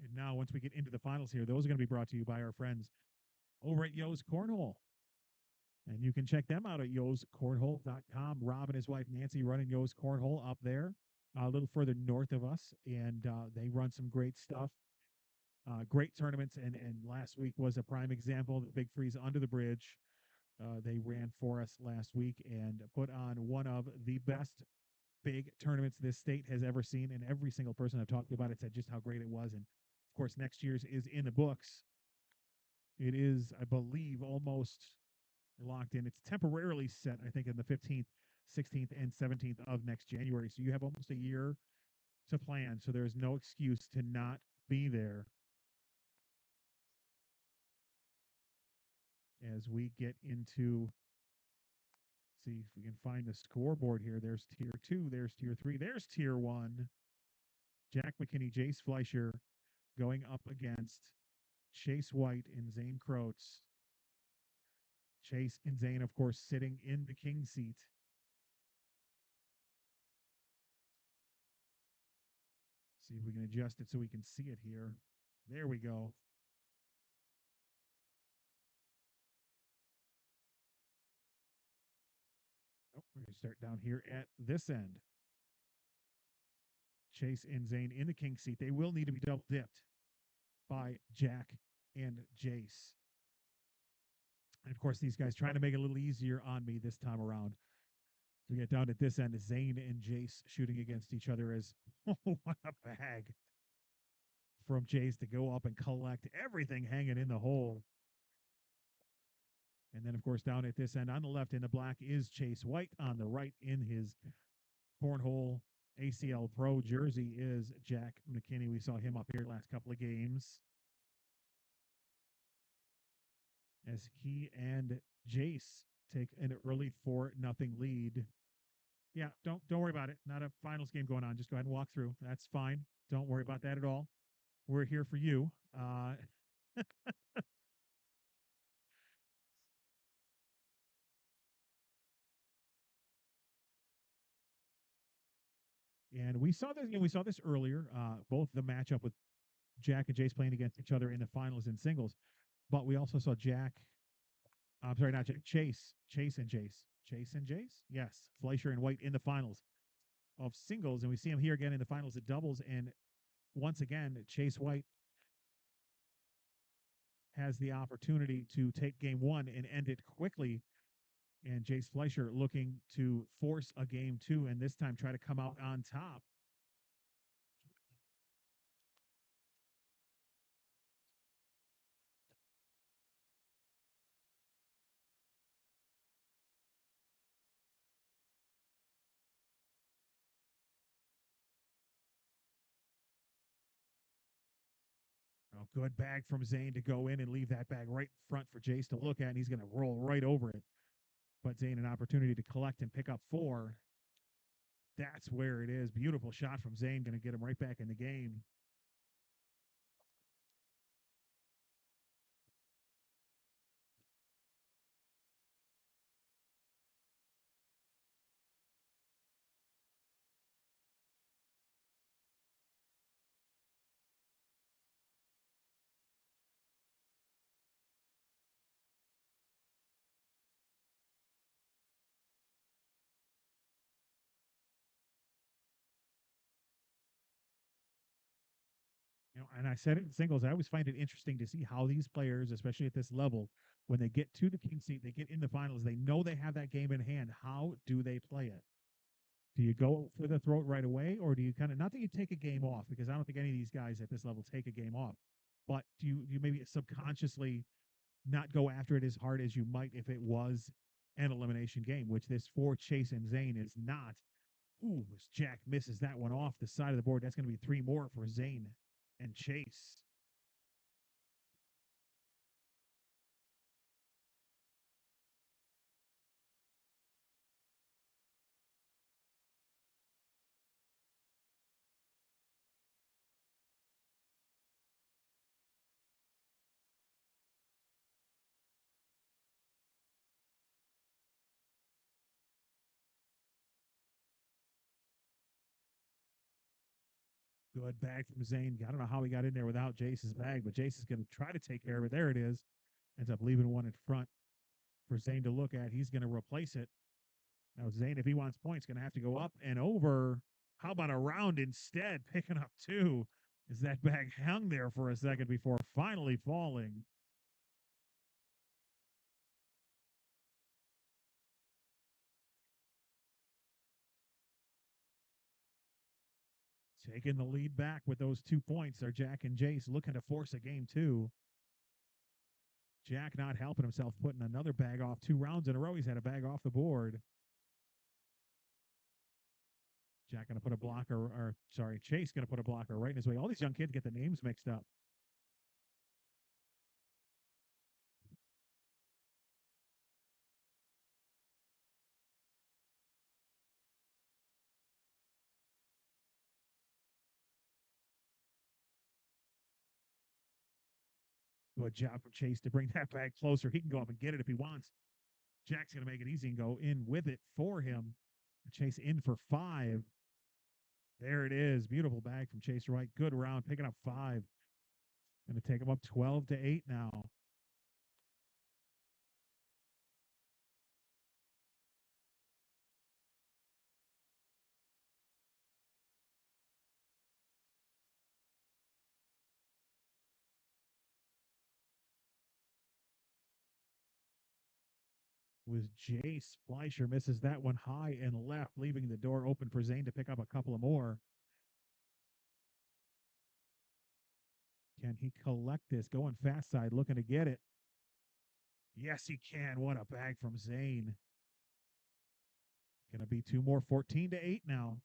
And now, once we get into the finals here, those are going to be brought to you by our friends over at Yo's Cornhole. And you can check them out at yoscornhole.com. Rob and his wife, Nancy, running Yo's Cornhole up there a little further north of us. And they run some great stuff, great tournaments. And last week was a prime example. The Big Freeze Under the Bridge. They ran for us last week and put on one of the best big tournaments this state has ever seen. And every single person I've talked to about it said just how great it was. And of course, next year's is in the books. It is, I believe, almost locked in. It's temporarily set, I think, in the 15th, 16th, and 17th of next January. So you have almost a year to plan. So there's no excuse to not be there as we get into. See if we can find the scoreboard here. There's tier 2, there's tier 3, there's tier 1. Jack McKinney, Jace Fleischer going up against Chase White and Zane Croats. Chase and Zane, of course, sitting in the king seat. See if we can adjust it so we can see it here. There we go. Oh, we're going to start down here at this end. Chase and Zane in the king seat. They will need to be double dipped by Jack and Jace. And of course, these guys trying to make it a little easier on me this time around. We get down at this end, Zane and Jace shooting against each other as, oh, what a bag from Jace to go up and collect everything hanging in the hole. And then, of course, down at this end on the left in the black is Chase White. On the right in his Cornhole ACL Pro jersey is Jack McKinney. We saw him up here last couple of games as he and Jace take an early 4-0 lead. Yeah, don't worry about it. Not a finals game going on. Just go ahead and walk through. That's fine. Don't worry about that at all. We're here for you. And we saw this. We saw this earlier. Both the matchup with Jack and Jace playing against each other in the finals in singles, but we also saw Jack. I'm sorry, not Jack. Chase and Jace. Yes, Fleischer and White in the finals of singles, and we see him here again in the finals of doubles. And once again, Chase White has the opportunity to take game one and end it quickly. And Jace Fleischer looking to force a game two and this time try to come out on top. Oh, good bag from Zane to go in and leave that bag right in front for Jace to look at, and he's going to roll right over it. But Zane an opportunity to collect and pick up 4. That's where it is. Beautiful shot from Zane, going to get him right back in the game. And I said it in singles. I always find it interesting to see how these players, especially at this level, when they get to the king seat, they get in the finals, they know they have that game in hand. How do they play it? Do you go for the throat right away, or do you kind of, not that you take a game off, because I don't think any of these guys at this level take a game off, but do you maybe subconsciously not go after it as hard as you might if it was an elimination game, which this for Chase and Zane is not. Ooh, as Jack misses that one off the side of the board. That's going to be 3 more for Zane and Chase. Good bag from Zane. I don't know how he got in there without Jace's bag, but Jace is going to try to take care of it. There it is. Ends up leaving one in front for Zane to look at. He's going to replace it. Now, Zane, if he wants points, going to have to go up and over. How about a round instead? Picking up 2. As that bag hung there for a second before finally falling. Taking the lead back with those 2 points are Jack and Jace looking to force a game 2. Jack not helping himself, putting another bag off 2 rounds in a row. He's had a bag off the board. Jack going to put a blocker, or sorry, Chase going to put a blocker right in his way. All these young kids get the names mixed up. Good job from Chase to bring that bag closer. He can go up and get it if he wants. Jack's going to make it easy and go in with it for him. Chase in for 5. There it is. Beautiful bag from Chase Wright. Good round, picking up 5. Going to take him up 12-8 now. Was Jace Fleischer, misses that one high and left, leaving the door open for Zane to pick up a couple of more. Can he collect this? Going fast side, looking to get it. Yes, he can. What a bag from Zane. Going to be 2 more, 14-8 now.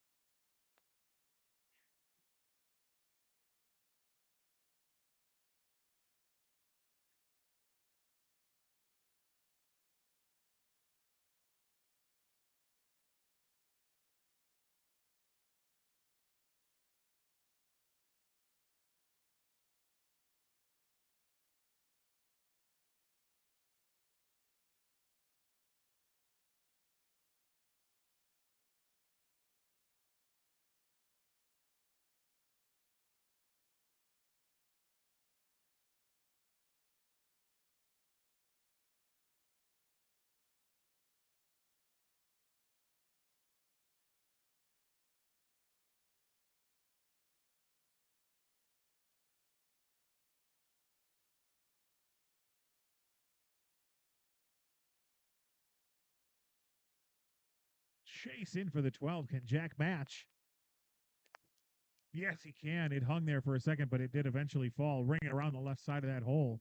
Chase in for the 12. Can Jack match? Yes, he can. It hung there for a second, but it did eventually fall, ringing around the left side of that hole.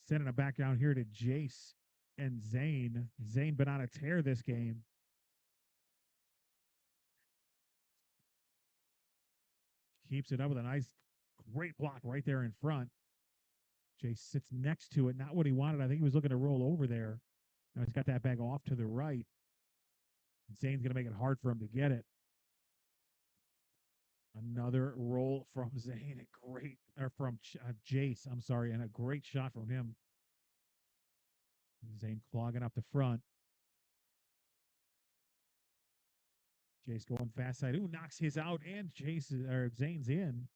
Sending it back down here to Jace and Zane. Zane been on a tear this game. Keeps it up with a nice, great block right there in front. Jace sits next to it. Not what he wanted. I think he was looking to roll over there. Now he's got that bag off to the right. Zane's going to make it hard for him to get it. Another roll from Zane. A great, or from Jace, I'm sorry, and a great shot from him. Zane clogging up the front. Jace going fast side. Ooh, knocks his out, and Zane's in.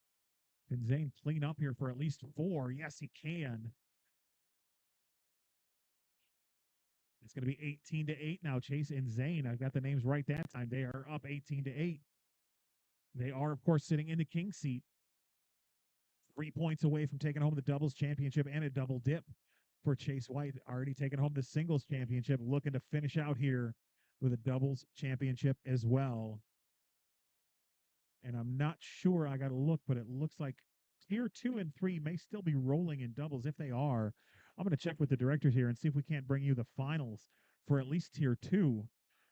Can Zane clean up here for at least 4? Yes, he can. It's going to be 18-8 now. Chase and Zane. I got the names right that time. They are up 18-8. They are, of course, sitting in the king seat. 3 points away from taking home the doubles championship and a double dip for Chase White. Already taking home the singles championship. Looking to finish out here with a doubles championship as well. And I'm not sure. I got to look, but it looks like tier 2 and 3 may still be rolling in doubles. If they are, I'm going to check with the directors here and see if we can't bring you the finals for at least tier 2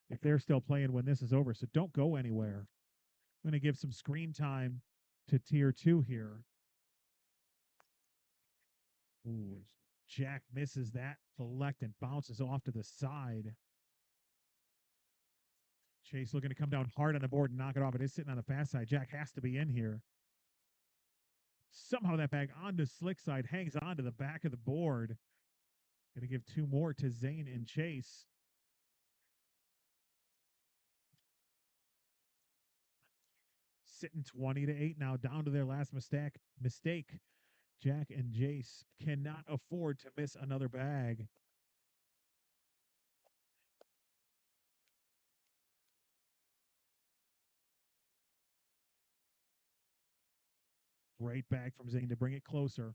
if they're still playing when this is over. So don't go anywhere. I'm going to give some screen time to tier 2 here. Ooh, Jack misses that select and bounces off to the side. Chase looking to come down hard on the board and knock it off. It is sitting on the fast side. Jack has to be in here. Somehow that bag on the slick side hangs on to the back of the board. Going to give 2 more to Zane and Chase. Sitting 20-8 now, down to their last mistake. Jack and Jace cannot afford to miss another bag. Great bag from Zane to bring it closer.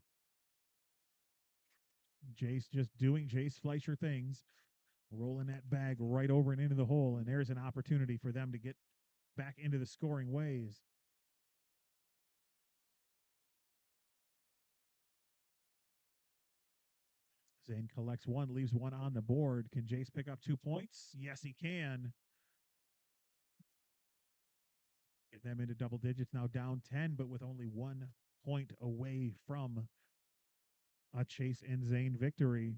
Jace just doing Jace Fleischer things, rolling that bag right over and into the hole, and there's an opportunity for them to get back into the scoring ways. Zane collects 1, leaves 1 on the board. Can Jace pick up 2 points? Yes, he can. Get them into double digits, now down 10, but with only 1 point away from a Chase and Zane victory.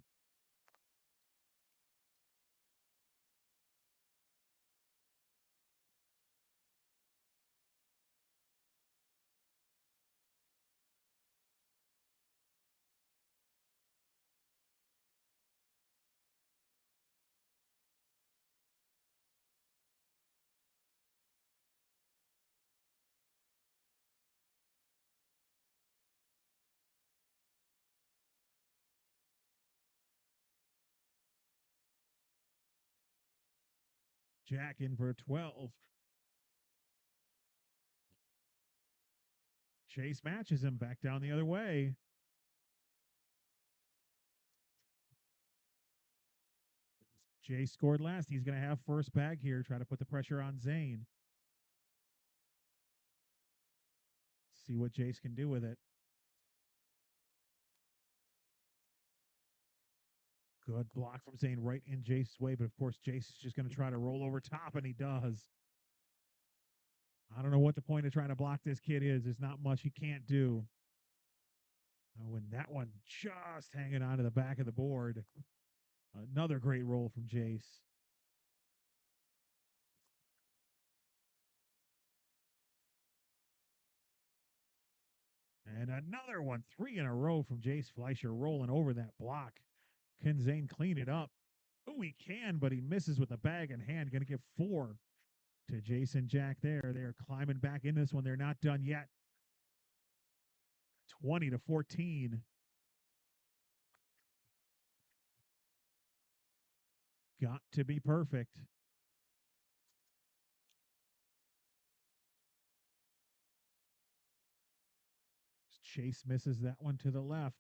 Jack in for 12. Chase matches him back down the other way. Jay scored last. He's going to have first bag here. Try to put the pressure on Zane. See what Jace can do with it. Good block from Zane right in Jace's way. But of course, Jace is just going to try to roll over top, and he does. I don't know what the point of trying to block this kid is. There's not much he can't do. Oh, and that one just hanging onto the back of the board. Another great roll from Jace. And another one, 3 in a row from Jace Fleischer, rolling over that block. Can Zane clean it up? Oh, he can, but he misses with the bag in hand. Going to give 4 to Jason Jack there. They're climbing back in this one. They're not done yet. 20-14. Got to be perfect. Chase misses that one to the left.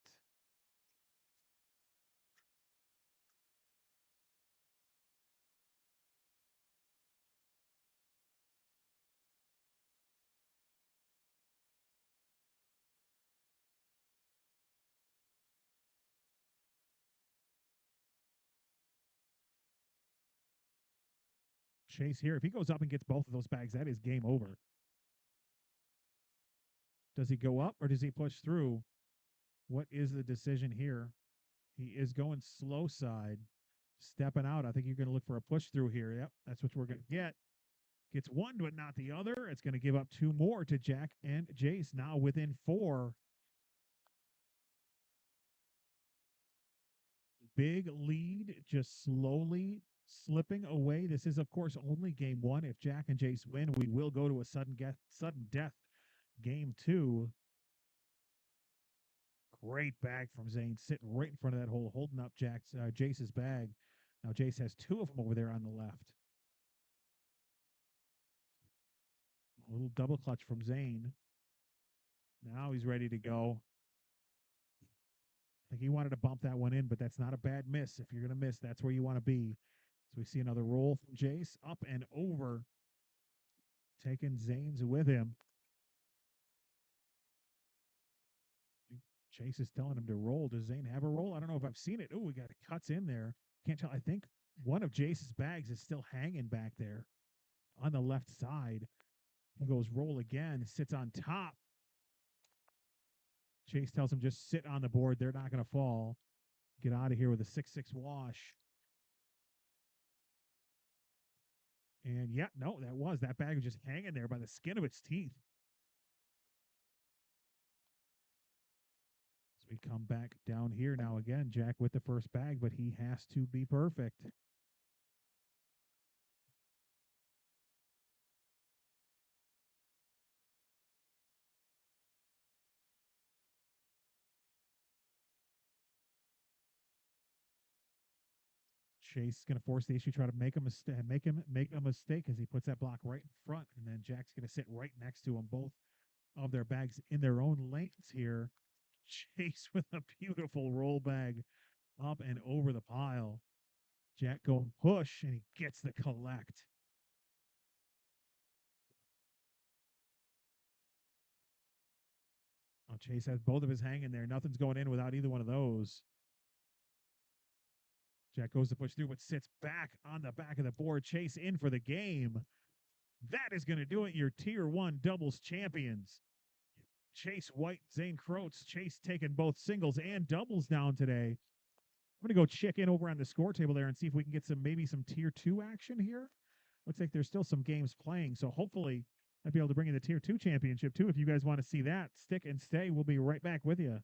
Chase here, if he goes up and gets both of those bags, that is game over. Does he go up or does he push through? What is the decision here? He is going slow side, stepping out. I think you're going to look for a push through here. Yep, that's what we're going to get. Gets one, but not the other. It's going to give up 2 more to Jack and Jace, now within 4. Big lead, just slowly slipping away. This is, of course, only game 1. If Jack and Jace win, we will go to a sudden death game 2. Great bag from Zane, sitting right in front of that hole, holding up Jace's bag. Now Jace has 2 of them over there on the left. A little double clutch from Zane. Now he's ready to go. I think he wanted to bump that one in, but that's not a bad miss. If you're going to miss, that's where you want to be. So we see another roll from Jace, up and over, taking Zane's with him. Chase is telling him to roll. Does Zane have a roll? I don't know if I've seen it. Oh, we got cuts in there. Can't tell. I think one of Jace's bags is still hanging back there on the left side. He goes roll again, sits on top. Chase tells him just sit on the board. They're not going to fall. Get out of here with a 6-6 wash. And yeah, no, that bag was just hanging there by the skin of its teeth. So we come back down here now again. Jack with the first bag, but he has to be perfect. Chase is going to force the issue, try to make a mistake as he puts that block right in front, and then Jack's going to sit right next to him. Both of their bags in their own lanes here. Chase with a beautiful roll bag up and over the pile. Jack going push, and he gets the collect. Oh, Chase has both of his hanging there. Nothing's going in without either one of those. Jack goes to push through, but sits back on the back of the board. Chase in for the game. That is going to do it. Your Tier 1 doubles champions. Chase White, Zane Croats. Chase taking both singles and doubles down today. I'm going to go check in over on the score table there and see if we can get maybe some Tier 2 action here. Looks like there's still some games playing, so hopefully I'll be able to bring in the Tier 2 championship too. If you guys want to see that, stick and stay. We'll be right back with you.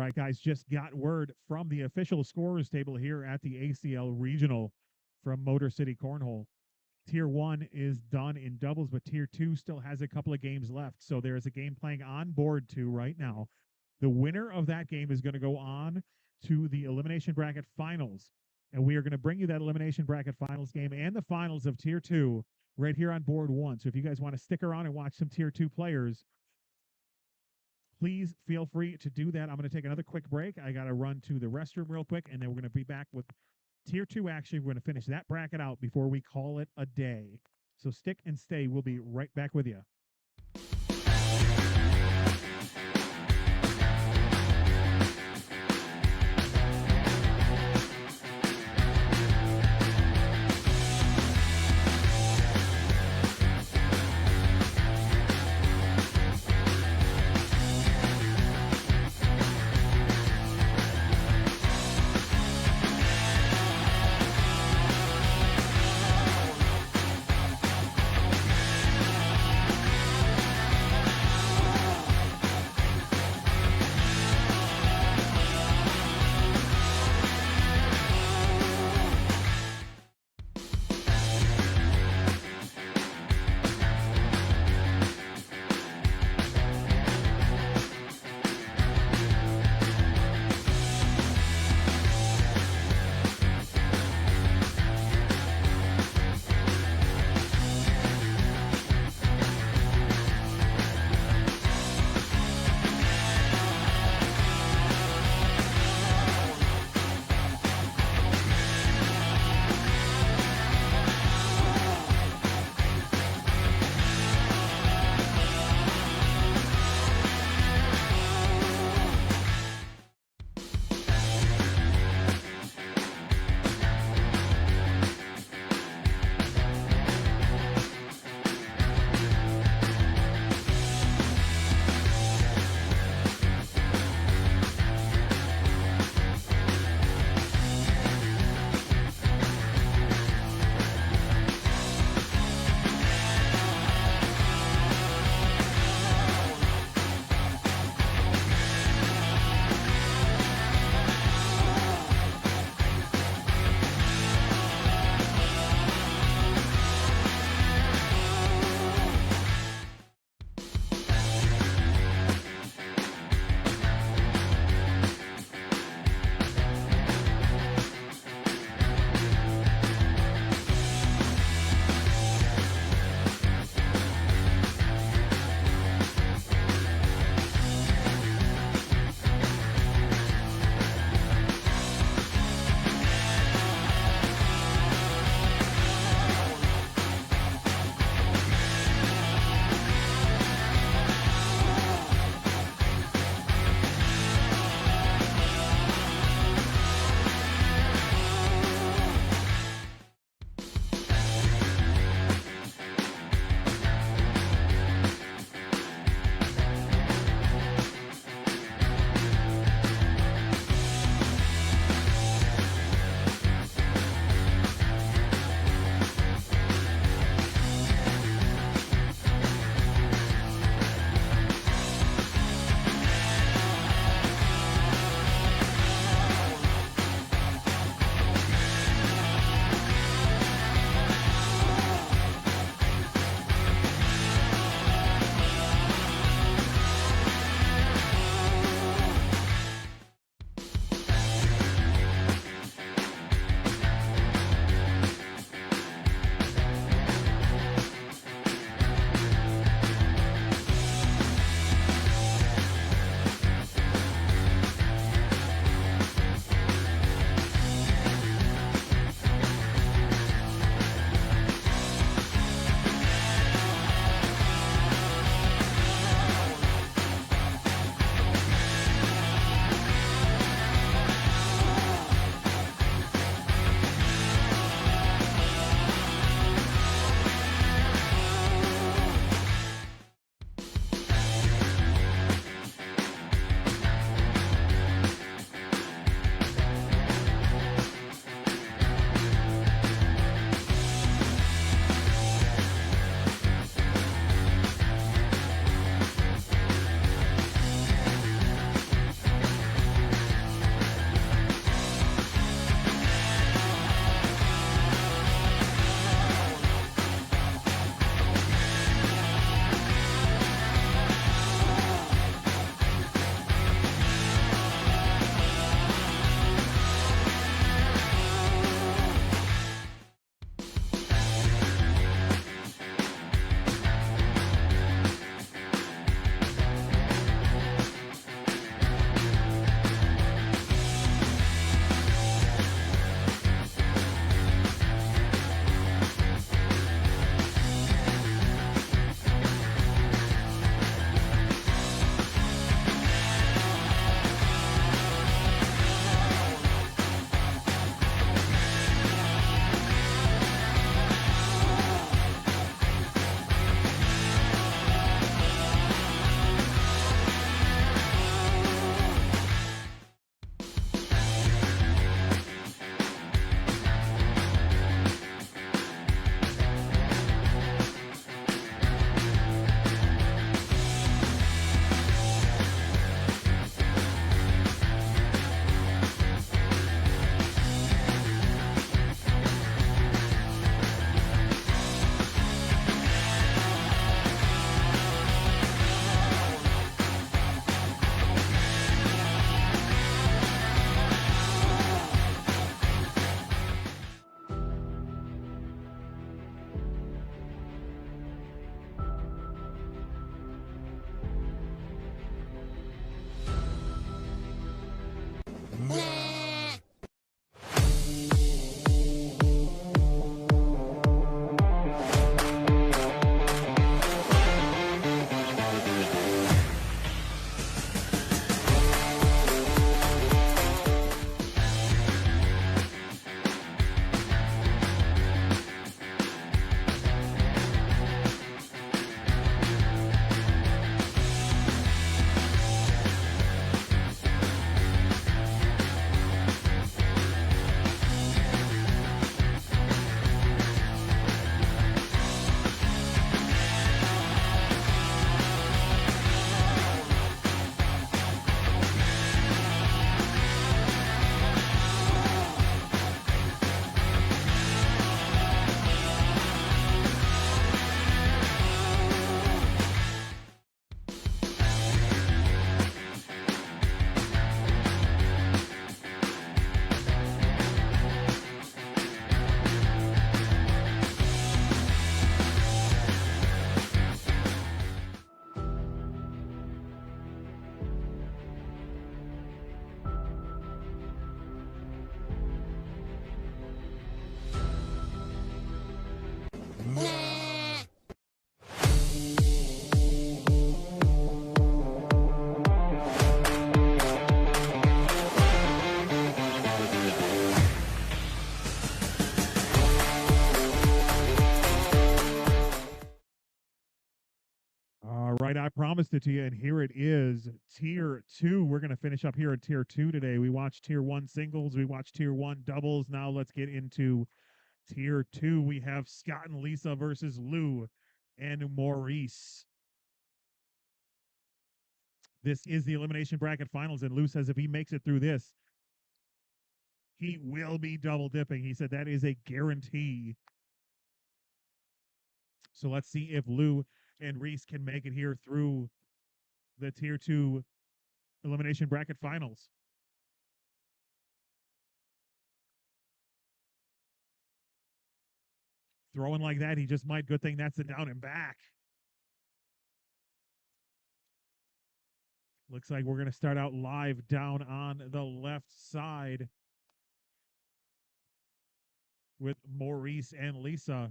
right, guys, just got word from the official scorers table here at the ACL Regional from Motor City Cornhole. Tier 1 is done in doubles, but Tier 2 still has a couple of games left. So there is a game playing on board 2 right now. The winner of that game is going to go on to the Elimination Bracket Finals. And we are going to bring you that Elimination Bracket Finals game and the finals of Tier 2 right here on board 1. So if you guys want to stick around and watch some Tier 2 players, please feel free to do that. I'm going to take another quick break. I got to run to the restroom real quick, and then we're going to be back with Tier 2 action. We're going to finish that bracket out before we call it a day. So stick and stay. We'll be right back with you. All right, I promised it to you, and here it is. Tier 2. We're going to finish up here at Tier 2 today. We watched Tier 1 singles, we watched Tier 1 doubles. Now let's get into Tier 2. We have Scott and Lisa versus Lou and Maurice. This is the elimination bracket finals, and Lou says if he makes it through this, he will be double dipping. He said that is a guarantee. So let's see if Lou and Reese can make it here through the Tier 2 elimination bracket finals. Throwing like that, he just might. Good thing that's the down and back. Looks like we're going to start out live down on the left side with Maurice and Lisa.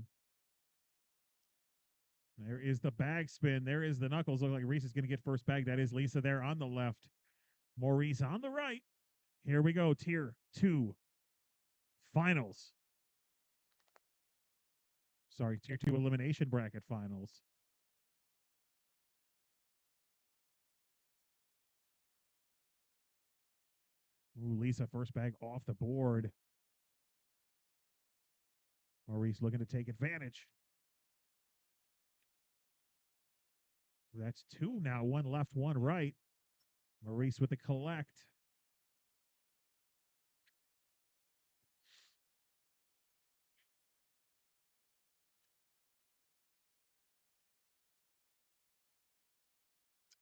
There is the bag spin. There is the knuckles. Look like Reese is going to get first bag. That is Lisa there on the left. Maurice on the right. Here we go. Tier 2 finals. Sorry, Tier 2 elimination bracket finals. Ooh, Lisa first bag off the board. Maurice looking to take advantage. That's 2 now. 1 left, 1 right. Maurice with the collect.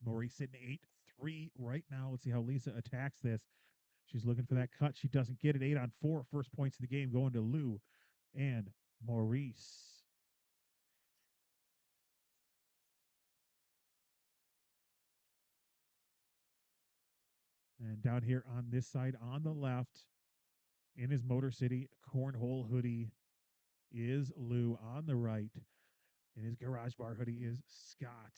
Maurice sitting 8-3 right now. Let's see how Lisa attacks this. She's looking for that cut. She doesn't get it. 8 on 4. First points of the game going to Lou and Maurice. And down here on this side on the left, in his MotorCity Cornhole hoodie, is Lou. On the right, in his Garage Bar hoodie, is Scott.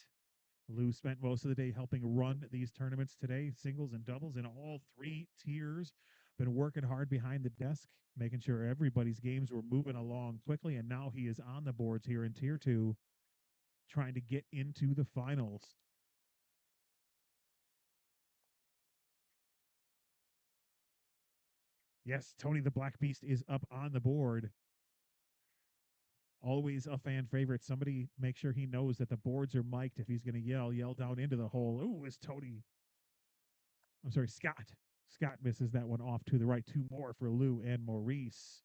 Lou spent most of the day helping run these tournaments today, singles and doubles in all 3 tiers. Been working hard behind the desk, making sure everybody's games were moving along quickly. And now he is on the boards here in Tier 2, trying to get into the finals. Yes, Tony the Black Beast is up on the board. Always a fan favorite. Somebody make sure he knows that the boards are mic'd. If he's going to yell down into the hole. Ooh, is Tony. I'm sorry, Scott. Scott misses that one off to the right. 2 more for Lou and Maurice.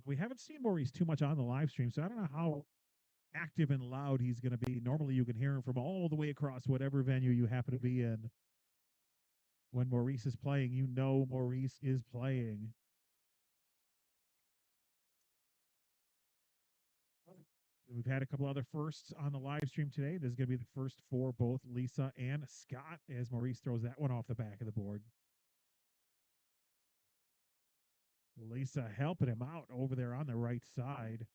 We haven't seen Maurice too much on the live stream, so I don't know how active and loud he's going to be. Normally, you can hear him from all the way across whatever venue you happen to be in. When Maurice is playing, you know Maurice is playing. We've had a couple other firsts on the live stream today. This is going to be the first for both Lisa and Scott as Maurice throws that one off the back of the board. Lisa helping him out over there on the right side.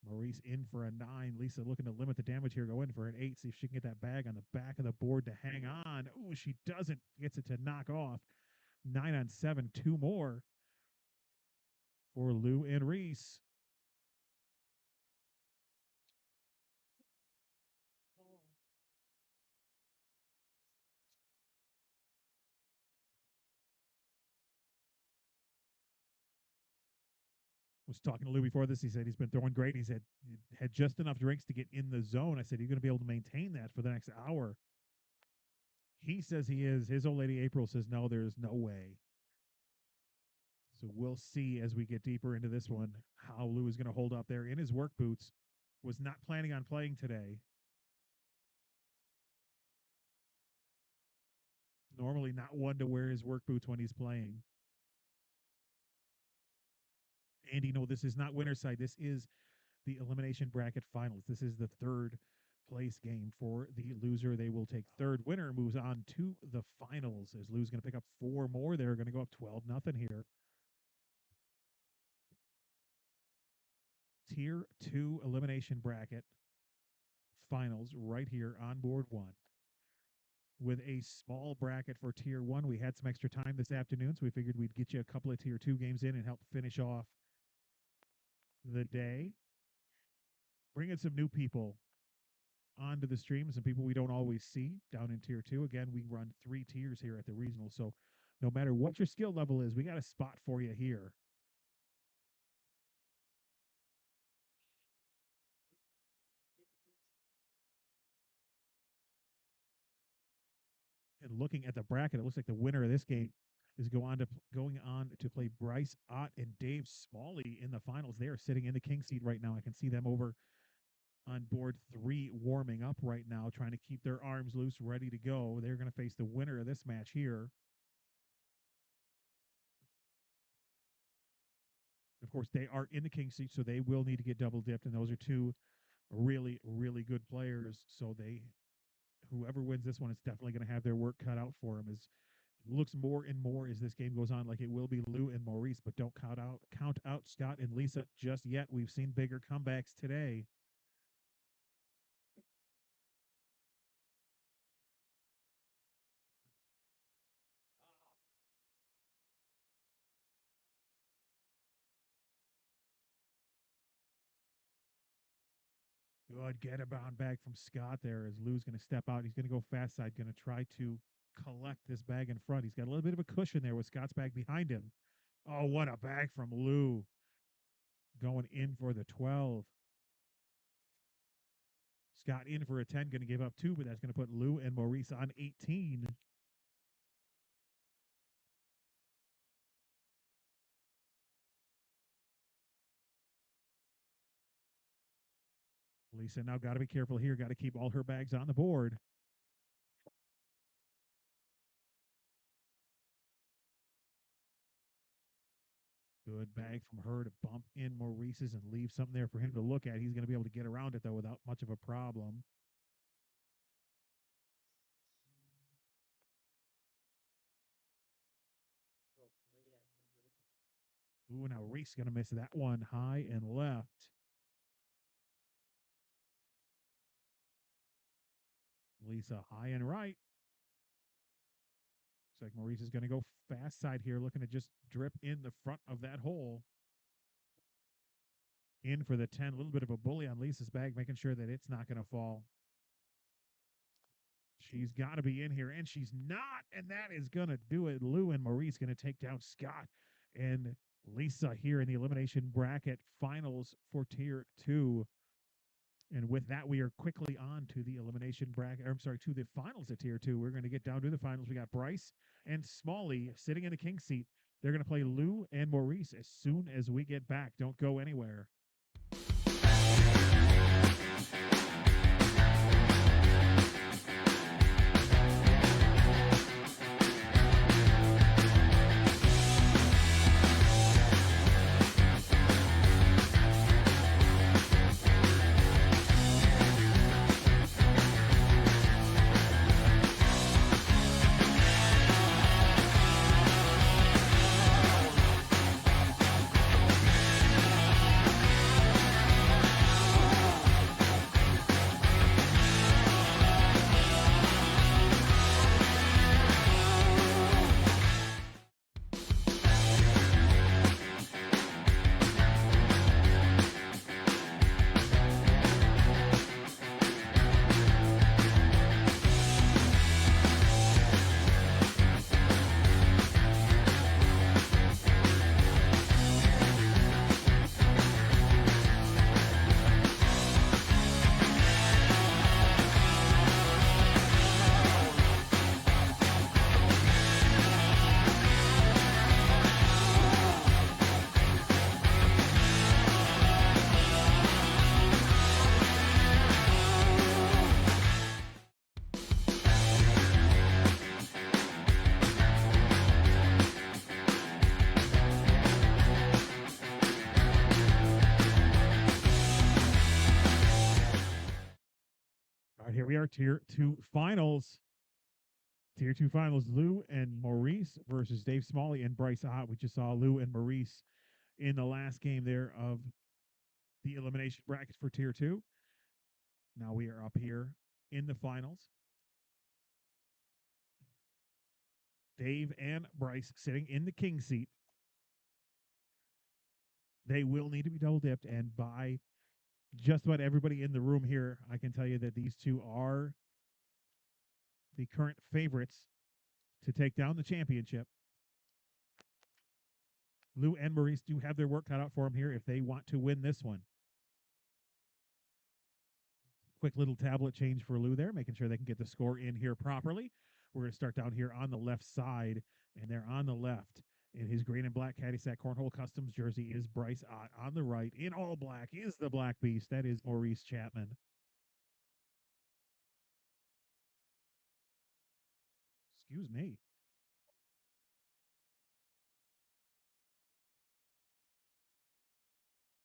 Maurice in for a 9. Lisa looking to limit the damage here. Go in for an 8. See if she can get that bag on the back of the board to hang on. Ooh, she doesn't. Gets it to knock off. 9 on 7. 2 more for Lou and Reese. Was talking to Lou before this. He said he's been throwing great. He said he had just enough drinks to get in the zone. I said, you're going to be able to maintain that for the next hour. He says he is. His old lady April says, no, there's no way. So we'll see as we get deeper into this one how Lou is going to hold up there in his work boots. Was not planning on playing today. Normally not one to wear his work boots when he's playing. And this is not winner's side. This is the elimination bracket finals. This is the 3rd place game for the loser. They will take 3rd. Winner moves on to the finals as Lou's going to pick up 4 more. They're going to go up 12-0 here. Tier 2 elimination bracket finals right here on board 1. with a small bracket for tier one. We had some extra time this afternoon, so we figured we'd get you a couple of tier two games in and help finish off the day. Bringing some new people onto the stream, some people we don't always see down in tier two. Again, we run 3 tiers here at the regional, so no matter what your skill level is, we got a spot for you here. And looking at the bracket, it looks like the winner of this game is going on to play Bryce Ott and Dave Smalley in the finals. They are sitting in the king seat right now. I can see them over on board 3 warming up right now, trying to keep their arms loose, ready to go. They're going to face the winner of this match here. Of course, they are in the king seat, so they will need to get double dipped, and those are 2 really, really good players. So whoever wins this one is definitely going to have their work cut out for them. As looks more and more as this game goes on like it will be Lou and Maurice, but don't count out Scott and Lisa just yet. We've seen bigger comebacks today. Good get a bound bag from Scott there as Lou's going to step out. He's going to go fast side, going to try to collect this bag in front. He's got a little bit of a cushion there with Scott's bag behind him. Oh, what a bag from Lou. Going in for the 12. Scott in for a 10, going to give up 2, but that's going to put Lou and Maurice on 18. Lisa now got to be careful here. Got to keep all her bags on the board. Good bag from her to bump in Maurice's and leave something there for him to look at. He's going to be able to get around it, though, without much of a problem. Ooh, now Reese going to miss that one high and left. Lisa high and right. Looks like Maurice is going to go fast side here, looking to just drip in the front of that hole. In for the 10, a little bit of a bully on Lisa's bag, making sure that it's not going to fall. She's got to be in here, and she's not, and that is going to do it. Lou and Maurice going to take down Scott and Lisa here in the elimination bracket finals for tier 2. And with that, we are quickly on to the elimination bracket. I'm sorry, to the finals at tier 2. We're going to get down to the finals. We got Bryce and Smalley sitting in the king seat. They're going to play Lou and Maurice as soon as we get back. Don't go anywhere. All right, here we are, tier 2 finals. Tier 2 finals, Lou and Maurice versus Dave Smalley and Bryce Ott. We just saw Lou and Maurice in the last game there of the elimination brackets for tier 2. Now we are up here in the finals. Dave and Bryce sitting in the king seat. They will need to be double dipped, and by just about everybody in the room here, I can tell you that these two are the current favorites to take down the championship. Lou and Maurice do have their work cut out for them here if they want to win this one. Quick little tablet change for Lou there, making sure they can get the score in here properly. We're going to start down here on the left side, and they're on the left. In his green and black Caddyshack Cornhole Customs jersey is Bryce Ott. On the right, in all black, is the Black Beast. That is Maurice Chapman. Excuse me.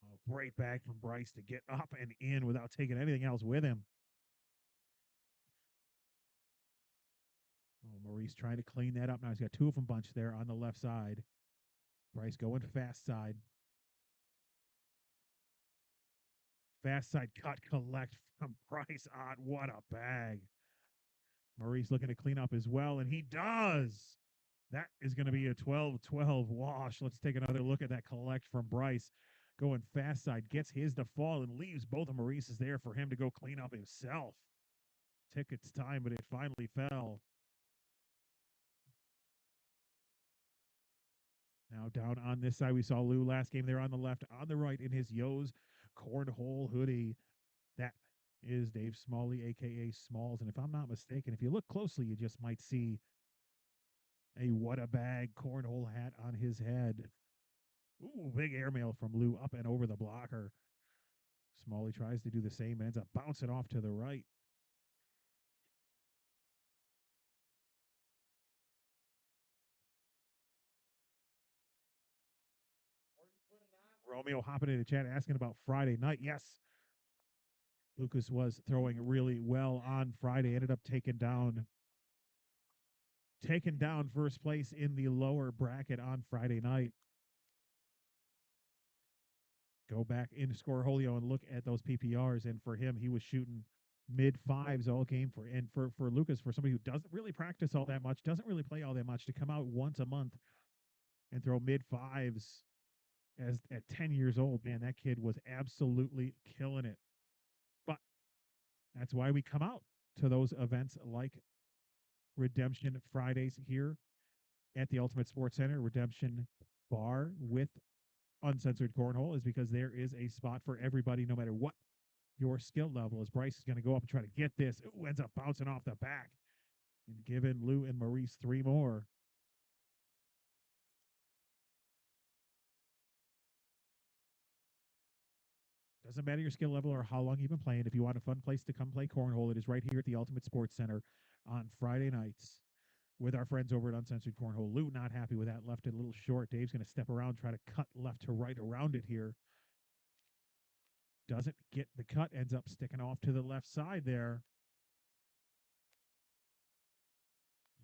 Oh, great bag from Bryce to get up and in without taking anything else with him. Oh, Maurice trying to clean that up. Now he's got two of them bunched there on the left side. Bryce going fast side. Fast side cut collect from Bryce Ott. What a bag. Maurice looking to clean up as well, and he does. That is going to be a 12-12 wash. Let's take another look at that collect from Bryce. Going fast side, gets his to fall and leaves both of Maurice's there for him to go clean up himself. Tickets time, but it finally fell. Now down on this side, we saw Lou last game there on the left. On the right in his Yo's cornhole hoodie. That is Dave Smalley, a.k.a. Smalls. And if I'm not mistaken, if you look closely, you just might see a what a bag cornhole hat on his head. Ooh, big airmail from Lou up and over the blocker. Smalley tries to do the same, ends up bouncing off to the right. Romeo hopping in the chat asking about Friday night. Yes, Lucas was throwing really well on Friday. Ended up taking down first place in the lower bracket on Friday night. Go back in Scoreholio and look at those PPRs, and for him, he was shooting mid fives all game for Lucas, for somebody who doesn't really practice all that much, doesn't really play all that much, to come out once a month and throw mid fives as at 10 years old. Man, that kid was absolutely killing it. But that's why we come out to those events like Redemption Fridays here at the Ultimate Sports Center, Redemption Bar with Uncensored Cornhole, is because there is a spot for everybody, no matter what your skill level is. Bryce is going to go up and try to get this. Ooh, ends up bouncing off the back and giving Lou and Maurice three more. Doesn't matter your skill level or how long you've been playing. If you want a fun place to come play cornhole, it is right here at the Ultimate Sports Center on Friday nights with our friends over at Uncensored Cornhole. Lou not happy with that, left it a little short. Dave's going to step around, try to cut left to right around it here. Doesn't get the cut, ends up sticking off to the left side there.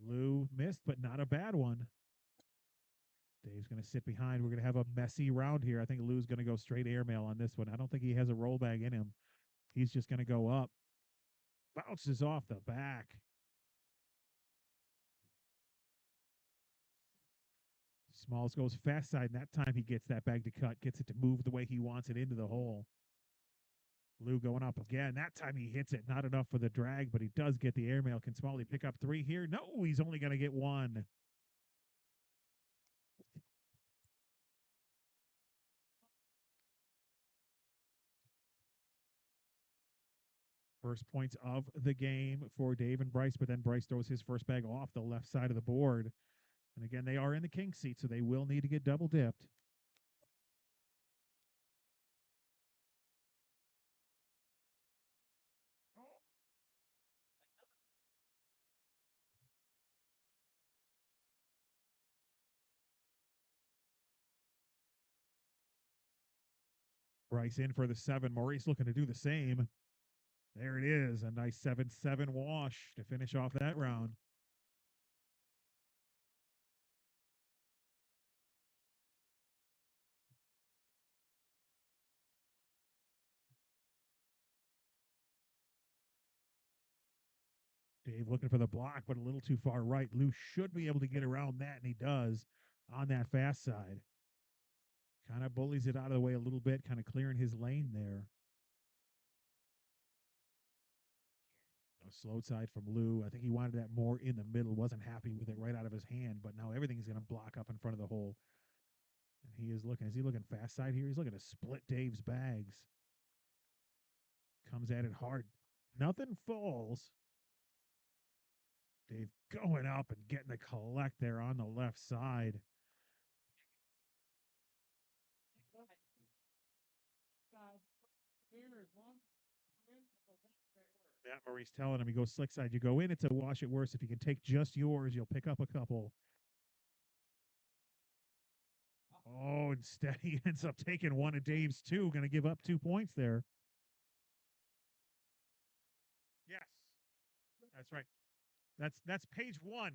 Lou missed, but not a bad one. Dave's going to sit behind. We're going to have a messy round here. I think Lou's going to go straight airmail on this one. I don't think he has a roll bag in him. He's just going to go up. Bounces off the back. Smalls goes fast side, and that time he gets that bag to cut, gets it to move the way he wants it into the hole. Lou going up again. That time he hits it. Not enough for the drag, but he does get the airmail. Can Smalley pick up three here? No, he's only going to get one. First points of the game for Dave and Bryce, but then Bryce throws his first bag off the left side of the board. And again, they are in the king seat, so they will need to get double dipped. Bryce in for the 7. Maurice looking to do the same. There it is, a nice 7-7 wash to finish off that round. Dave looking for the block, but a little too far right. Lou should be able to get around that, and he does on that fast side. Kind of bullies it out of the way a little bit, kind of clearing his lane there. A slow side from Lou. I think he wanted that more in the middle, wasn't happy with it right out of his hand, but now everything's going to block up in front of the hole. And he is looking, is he looking fast side here? He's looking to split Dave's bags. Comes at it hard. Nothing falls. Dave going up and getting the collect there on the left side. Matt Murray's telling him he goes slick side. You go in, it's a wash it worse. If you can take just yours, you'll pick up a couple. Oh, instead he ends up taking one of Dave's two. Going to give up 2 points there. Yes, that's right. That's page one.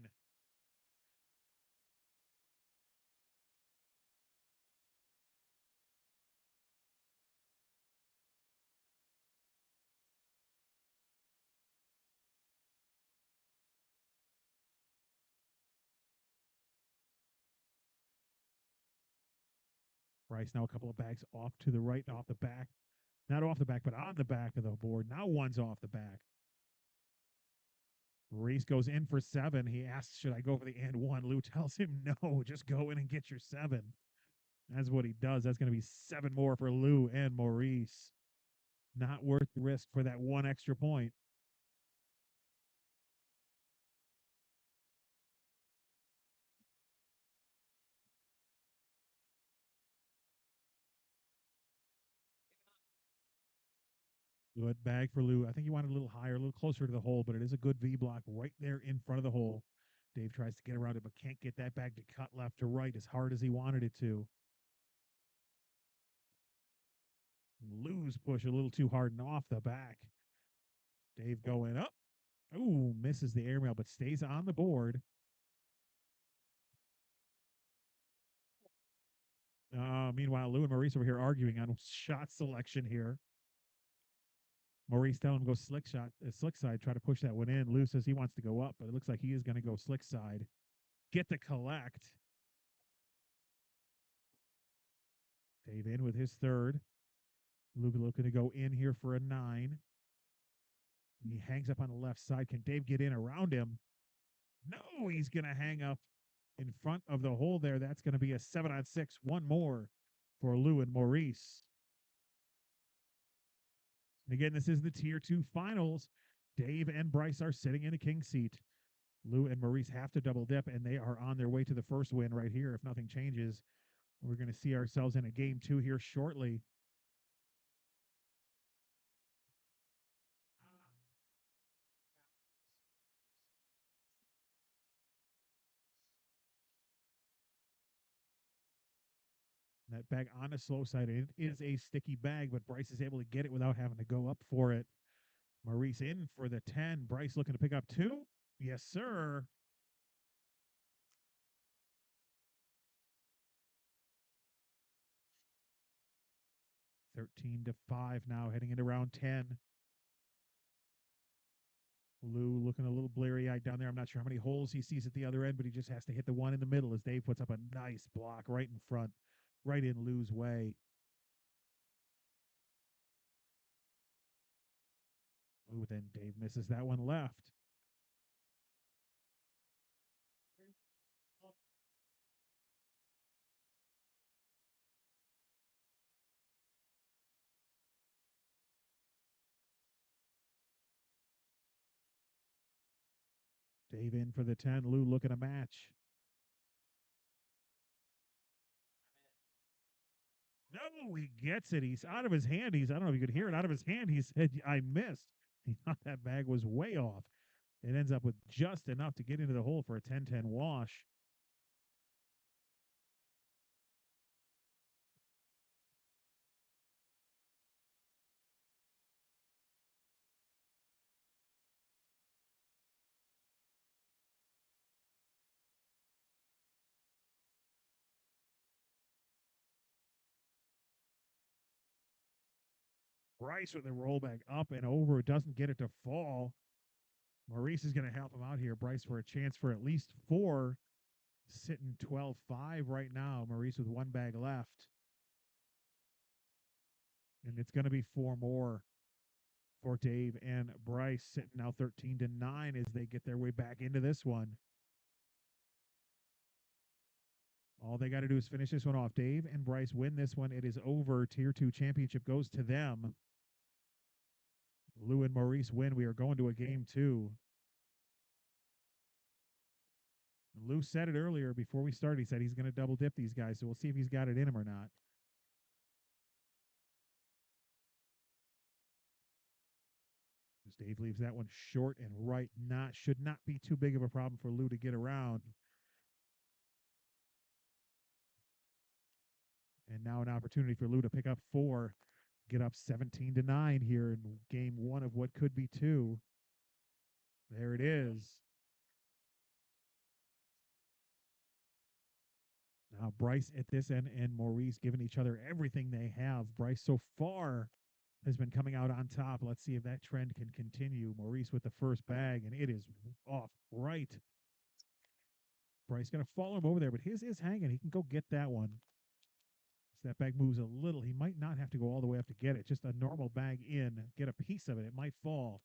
Bryce now a couple of bags off to the right and off the back. Not off the back, but on the back of the board. Now one's off the back. Reese goes in for 7. He asks, should I go for the and one? Lou tells him, no, just go in and get your 7. That's what he does. That's going to be 7 more for Lou and Maurice. Not worth the risk for that one extra point. Good bag for Lou. I think he wanted a little higher, a little closer to the hole, but it is a good V block right there in front of the hole. Dave tries to get around it, but can't get that bag to cut left to right as hard as he wanted it to. Lou's push a little too hard and off the back. Dave going up. Ooh, misses the airmail, but stays on the board. Meanwhile, Lou and Maurice over here arguing on shot selection here. Maurice telling him go slick shot, slick side, try to push that one in. Lou says he wants to go up, but it looks like he is going to go slick side. Get the collect. Dave in with his third. Lou looking to go in here for a 9. He hangs up on the left side. Can Dave get in around him? No, he's going to hang up in front of the hole there. That's going to be a 7-on-6. One more for Lou and Maurice. And again, this is the Tier 2 finals. Dave and Bryce are sitting in a king seat. Lou and Maurice have to double dip, and they are on their way to the first win right here if nothing changes. We're going to see ourselves in a game 2 here shortly. That bag on the slow side, it is a sticky bag, but Bryce is able to get it without having to go up for it. Maurice in for the 10. Bryce looking to pick up 2. Yes, sir. (13-5) now, heading into round 10. Lou looking a little bleary-eyed down there. I'm not sure how many holes he sees at the other end, but he just has to hit the one in the middle as Dave puts up a nice block right in front, right in Lou's way. Ooh, then Dave misses that one left. Dave in for the 10. Lou looking to match. No, he gets it. He's out of his hand. I don't know if you could hear it out of his hand. He said, I missed. He thought that bag was way off. It ends up with just enough to get into the hole for a 10-10 wash. Bryce with the rollback up and over. Doesn't get it to fall. Maurice is going to help him out here. Bryce for a chance for at least four. Sitting 12-5 right now. Maurice with one bag left. And it's going to be four more for Dave and Bryce, sitting now 13-9 as they get their way back into this one. All they got to do is finish this one off. Dave and Bryce win this one. It is over. Tier 2 championship goes to them. Lou and Maurice win. We are going to a game 2. Lou said it earlier before we started. He said he's going to double dip these guys, so we'll see if he's got it in him or not. As Dave leaves that one short and right, should not be too big of a problem for Lou to get around. And now an opportunity for Lou to pick up 4, get up 17-9 here in game 1 of what could be 2. There it is. Now Bryce at this end and Maurice giving each other everything they have. Bryce so far has been coming out on top. Let's see if that trend can continue. Maurice with the first bag, and it is off right. Bryce going to follow him over there, but his is hanging. He can go get that one. So that bag moves a little. He might not have to go all the way up to get it. Just a normal bag in, get a piece of it. It might fall.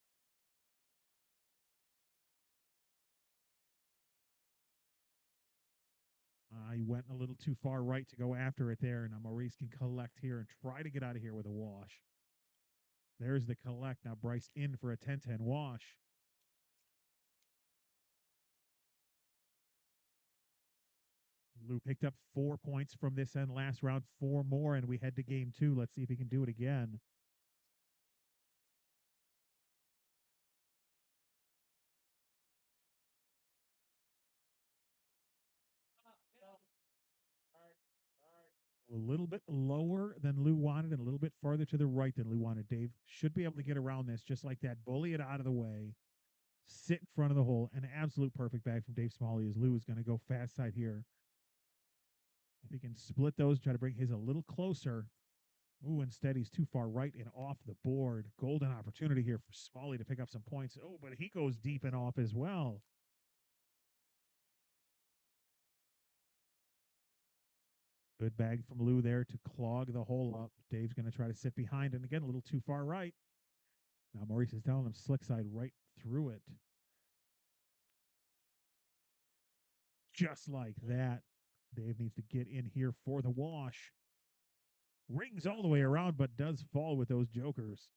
He went a little too far right to go after it there. Now Maurice can collect here and try to get out of here with a wash. There's the collect. Now Bryce in for a 10-10 wash. Lou picked up 4 points from this end last round, 4 more, and we head to game 2. Let's see if he can do it again. A little bit lower than Lou wanted and a little bit farther to the right than Lou wanted. Dave should be able to get around this just like that. Bully it out of the way. Sit in front of the hole. An absolute perfect bag from Dave Smalley as Lou is going to go fast side here. If he can split those, try to bring his a little closer. Ooh, instead he's too far right and off the board. Golden opportunity here for Smalley to pick up some points. Oh, but he goes deep and off as well. Good bag from Lou there to clog the hole up. Dave's going to try to sit behind, and again, a little too far right. Now Maurice is telling him slick side right through it. Just like that. Dave needs to get in here for the wash. Rings all the way around, but does fall with those jokers.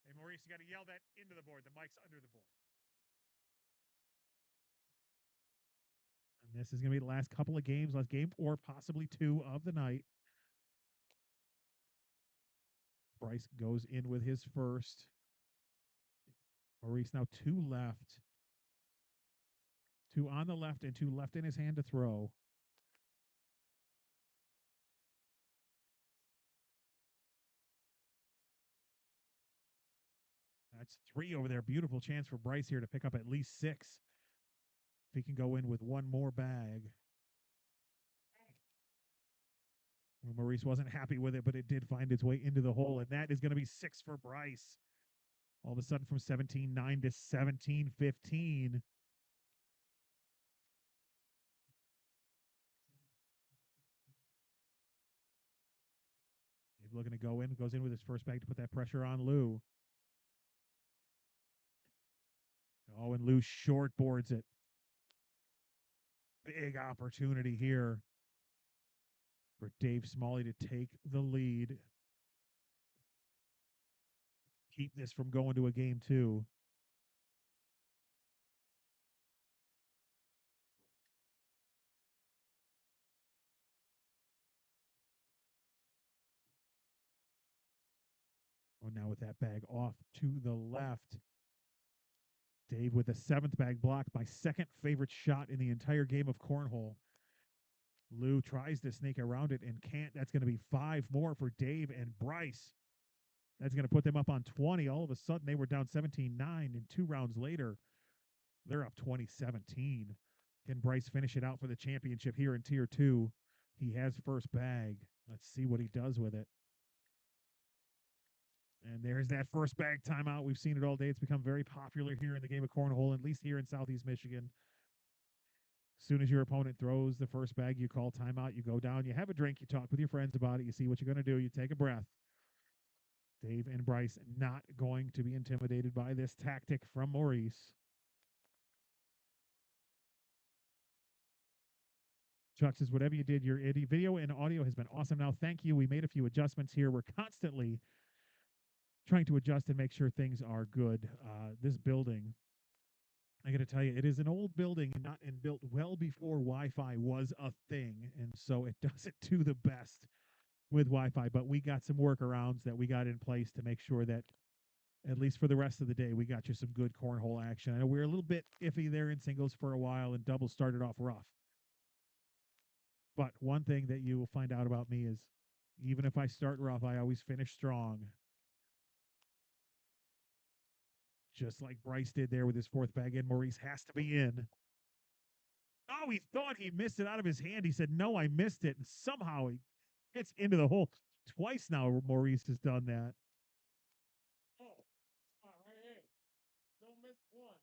Hey, Maurice, you got to yell that into the board. The mic's under the board. And this is going to be the last couple of games, last game or possibly 2 of the night. Bryce goes in with his first. Maurice now 2 left. 2 on the left and 2 left in his hand to throw. That's 3 over there. Beautiful chance for Bryce here to pick up at least 6. If he can go in with 1 more bag. Well, Maurice wasn't happy with it, but it did find its way into the hole, and that is going to be 6 for Bryce. All of a sudden from 17-9 to 17-15. He's looking to go in, goes in with his first bag to put that pressure on Lou. Oh, and Lou short boards it. Big opportunity here for Dave Smalley to take the lead. Keep this from going to a game 2. Oh, now with that bag off to the left. Dave with the 7th bag block, my second favorite shot in the entire game of cornhole. Lou tries to sneak around it and can't. That's going to be 5 more for Dave and Bryce. That's going to put them up on 20. All of a sudden, they were down 17-9, and 2 rounds later, they're up 20-17. Can Bryce finish it out for the championship here in Tier 2? He has first bag. Let's see what he does with it. And there's that first bag timeout. We've seen it all day. It's become very popular here in the game of cornhole, at least here in Southeast Michigan. As soon as your opponent throws the first bag, you call timeout, you go down, you have a drink, you talk with your friends about it, you see what you're going to do, you take a breath. Dave and Bryce not going to be intimidated by this tactic from Maurice. Chuck says, whatever you did, your video and audio has been awesome. Now, thank you. We made a few adjustments here. We're constantly trying to adjust and make sure things are good. This building, I got to tell you, it is an old building and built well before Wi-Fi was a thing. And so it doesn't do the best with Wi-Fi, but we got some workarounds that we got in place to make sure that at least for the rest of the day, we got you some good cornhole action. I know we were a little bit iffy there in singles for a while, and doubles started off rough. But one thing that you will find out about me is even if I start rough, I always finish strong. Just like Bryce did there with his fourth bag in. Maurice has to be in. Oh, he thought he missed it out of his hand. He said, no, I missed it. And somehow he gets into the hole. Twice now, Maurice has done that. Oh, right here. Don't miss one.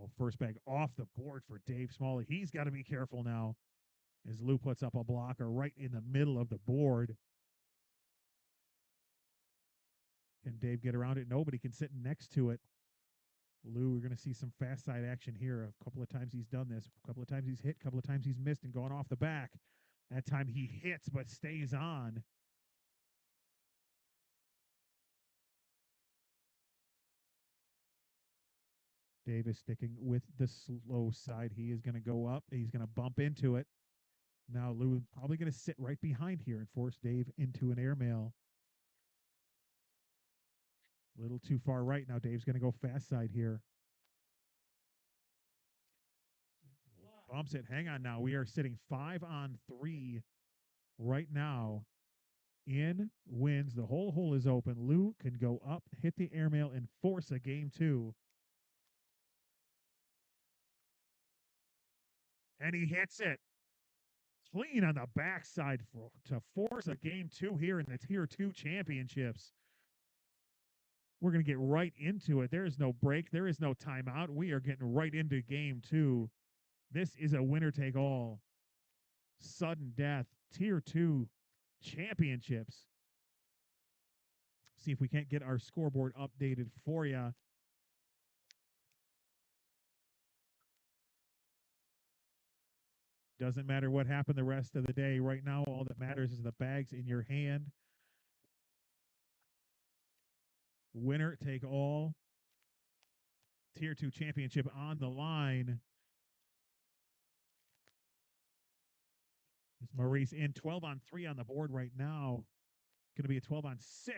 Oh, first bag off the board for Dave Smalley. He's got to be careful now as Lou puts up a blocker right in the middle of the board. Can Dave get around it? Nobody can sit next to it. Lou, we're going to see some fast side action here. A couple of times he's done this. A couple of times he's hit. A couple of times he's missed and gone off the back. That time he hits but stays on. Dave is sticking with the slow side. He is going to go up. He's going to bump into it. Now Lou is probably going to sit right behind here and force Dave into an airmail. A little too far right. Now Dave's going to go fast side here. Bumps it. Hang on now. We are sitting 5-on-3 right now. In wins. The whole hole is open. Lou can go up, hit the airmail, and force a game two. And he hits it clean on the backside to force a game two here in the Tier 2 championships. We're going to get right into it. There is no break. There is no timeout. We are getting right into game two. This is a winner-take-all. Sudden death. Tier 2 championships. See if we can't get our scoreboard updated for you. Doesn't matter what happened the rest of the day. Right now, all that matters is the bags in your hand. Winner take all. Tier 2 championship on the line. It's Maurice in 12-on-3 on the board right now. Going to be a 12-on-6,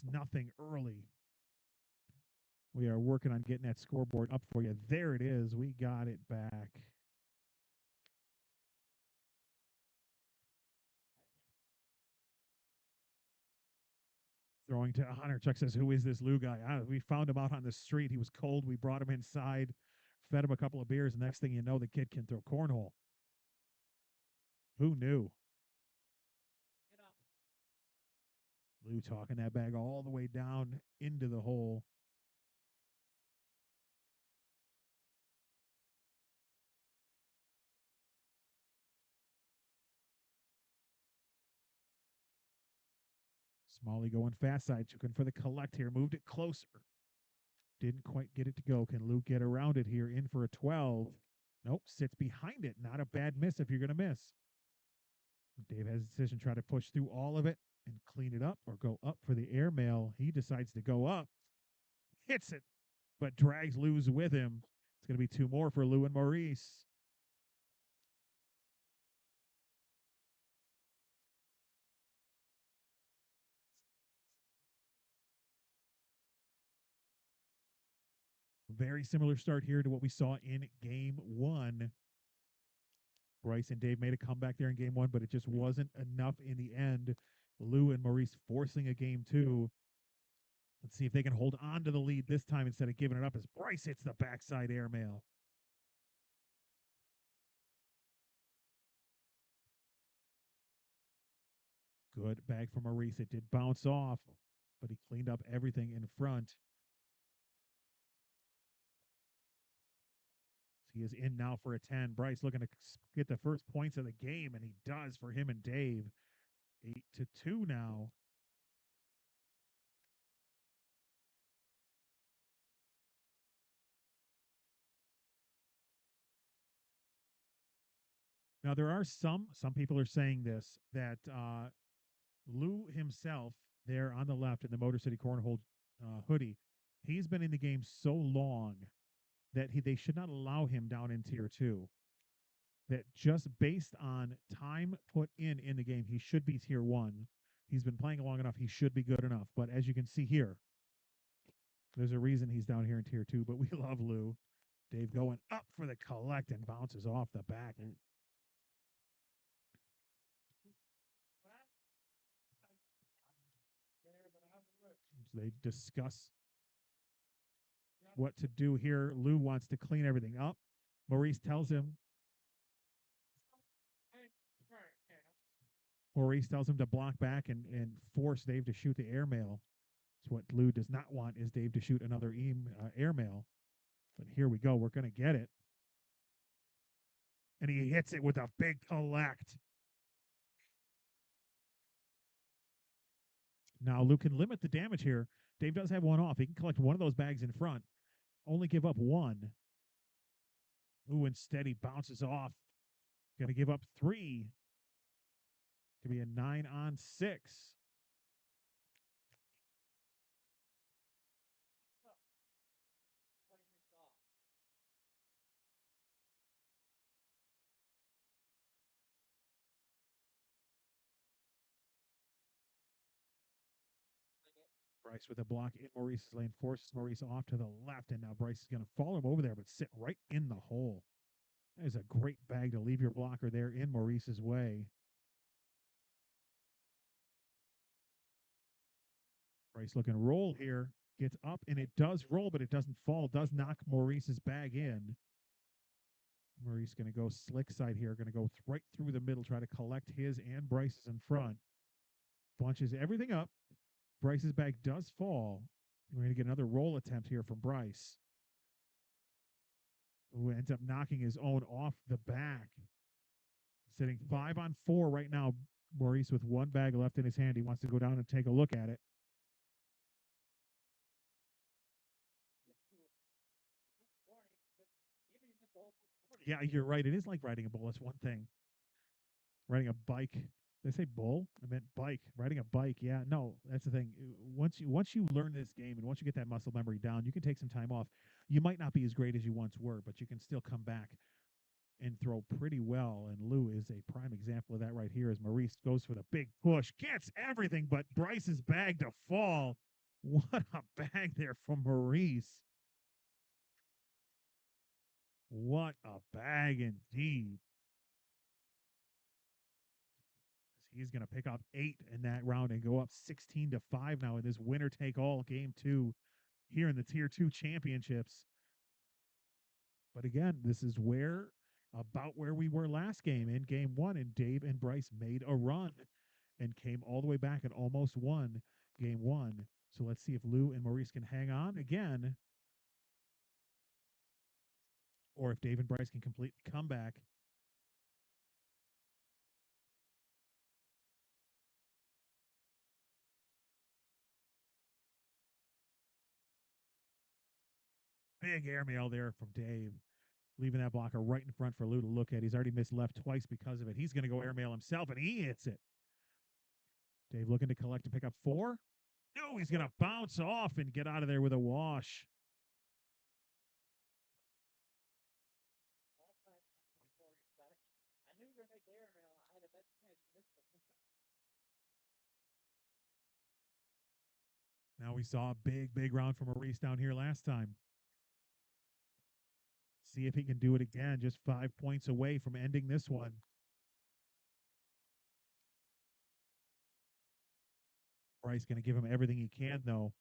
6-0 early. We are working on getting that scoreboard up for you. There it is. We got it back. Throwing to Hunter. Chuck says, who is this Lou guy? We found him out on the street. He was cold. We brought him inside, fed him a couple of beers. Next thing you know, the kid can throw cornhole. Who knew? Lou talking that bag all the way down into the hole. Smalley going fast side, looking for the collect here. Moved it closer. Didn't quite get it to go. Can Luke get around it here? In for a 12. Nope, sits behind it. Not a bad miss if you're going to miss. Dave has a decision, try to push through all of it and clean it up or go up for the airmail. He decides to go up. Hits it, but drags Lou's with him. It's going to be two more for Lou and Maurice. Very similar start here to what we saw in game one. Bryce and Dave made a comeback there in game one, but it just wasn't enough in the end. Lou and Maurice forcing a game two. Let's see if they can hold on to the lead this time instead of giving it up as Bryce hits the backside airmail. Good bag from Maurice. It did bounce off, but he cleaned up everything in front. He is in now for a 10. Bryce looking to get the first points of the game, and he does for him and Dave. 8-2 now. Now there are some people are saying this that Lou himself there on the left in the MotorCity Cornhole hoodie, he's been in the game so long that they should not allow him down in tier 2. That just based on time put in the game, he should be tier 1. He's been playing long enough. He should be good enough. But as you can see here, there's a reason he's down here in tier 2. But we love Lou. Dave going up for the collect and bounces off the back. They discuss what to do here. Lou wants to clean everything up. Maurice tells him. Maurice tells him to block back and force Dave to shoot the airmail. So what Lou does not want is Dave to shoot another airmail. But here we go. We're going to get it. And he hits it with a big collect. Now, Lou can limit the damage here. Dave does have one off. He can collect one of those bags in front. Only give up one. Ooh, instead he bounces off. Going to give up 3. Going to be a 9-on-6. Bryce with a block in Maurice's lane, forces Maurice off to the left, and now Bryce is going to follow him over there, but sit right in the hole. That is a great bag to leave your blocker there in Maurice's way. Bryce looking to roll here, gets up, and it does roll, but it doesn't fall. It does knock Maurice's bag in. Maurice going to go slick side here, going to go right through the middle, try to collect his and Bryce's in front. Bunches everything up. Bryce's bag does fall. We're going to get another roll attempt here from Bryce, who ends up knocking his own off the back. Sitting 5-on-4 right now. Maurice with one bag left in his hand. He wants to go down and take a look at it. Yeah, you're right. It is like riding a bull. That's one thing. Riding a bike. Did I say bull? I meant bike. Riding a bike. Yeah, no, that's the thing. Once you learn this game and once you get that muscle memory down, you can take some time off. You might not be as great as you once were, but you can still come back and throw pretty well. And Lou is a prime example of that right here as Maurice goes for the big push. Gets everything but Bryce's bag to fall. What a bag there from Maurice. What a bag indeed. He's going to pick up 8 in that round and go up 16-5 now in this winner-take-all game 2 here in the Tier 2 championships. But again, this is about where we were last game in game 1, and Dave and Bryce made a run and came all the way back and almost won game 1. So let's see if Lou and Maurice can hang on again, or if Dave and Bryce can complete the comeback. Big airmail there from Dave, leaving that blocker right in front for Lou to look at. He's already missed left twice because of it. He's going to go airmail himself, and he hits it. Dave looking to collect and pick up 4. No, he's going to bounce off and get out of there with a wash. Now we saw a big round from Maurice down here last time. See if he can do it again. Just 5 points away from ending this one. Bryce going to give him everything he can, though.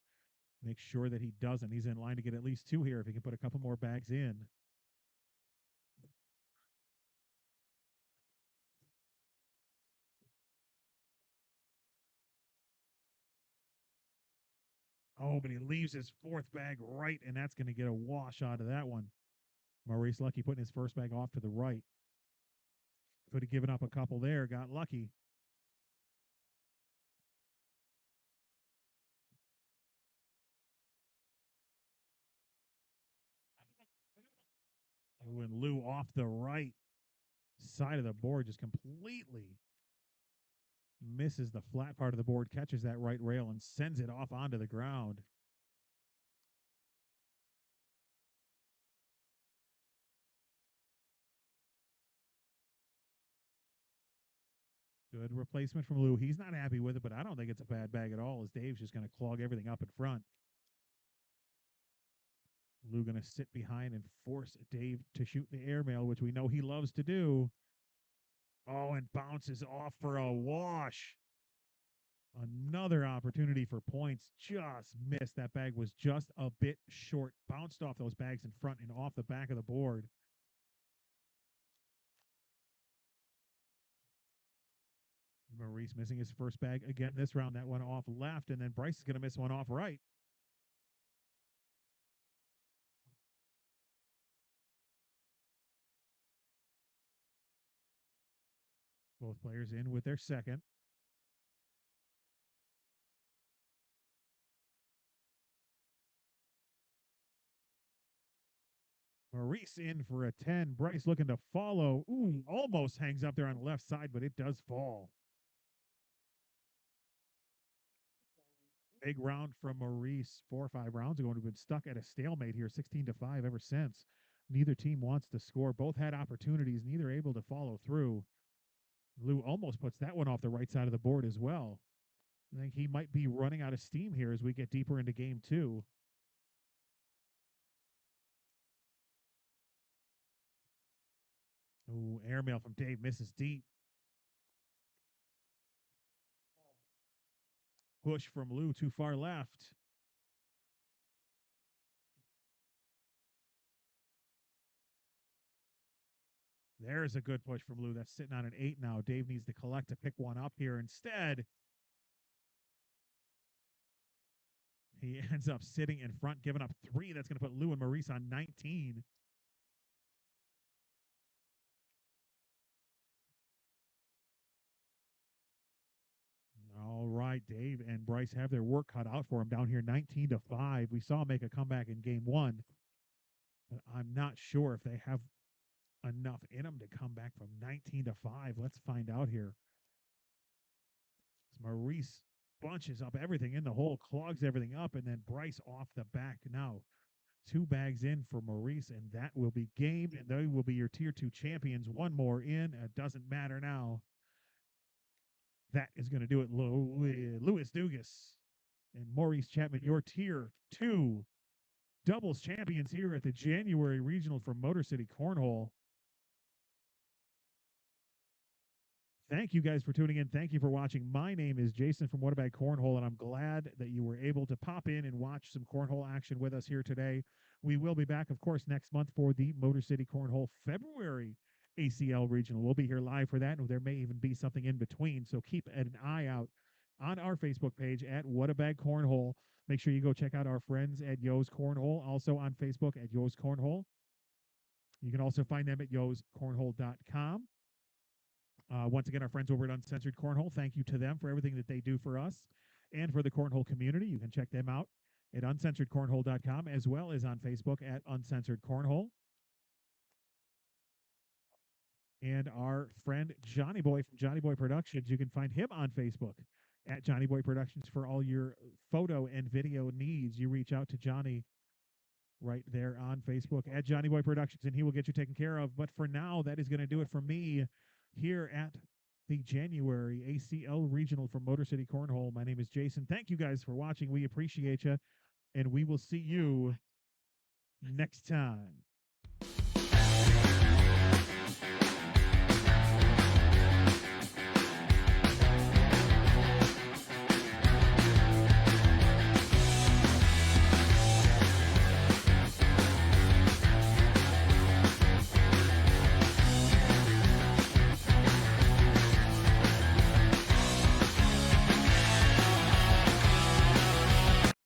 Make sure that he doesn't. He's in line to get at least 2 here if he can put a couple more bags in. Oh, but he leaves his fourth bag right, and that's going to get a wash out of that one. Maurice Lucky putting his first bag off to the right. Could have given up a couple there, got lucky. When Lou off the right side of the board just completely misses the flat part of the board, catches that right rail, and sends it off onto the ground. Good replacement from Lou. He's not happy with it, but I don't think it's a bad bag at all, as Dave's just going to clog everything up in front. Lou going to sit behind and force Dave to shoot the airmail, which we know he loves to do. Oh, and bounces off for a wash. Another opportunity for points. Just missed. That bag was just a bit short. Bounced off those bags in front and off the back of the board. Maurice missing his first bag again this round. That one off left, and then Bryce is going to miss one off right. Both players in with their second. Maurice in for a 10. Bryce looking to follow. Ooh, almost hangs up there on the left side, but it does fall. Big round from Maurice. 4 or 5 rounds ago, and we've been stuck at a stalemate here, 16-5 ever since. Neither team wants to score. Both had opportunities, neither able to follow through. Lou almost puts that one off the right side of the board as well. I think he might be running out of steam here as we get deeper into game two. Ooh, airmail from Dave misses deep. Push from Lou too far left. There's a good push from Lou. That's sitting on an 8 now. Dave needs to collect to pick one up here. Instead, he ends up sitting in front, giving up 3. That's going to put Lou and Maurice on 19. All right, Dave and Bryce have their work cut out for him down here 19-5. We saw him make a comeback in game one, but I'm not sure if they have enough in them to come back from 19-5. Let's find out here. Maurice bunches up everything in the hole, clogs everything up, and then Bryce off the back. Now, 2 bags in for Maurice, and that will be game, and they will be your tier 2 champions. 1 more in. It doesn't matter now. That is going to do it. Louis Dugas and Maurice Chapman, your tier 2 doubles champions here at the January regional for Motor City Cornhole. Thank you guys for tuning in. Thank you for watching. My name is Jason from What About Cornhole, and I'm glad that you were able to pop in and watch some cornhole action with us here today. We will be back, of course, next month for the Motor City Cornhole February ACL Regional. We'll be here live for that, and there may even be something in between, so keep an eye out on our Facebook page at What a Bag Cornhole. Make sure you go check out our friends at Yo's Cornhole, also on Facebook at Yo's Cornhole. You can also find them at yoscornhole.com. Once again, our friends over at Uncensored Cornhole, thank you to them for everything that they do for us and for the cornhole community. You can check them out at uncensoredcornhole.com as well as on Facebook at Uncensored Cornhole. And our friend Johnny Boy from Johnny Boy Productions, you can find him on Facebook at Johnny Boy Productions for all your photo and video needs. You reach out to Johnny right there on Facebook at Johnny Boy Productions, and he will get you taken care of. But for now, that is going to do it for me here at the January ACL Regional from Motor City Cornhole. My name is Jason. Thank you guys for watching. We appreciate you, and we will see you next time.